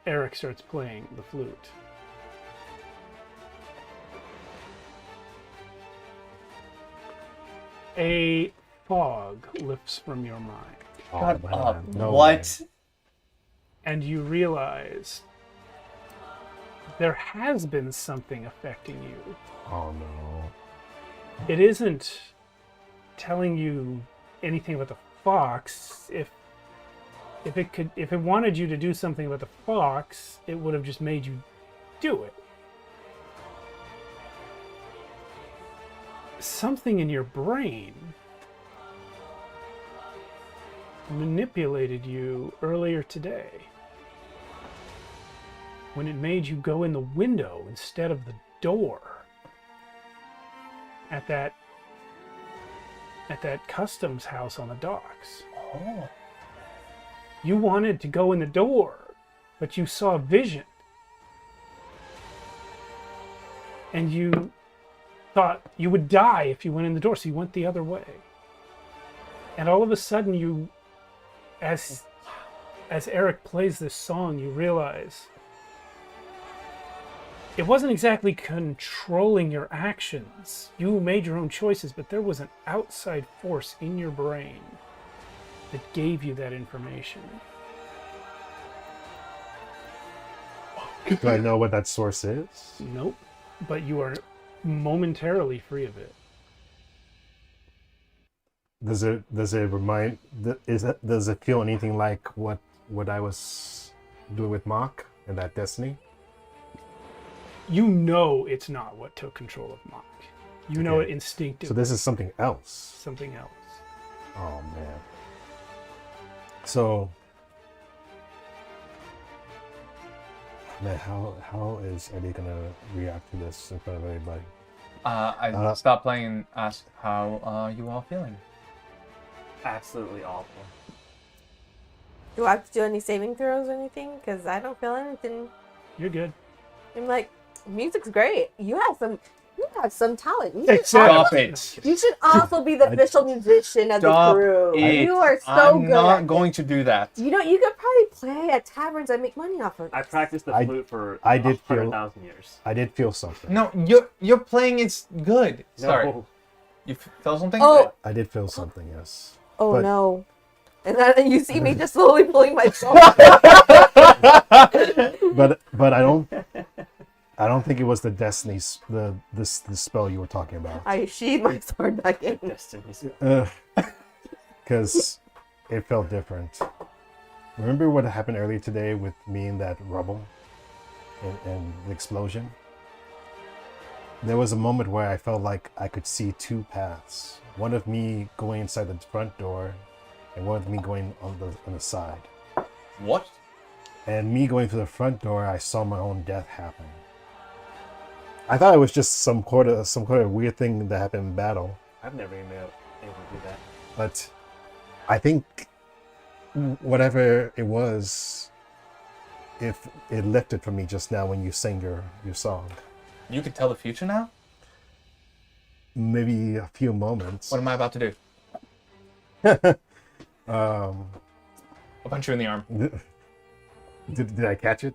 Eric starts playing the flute, a fog lifts from your mind, Shut man, up. no What? way. and you realize there has been something affecting you. Oh no. It isn't telling you anything about the fox. If it wanted you to do something about the fox, it would have just made you do it. Something in your brain manipulated you earlier today when it made you go in the window instead of the door at that customs house on the docks. Oh. You wanted to go in the door, but you saw a vision. And you thought you would die if you went in the door, so you went the other way. And all of a sudden you, as Eric plays this song, you realize it wasn't exactly controlling your actions. You made your own choices, but there was an outside force in your brain that gave you that information. Do I know what that source is? Nope. But you are momentarily free of it. Does it remind? Does it feel anything like what I was doing with Mach and that Destiny? You know it's not what took control of Mach. You know it Okay. instinctively. So this is something else. something else. Oh man. So, man, how is Eddie gonna react to this in front of everybody? I stopped playing and asked how you all feeling. Absolutely awful. Do I have to do any saving throws or anything? Because I don't feel anything. You're good. I'm like, music's great. You have some talent. Stop it. You should also be the official musician of the Stop crew. it. You are so I'm good. not going to do that. You know, you could probably play at taverns and make money off of it. I practiced the flute for I did feel- 100,000 years. I did feel something. No, your playing is good. Sorry. No. You felt something? Oh, I did feel something. Yes. oh But- no. And then you see me just slowly pulling myself. But I don't think it was the Destiny's the spell you were talking about. I sheathe my sword back in. Destiny's. Because it felt different. Remember what happened earlier today with me and that rubble and the explosion? There was a moment where I felt like I could see two paths. One of me going inside the front door and one of me going on the side. What? And me going through the front door, I saw my own death happen. I thought it was just some kind of weird thing that happened in battle. I've never even been able to do that. But I think whatever it was, if it lifted from me just now when you sang your song. You could tell the future now? Maybe a few moments. What am I about to do? I'll punch you in the arm. Did I catch it?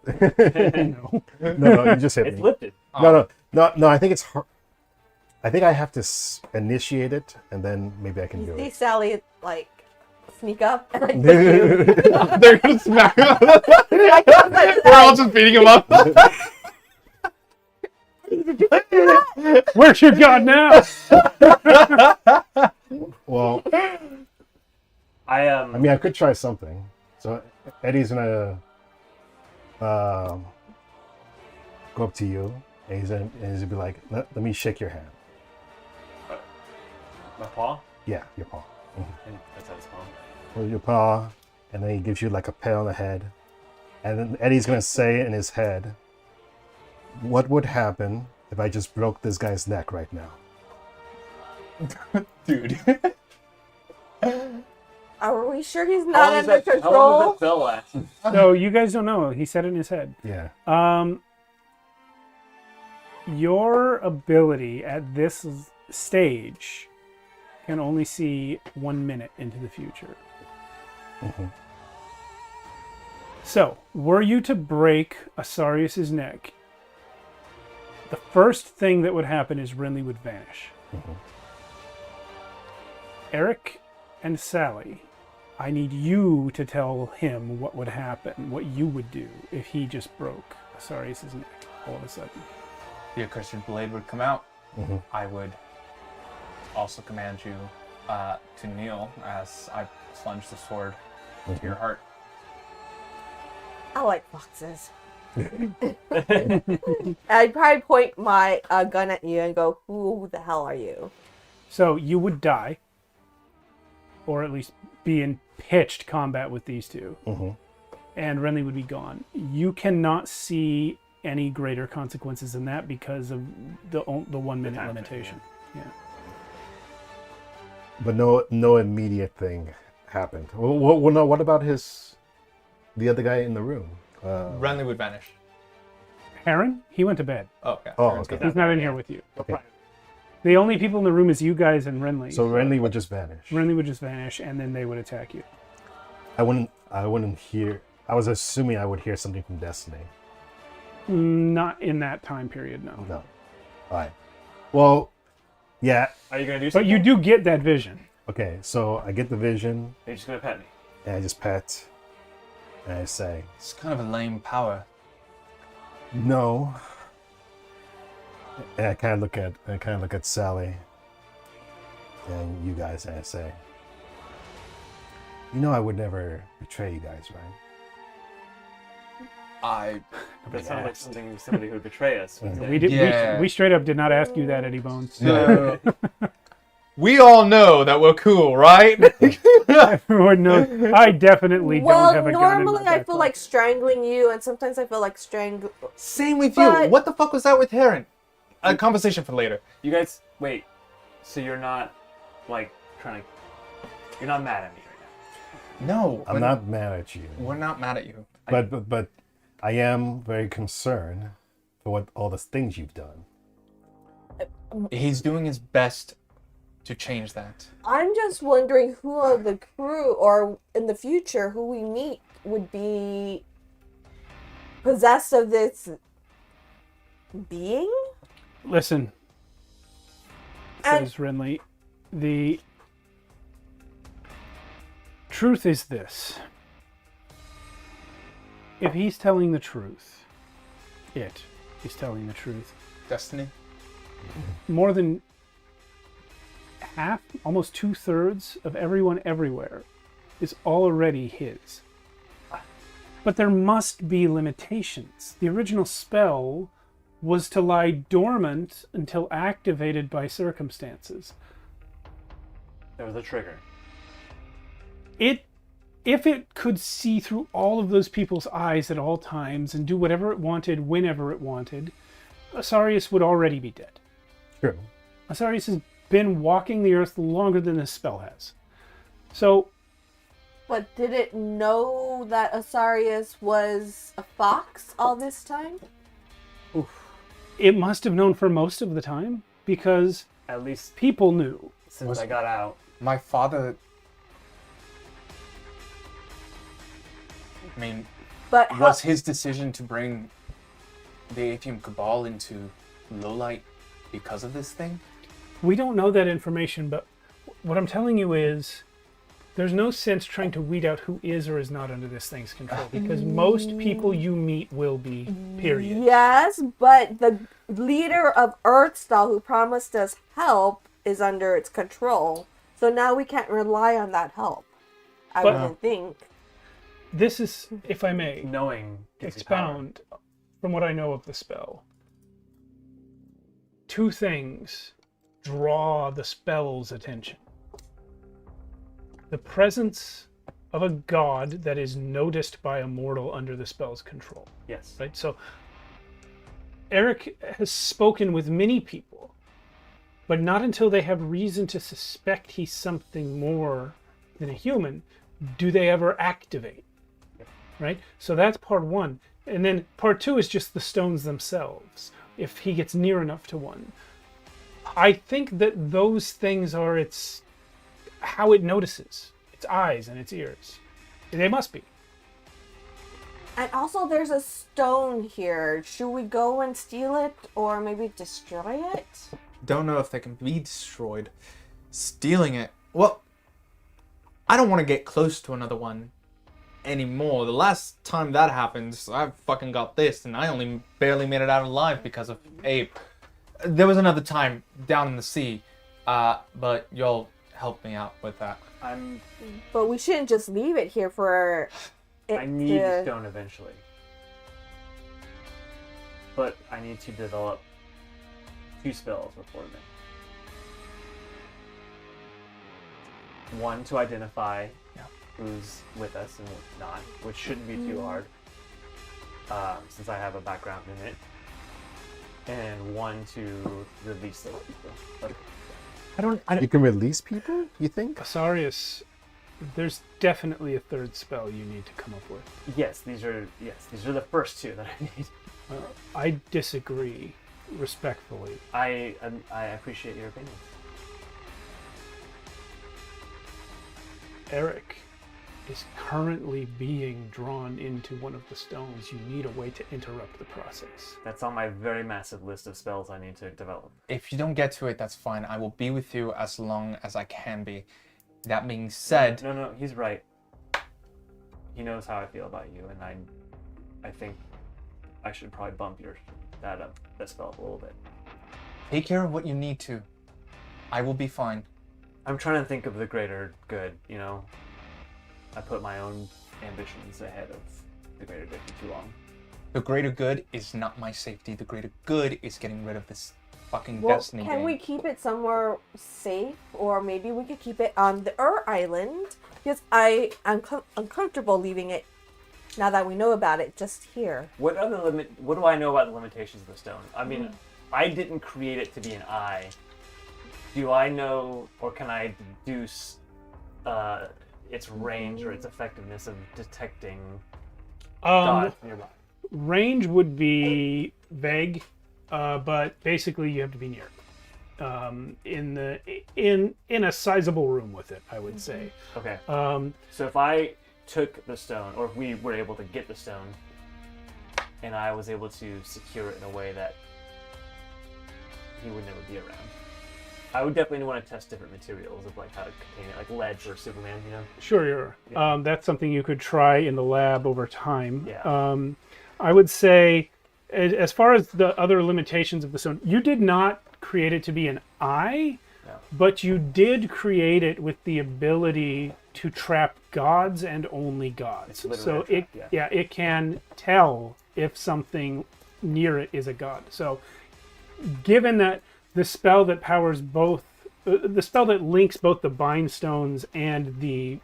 No. No, you just hit It's me. lifted. No. I think it's hard. I think I have to initiate it, and then maybe I can do You see it. Sally, like, sneak up and I push you. They're gonna smack him. I come back to We're all that. just beating him up. Where's your god now? Well, I I could try something. So Eddie's gonna go up to you, and he's gonna be like, let me shake your hand. my paw. Yeah, your paw. And that's how it's called. Hold your paw, and then he gives you like a pat on the head. And then Eddie's gonna say in his head, what would happen if I just broke this guy's neck right now? Dude. Are we sure he's How not long does under that- How long does control? that spell last? So you guys don't know. He said it in his head. Yeah. Your ability at this stage can only see 1 minute into the future. Mhm. So, were you to break Asarius' neck, the first thing that would happen is Renly would vanish. Mhm. Eric and Sally, I need you to tell him what would happen, what you would do if he just broke Asarius' neck all of a sudden. The accursed blade would come out. Mhm. I would also command you to kneel as I plunge the sword into your heart. I like foxes. I'd probably point my gun at you and go, "Who the hell are you?" So you would die, or at least be in pitched combat with these two, Mhm. and Renly would be gone. You cannot see any greater consequences than that because of the 1 minute time limitation. Yeah. But no immediate thing happened. Well, no. What about the other guy in the room? Renly would vanish. Heron, he went to bed. Oh, okay. Oh, Aaron's okay. good. He's not in here with you. Okay. The only people in the room is you guys and Renly. So Renly would just vanish. Renly would just vanish, and then they would attack you. I wouldn't hear. I was assuming I would hear something from Destiny. Not in that time period, no. No. All right. Well, yeah. Are you gonna do But something? you do get that vision. Okay. So I get the vision, You're just gonna pet me. and I just pet, and I say, It's kind of a lame power. "No." And I kind of look at Sally, and you guys, and I say, "You know, I would never betray you guys, right?" That sounds like somebody who would betray us. would say. We did. Yeah. We straight up did not ask you that, Eddie Bones. So, we all know that we're cool, right? Everyone knows. I definitely don't Well, have a gun in my normally I back feel pocket. like strangling you, and sometimes I feel like Same with But- you. What the fuck was that with Heron? A conversation for later. You guys, wait. So you're not like trying to? You're not mad at me right No, I'm not mad at you, We're not mad at you. but I am very concerned for what all the things you've done. He's doing his best to change that. I'm just wondering who of the crew, or in the future, who we meet would be possessed of this being? Listen, And- says Renly. The truth is this. If he's telling the truth, it is telling the truth. Destiny? More than half, almost 2/3 of everyone everywhere is already his. But there must be limitations. The original spell was to lie dormant until activated by circumstances. now. There was a trigger. If it could see through all of those people's eyes at all times and do whatever it wanted whenever it wanted, Asarius would already be dead. True. Asarius has been walking the earth longer than this spell has. So, But did it know that Asarius was a fox all this time? it must have known for most of the time because At least people knew. since I got out. My father... I mean, But how, was his decision to bring the Atheum Cabal into Lowlight because of this thing? We don't know that information, but what I'm telling you is there's no sense trying to weed out who is or is not under this thing's control because most people you meet will be, period. yes, but the leader of Earthstall, who promised us help, is under its control. So now we can't rely on that help. I But- wouldn't think. This is, if I may, Knowing gives you power. expound from what I know of the spell. Two things draw the spell's attention. The presence of a god that is noticed by a mortal under the spell's control. Yes. Right? So Eric has spoken with many people, but not until they have reason to suspect he's something more than a human do they ever activate. Right? So that's part one. And then part two is just the stones themselves, if he gets near enough to one. I think that those things are how it notices. Its eyes and its ears. They must be. And also there's a stone here. Should we go and steal it or maybe destroy it? Don't know if they can be destroyed. Stealing it. Well, I don't want to get close to another one anymore. The last time that happened, I fucking got this, and I only barely made it out alive because of Ape. There was another time down in the sea, but you'll help me out with that. But we shouldn't just leave it here for it I need the stone eventually. But I need to develop 2 spells before then. One to identify who's with us and who's not, which shouldn't be too hard, since I have a background in it. And one to release those people. But You can release people, you think? Asarius, there's definitely a third spell you need to come up with. Yes, these are the first 2 that I need. I disagree, respectfully. I appreciate your opinion. Eric is currently being drawn into one of the stones. You need a way to interrupt the process. That's on my very massive list of spells I need to develop. If you don't get to it, that's fine. I will be with you as long as I can be. That being said... No, he's right. He knows how I feel about you, and I think I should probably bump that spell up a little bit. Take care of what you need to. I will be fine. I'm trying to think of the greater good, you know? I put my own ambitions ahead of the greater good for too long. The greater good is not my safety. The greater good is getting rid of this fucking Destiny can game. we keep it somewhere safe? Or maybe we could keep it on the Island? Because I'm uncomfortable leaving it, now that we know about it, just here. What do I know about the limitations of the stone? I mean, I didn't create it to be an eye. Do I know, or can I deduce its range or its effectiveness of detecting gods nearby? Range would be vague, but basically you have to be near. In a sizable room with it, I would say. Okay. So if I took the stone, or if we were able to get the stone, and I was able to secure it in a way that he would never be around, I would definitely want to test different materials of like how to contain it, like lead for Superman, you know? Sure. Yeah. That's something you could try in the lab over time. Yeah. I would say, as far as the other limitations of the stone, you did not create it to be an eye, but you did create it with the ability to trap gods and only gods. So it can tell if something near it is a god. So given that the spell that powers both, the spell that links both the bind stones and the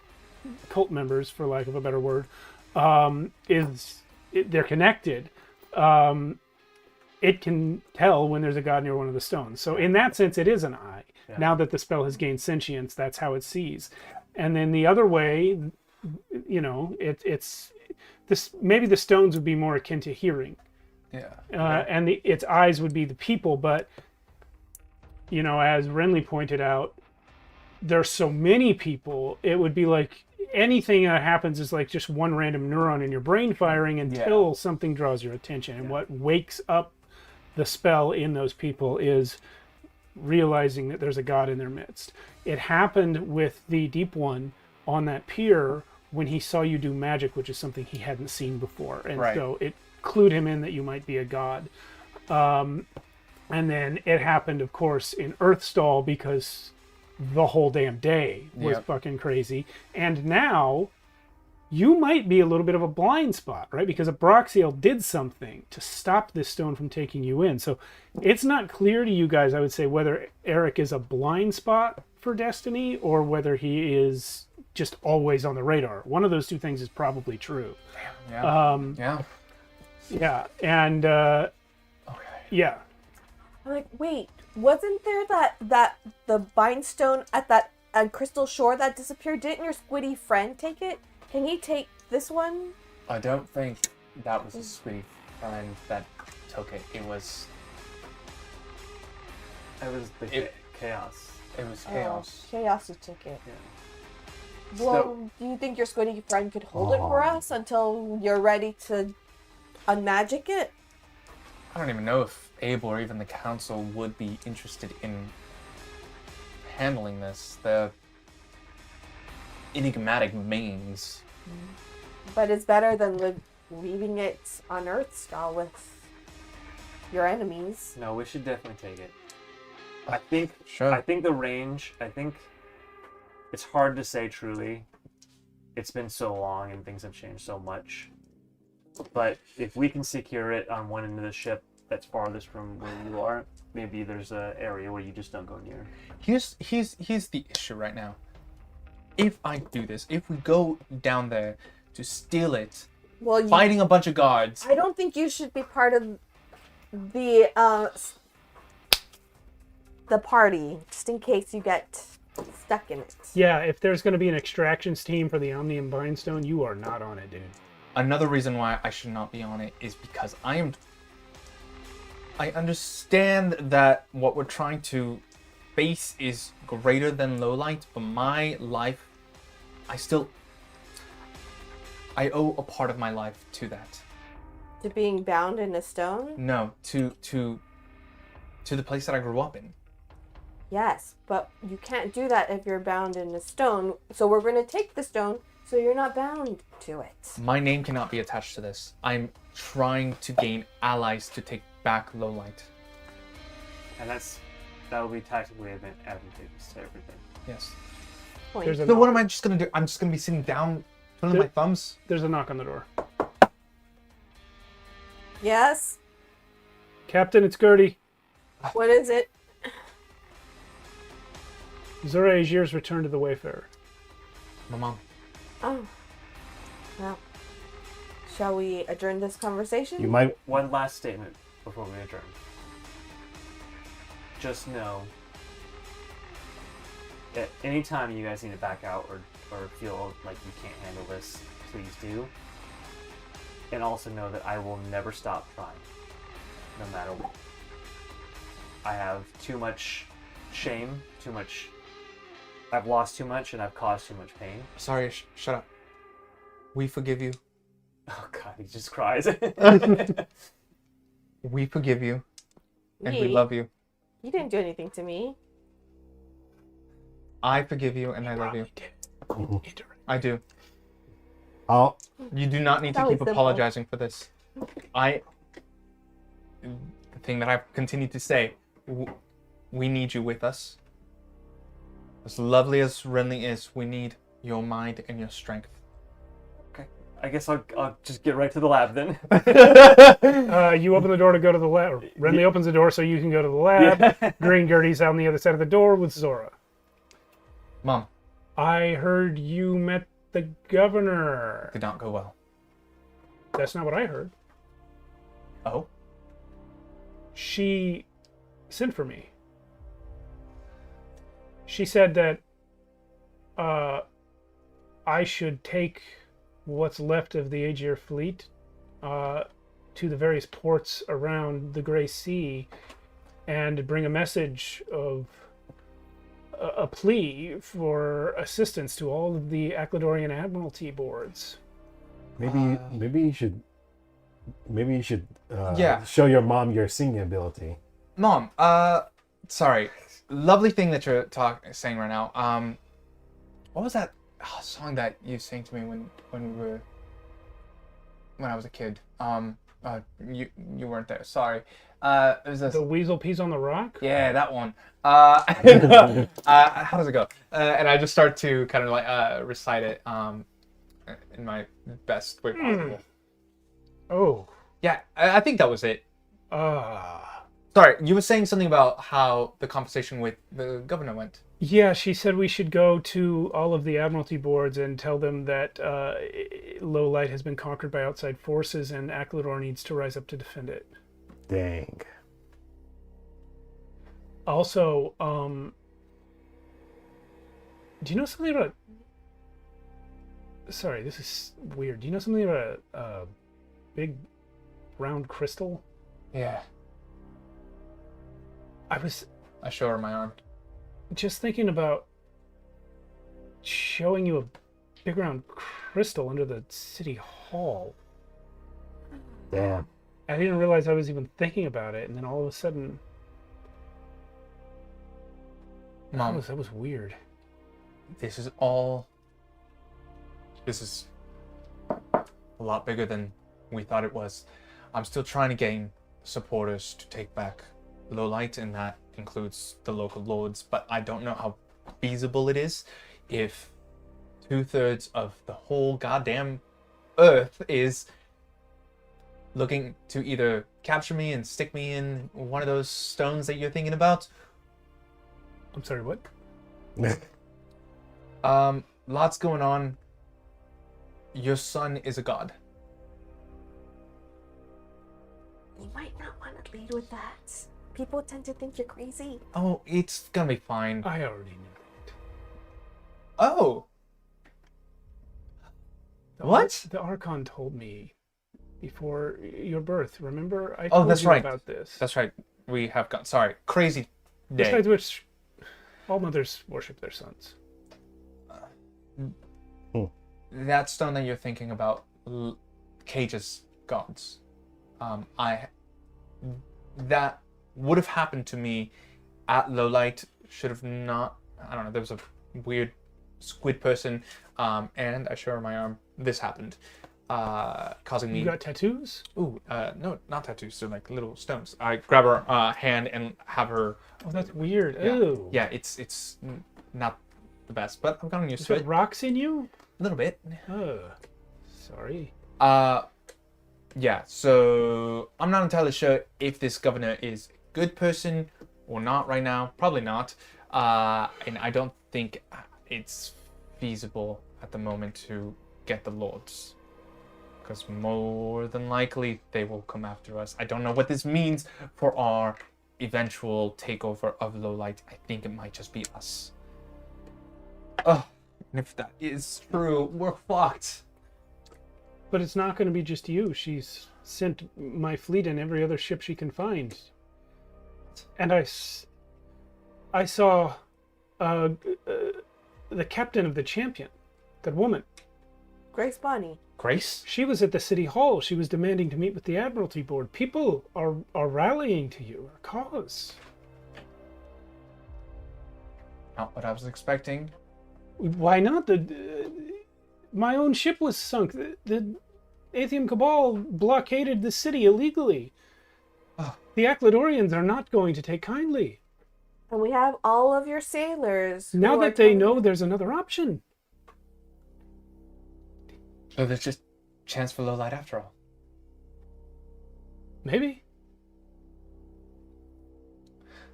cult members, for lack of a better word, they're connected. It can tell when there's a god near one of the stones. So in that sense, it is an eye. Yeah. Now that the spell has gained sentience, that's how it sees. And then the other way, you know, it's this. Maybe the stones would be more akin to hearing. Yeah. And its eyes would be the people, but you know, as Renly pointed out, there's so many people, it would be like anything that happens is like just one random neuron in your brain firing until something draws your attention. And what wakes up the spell in those people is realizing that there's a god in their midst. It happened with the Deep One on that pier when he saw you do magic, which is something he hadn't seen before. And so it clued him in that you might be a god. And then it happened, of course, in Earthstall because the whole damn day was fucking crazy. And now you might be a little bit of a blind spot, right? Because Abraxiel did something to stop this stone from taking you in. So it's not clear to you guys, I would say, whether Eric is a blind spot for Destiny or whether he is just always on the radar. One of those two things is probably true. Yeah. Yeah. And Yeah. I'm like, wait, wasn't there that the bindstone at that Crystal Shore that disappeared? Didn't your squiddy friend take it? Can he take this one? I don't think that was a sweet friend that took it. It was the chaos. It was chaos. Chaos who took it. Yeah. Well, do you think your squiddy friend could hold it for us until you're ready to unmagic it? I don't even know if Abel or even the council would be interested in handling this. The enigmatic mains. But it's better than leaving it on Earthstall with your enemies. No, we should definitely take it. I think Sure. I think the range, it's hard to say truly. It's been so long and things have changed so much. But if we can secure it on one end of the ship that's farthest from where you are, maybe there's an area where you just don't go near. Here's the issue right now. If I do this, if we go down there to steal it, Well, fighting a bunch of guards, I don't think you should be part of the party, just in case you get stuck in it. Yeah, if there's going to be an extractions team for the Omnium Bindstone, you are not on it, dude. another reason why I should not be on it is because I understand that what we're trying to face is greater than lowlight, but my life, I owe a part of my life to that. To being bound in a stone? No, to the place that I grew up in. Yes, but you can't do that if you're bound in a stone. So we're going to take the stone so you're not bound to it. My name cannot be attached to this. I'm trying to gain allies to take back lowlight. And that will be tactically advantageous to everything. Yes. Point. There's a So what knock. am I just gonna do? I'm just gonna be sitting down, twiddling my thumbs. There's a knock on the door. Yes? Captain, it's Gertie. What is it? Zora Azir's return to the Wayfarer. My mom. Oh. Well, shall we adjourn this conversation? You might. One last statement before we adjourn. Just know that anytime you guys need to back out or feel like you can't handle this, please do. And also know that I will never stop trying, no matter what. I have too much shame, I've lost too much, and I've caused too much pain. Sorry, shut up. We forgive you. Oh god, he just cries. We forgive you, and we Me? love you. You didn't do anything to me. I forgive you, and I love you. I do. I'll. You do not need to Probably keep simple. apologizing for this. The thing that I've continued to say, we need you with us. As lovely as Renly is, we need your mind and your strength. Okay, I guess I'll just get right to the lab then. You open the door to go to the lab. Renly opens the door so you can go to the lab. Yeah. Green Gertie's on the other side of the door with Zora. Mom, I heard you met the governor. did not go well. That's not what I heard. Oh? She sent for me. She said that I should take what's left of the Aegir fleet to the various ports around the Grey Sea and bring a message of a plea for assistance to all of the Acladorian Admiralty boards. Maybe you should. Maybe you should. Yeah. Show your mom your singing ability. Mom, sorry. Lovely thing that you're saying right now. What was that song that you sang to me when I was a kid? You weren't there. Sorry. It was this. The Weasel Peas on the Rock? Yeah, that one. How does it go? And I just start to kind of like recite it in my best way possible. Oh. Yeah, I think that was it. Ah. Sorry, you were saying something about how the conversation with the governor went. Yeah, she said we should go to all of the Admiralty boards and tell them that Lowlight has been conquered by outside forces and Aklador needs to rise up to defend it. Dang. Also, do you know something about... Sorry, this is weird. Do you know something about a big round crystal? Yeah. I was I show her my arm. just thinking about showing you a big round crystal under the city hall. Damn. I didn't realize I was even thinking about it, and then all of a sudden... Mom, That was weird. this is all... This is a lot bigger than we thought it was. I'm still trying to gain supporters to take back Lowlight, and that includes the local lords, but I don't know how feasible it is if 2/3 of the whole goddamn Earth is looking to either capture me and stick me in one of those stones that you're thinking about. I'm sorry, what? Lots going on. Your son is a god. You might not want to lead with that. People tend to think you're crazy. Oh, it's gonna be fine. I already knew that. Oh, The What? The Archon told me before your birth. Remember? I Oh, told that's you right. about this. that's right. We have got. Sorry, crazy day. Besides which, all mothers worship their sons. That stone that you're thinking about, Cage's gods. That would have happened to me at Lowlight. Should have not. I don't know. There was a weird squid person, and I show her my arm. This happened, causing me. You got tattoos? Ooh, no, not tattoos. They're like little stones. I grab her hand and have her. Oh, that's weird. Yeah, Ew. yeah, it's not the best, but I'm gotten used Is to it it rocks in you? a little bit. Oh, sorry. Yeah. So I'm not entirely sure if this governor is a good person or not right now. Probably not. And I don't think it's feasible at the moment to get the lords, because more than likely they will come after us. I don't know what this means for our eventual takeover of Lowlight. I think it might just be us. Oh, and if that is true, we're fucked. But it's not going to be just you. She's sent my fleet and every other ship she can find. And I saw the captain of the Champion, that woman. Grace Bonnie. Grace? She was at the city hall. She was demanding to meet with the Admiralty Board. People are rallying to you, our cause. Not what I was expecting. Why not? My own ship was sunk. The Atheum Cabal blockaded the city illegally. The Acladorians are not going to take kindly. And we have all of your sailors. who Now are that they coming- know there's another option. So there's just chance for Lowlight after all. Maybe.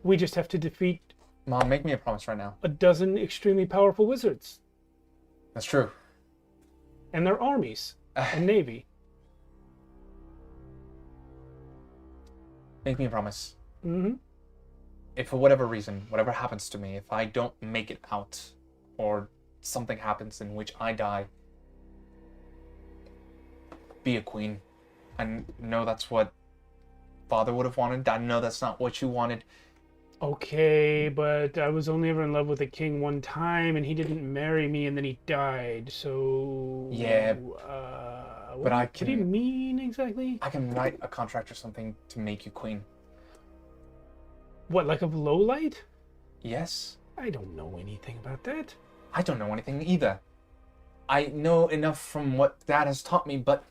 We just have to defeat Mom, make me a promise right now. a dozen extremely powerful wizards That's true. and their armies and navy. Make me a promise. Mm-hmm. If for whatever reason, whatever happens to me, if I don't make it out, or something happens in which I die, be a queen. I know that's what Father would have wanted. I know that's not what you wanted. Okay, but I was only ever in love with a king one time, and he didn't marry me, and then he died. So Yeah, what, I what do you can- mean exactly? I can write a contract or something to make you queen. What, like of Lowlight? Yes? I don't know anything about that. I don't know anything either. I know enough from what Dad has taught me, but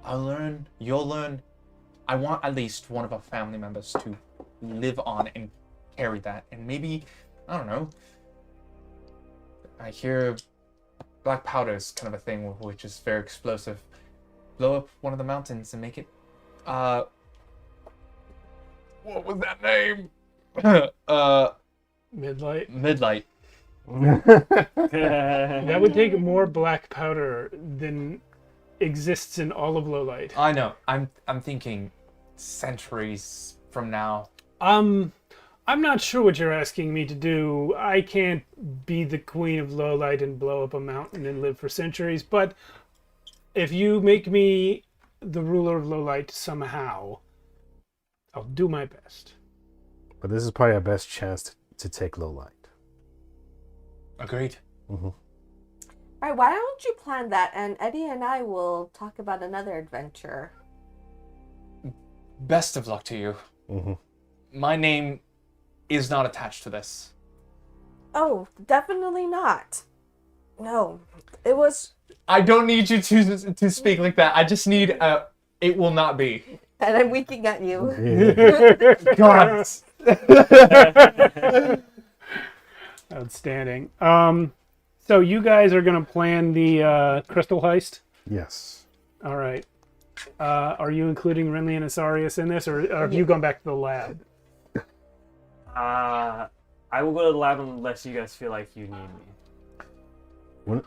I'll learn, you'll learn. I want at least one of our family members to live on and carry that. And maybe, I don't know, I hear black powder is kind of a thing which is very explosive. Blow up one of the mountains and make it, what was that name? Midlight. Midlight. That would take more black powder than exists in all of Lowlight. I know. I'm thinking centuries from now. I'm not sure what you're asking me to do. I can't be the queen of Lowlight and blow up a mountain and live for centuries, but if you make me the ruler of Lowlight somehow, I'll do my best. But this is probably our best chance to take Lowlight. Agreed. Mm-hmm. All right, why don't you plan that, and Eddie and I will talk about another adventure. Best of luck to you. Mm-hmm. My name is not attached to this. Oh, definitely not. No, it was... I don't need you to speak like that. I just need it will not be. And I'm winking at you. God. Outstanding. So you guys are going to plan the crystal heist? Yes. All right. Are you including Renly and Asarius in this, or have you gone back to the lab? I will go to the lab unless you guys feel like you need me.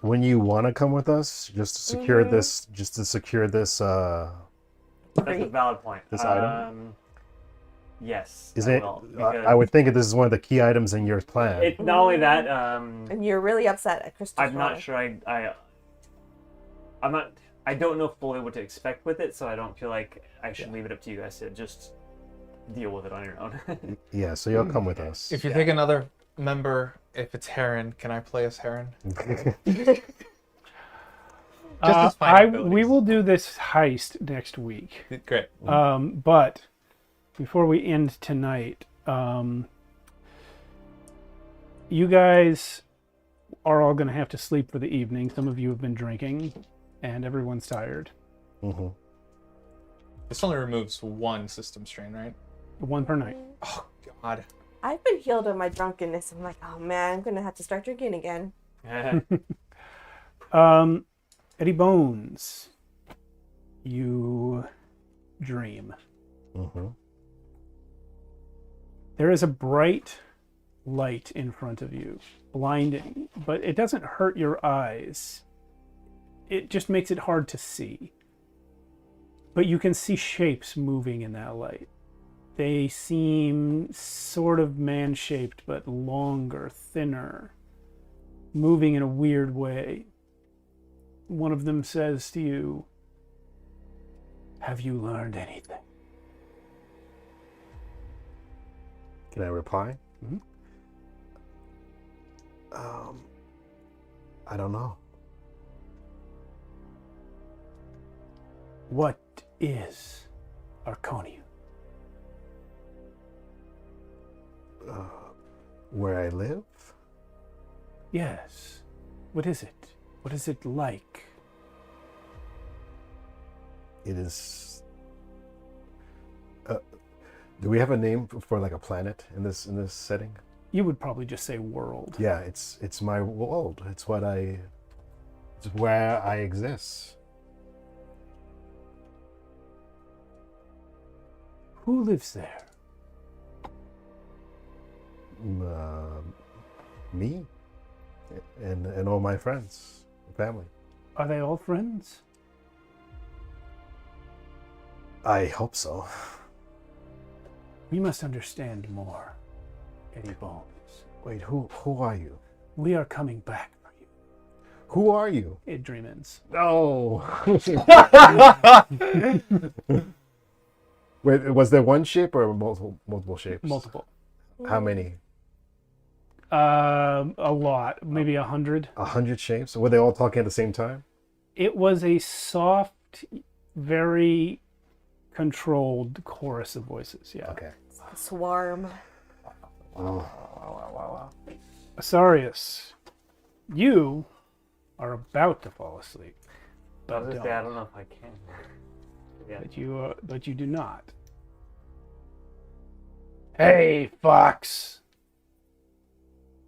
When you want to come with us, just to secure this, That's a valid point. This item? Yes. is I it? will, I would think that this is one of the key items in your plan. It not only that. And you're really upset at Crystal. I'm not sure. I'm not. I don't know fully what to expect with it, so I don't feel like I should leave it up to you guys to just deal with it on your own. Yeah, so you'll come with us. If you take another member, if it's Heron, can I play as Heron? We will do this heist next week. Great. But before we end tonight, you guys are all going to have to sleep for the evening. Some of you have been drinking, and everyone's tired. Mm-hmm. This only removes one system strain, right? One per night. Oh, God. I've been healed of my drunkenness. I'm like, oh man, I'm going to have to start drinking again. Eddie Bones, you dream. Mm-hmm. There is a bright light in front of you, blinding, but it doesn't hurt your eyes. It just makes it hard to see. But you can see shapes moving in that light. They seem sort of man-shaped, but longer, thinner, moving in a weird way. One of them says to you, "Have you learned anything?" Can I reply? Mm-hmm. I don't know. What is Archonia? Where I live? Yes. What is it? What is it like? It is. Do we have a name for like a planet in this setting? You would probably just say world. Yeah, it's my world. It's where I exist. Who lives there? Me and all my friends, family. Are they all friends? I hope so. We must understand more, Eddie Bones. Wait, who are you? We are coming back for you. Who are you? It dream ends. No. Wait, was there one shape or multiple shapes? Multiple. How many? A lot, maybe 100. 100 shapes? Were they all talking at the same time? It was a soft, very controlled chorus of voices. Yeah. Okay. Swarm. Wow. Asarius, you are about to fall asleep, I was gonna say, I don't know if I can. Yeah. but you do not. Hey, Fox.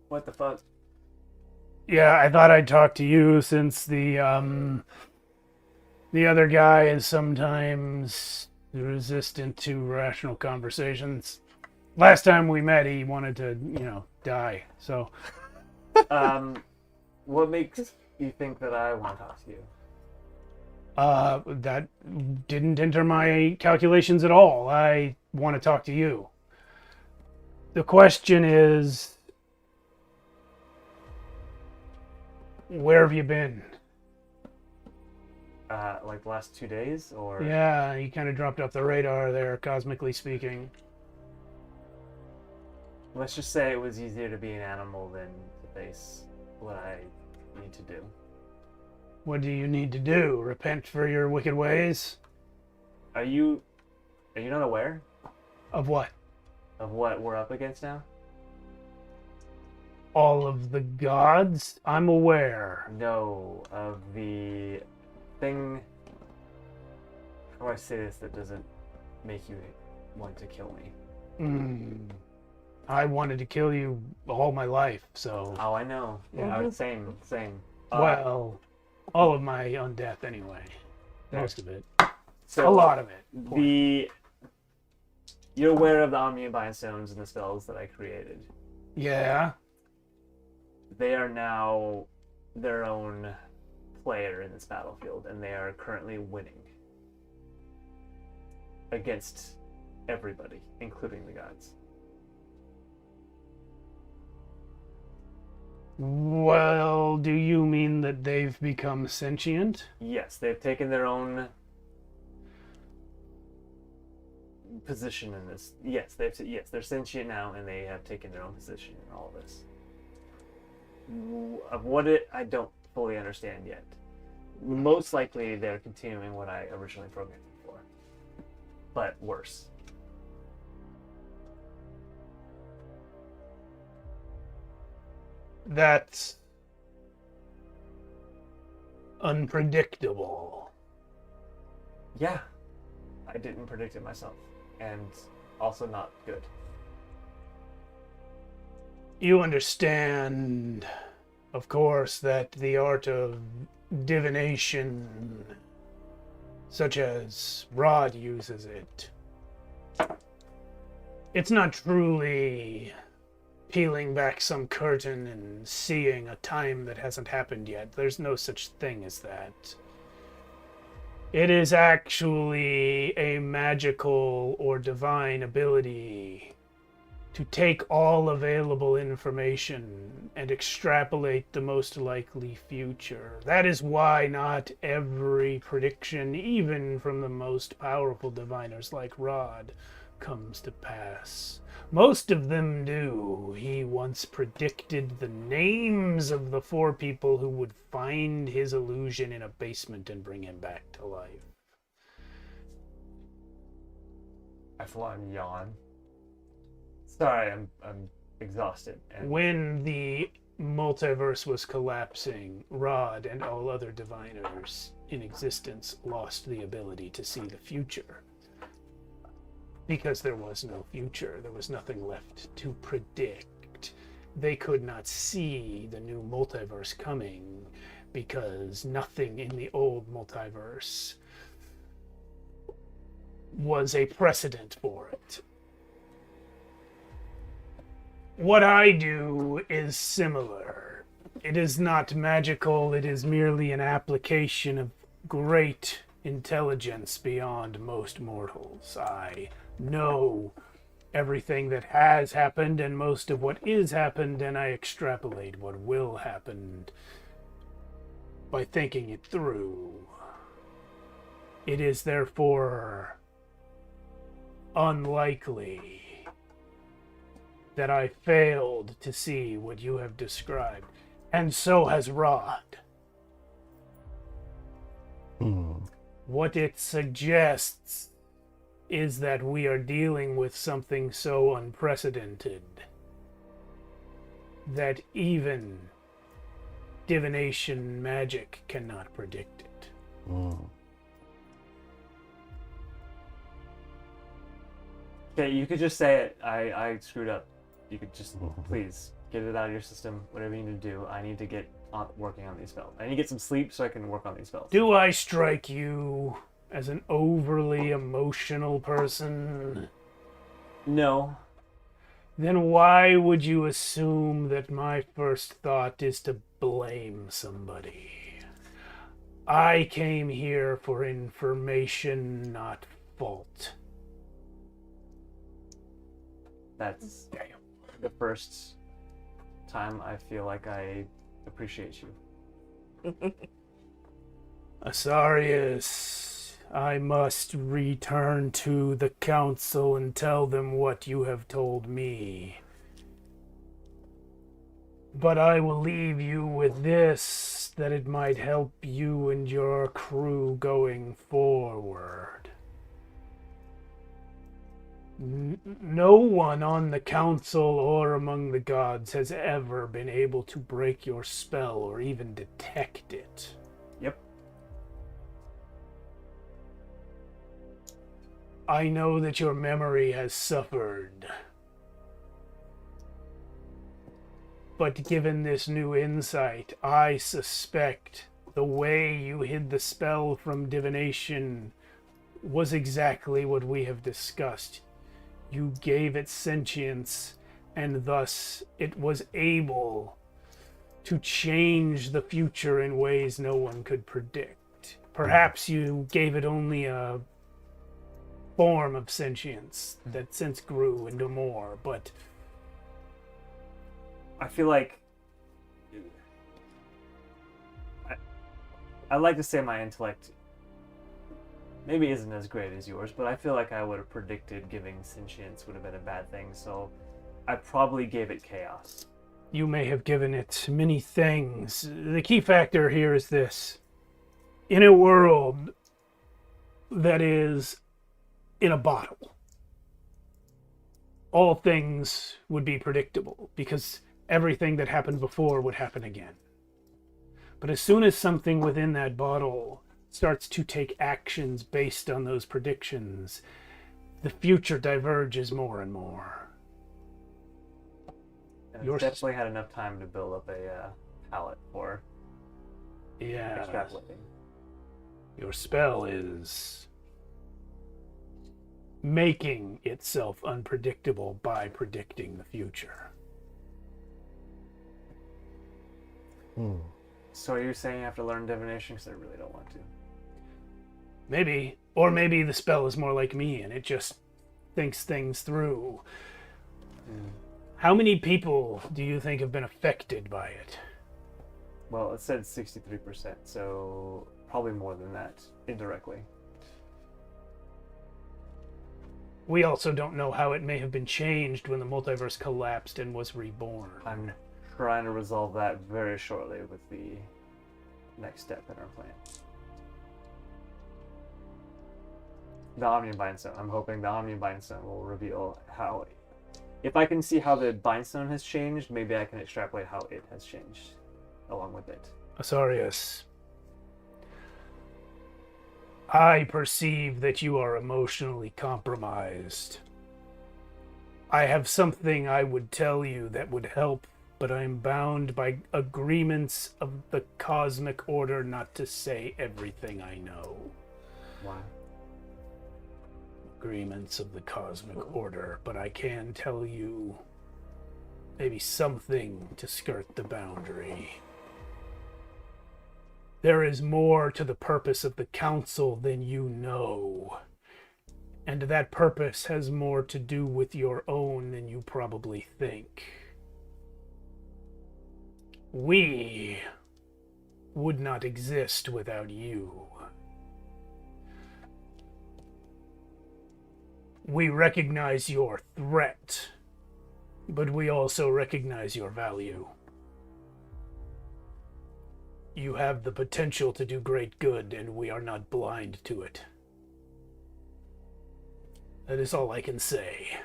What the fuck? Yeah, I thought I'd talk to you since the other guy is sometimes resistant to rational conversations. Last time we met, he wanted to, die. So, What makes you think that I want to talk to you? That didn't enter my calculations at all. I want to talk to you. The question is, where have you been? Like the last 2 days, or Yeah, you kind of dropped off the radar there, cosmically speaking. let's just say it was easier to be an animal than to face what I need to do. What do you need to do? Repent for your wicked ways? Are you not aware Of what? of what we're up against now? All of the gods? I'm aware. No, of the thing. How do I say this that doesn't make you want to kill me? I wanted to kill you all my life, so... Oh, I know. Yeah, same. Well, all of my undeath anyway. Most of it. So A lot of it. You're aware of the Omnium stones and the spells that I created. Yeah? They are now their own player in this battlefield, and they are currently winning against everybody, including the gods. Well, do you mean that they've become sentient? Yes, they've taken their own position in this. Yes, they're sentient now, and they have taken their own position in all of this. Of what I don't fully understand yet. Most likely, they're continuing what I originally programmed them for, but worse. That's unpredictable. Yeah, I didn't predict it myself, and also not good. You understand, of course, that the art of divination, such as Rod uses it, it's not truly peeling back some curtain and seeing a time that hasn't happened yet. There's no such thing as that. It is actually a magical or divine ability to take all available information and extrapolate the most likely future. That is why not every prediction, even from the most powerful diviners like Rod, comes to pass. Most of them do. He once predicted the names of the 4 people who would find his illusion in a basement and bring him back to life. I full on yawn. Sorry, I'm exhausted. And When the multiverse was collapsing, Rod and all other diviners in existence lost the ability to see the future. Because there was no future, there was nothing left to predict. They could not see the new multiverse coming because nothing in the old multiverse was a precedent for it. What I do is similar. It is not magical, it is merely an application of great intelligence beyond most mortals. I know everything that has happened and most of what is happened, and I extrapolate what will happen by thinking it through. It is therefore unlikely that I failed to see what you have described, and so has Rod. What it suggests is that we are dealing with something so unprecedented that even divination magic cannot predict it. okay, you could just say it. I screwed up. You could just please get it out of your system. Whatever you need to do. I need to get on working on these spells. I need to get some sleep so I can work on these spells. Do I strike you as an overly emotional person? No. Then why would you assume that my first thought is to blame somebody? I came here for information, not fault. That's the first time I feel like I appreciate you. Asarius, I must return to the council and tell them what you have told me. But I will leave you with this, that it might help you and your crew going forward. No one on the council or among the gods has ever been able to break your spell or even detect it. Yep. I know that your memory has suffered. But given this new insight, I suspect the way you hid the spell from divination was exactly what we have discussed. You gave it sentience, and thus it was able to change the future in ways no one could predict. Perhaps you gave it only a form of sentience that since grew into more, but I feel like I like to say my intellect maybe isn't as great as yours, but I feel like I would have predicted giving sentience would have been a bad thing, so I probably gave it chaos. you may have given it many things. The key factor here is this. In a world that is in a bottle, all things would be predictable because everything that happened before would happen again. But as soon as something within that bottle starts to take actions based on those predictions, the future diverges more and more. And it's definitely had enough time to build up a palette for extrapolating. Your spell is making itself unpredictable by predicting the future. So you're saying I have to learn divination because I really don't want to? Maybe. Or maybe the spell is more like me and it just thinks things through. How many people do you think have been affected by it? Well, it said 63%, so probably more than that, indirectly. We also don't know how it may have been changed when the multiverse collapsed and was reborn. I'm trying to resolve that very shortly with the next step in our plan. The Omnium Bindstone. I'm hoping the Omnium Bindstone will reveal how... If I can see how the Bindstone has changed, maybe I can extrapolate how it has changed along with it. Asarius, I perceive that you are emotionally compromised. I have something I would tell you that would help, but I am bound by agreements of the cosmic order not to say everything I know. Why? Agreements of the cosmic order, but I can tell you maybe something to skirt the boundary. There is more to the purpose of the council than you know, and that purpose has more to do with your own than you probably think. We would not exist without you. We recognize your threat, but we also recognize your value. You have the potential to do great good, and we are not blind to it. That is all I can say.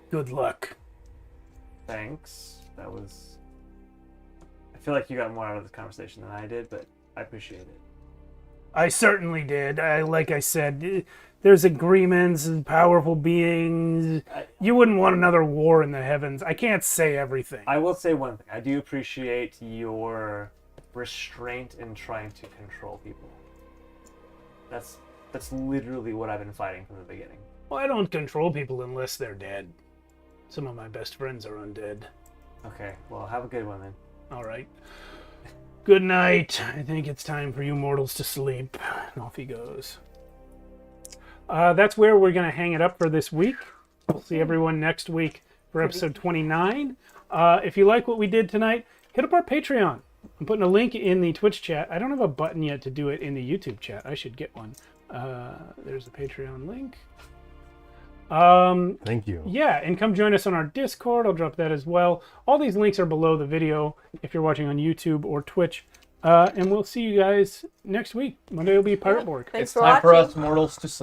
Good luck. Thanks. That was... I feel like you got more out of this conversation than I did, but I appreciate it. I certainly did. Like I said, there's agreements and powerful beings. You wouldn't want another war in the heavens. I can't say everything. I will say one thing. I do appreciate your restraint in trying to control people. That's literally what I've been fighting from the beginning. Well, I don't control people unless they're dead. Some of my best friends are undead. Okay, well, have a good one then. All right. Good night. I think it's time for you mortals to sleep. And off he goes. That's where we're going to hang it up for this week. We'll see everyone next week for episode 29. If you like what we did tonight, hit up our Patreon. I'm putting a link in the Twitch chat. I don't have a button yet to do it in the YouTube chat. I should get one. There's the Patreon link. Thank you. Yeah, and come join us on our Discord. I'll drop that as well. All these links are below the video if you're watching on YouTube or Twitch. And we'll see you guys next week. Monday will be Pirate Borg. Thanks It's for time for watching. us mortals to sleep.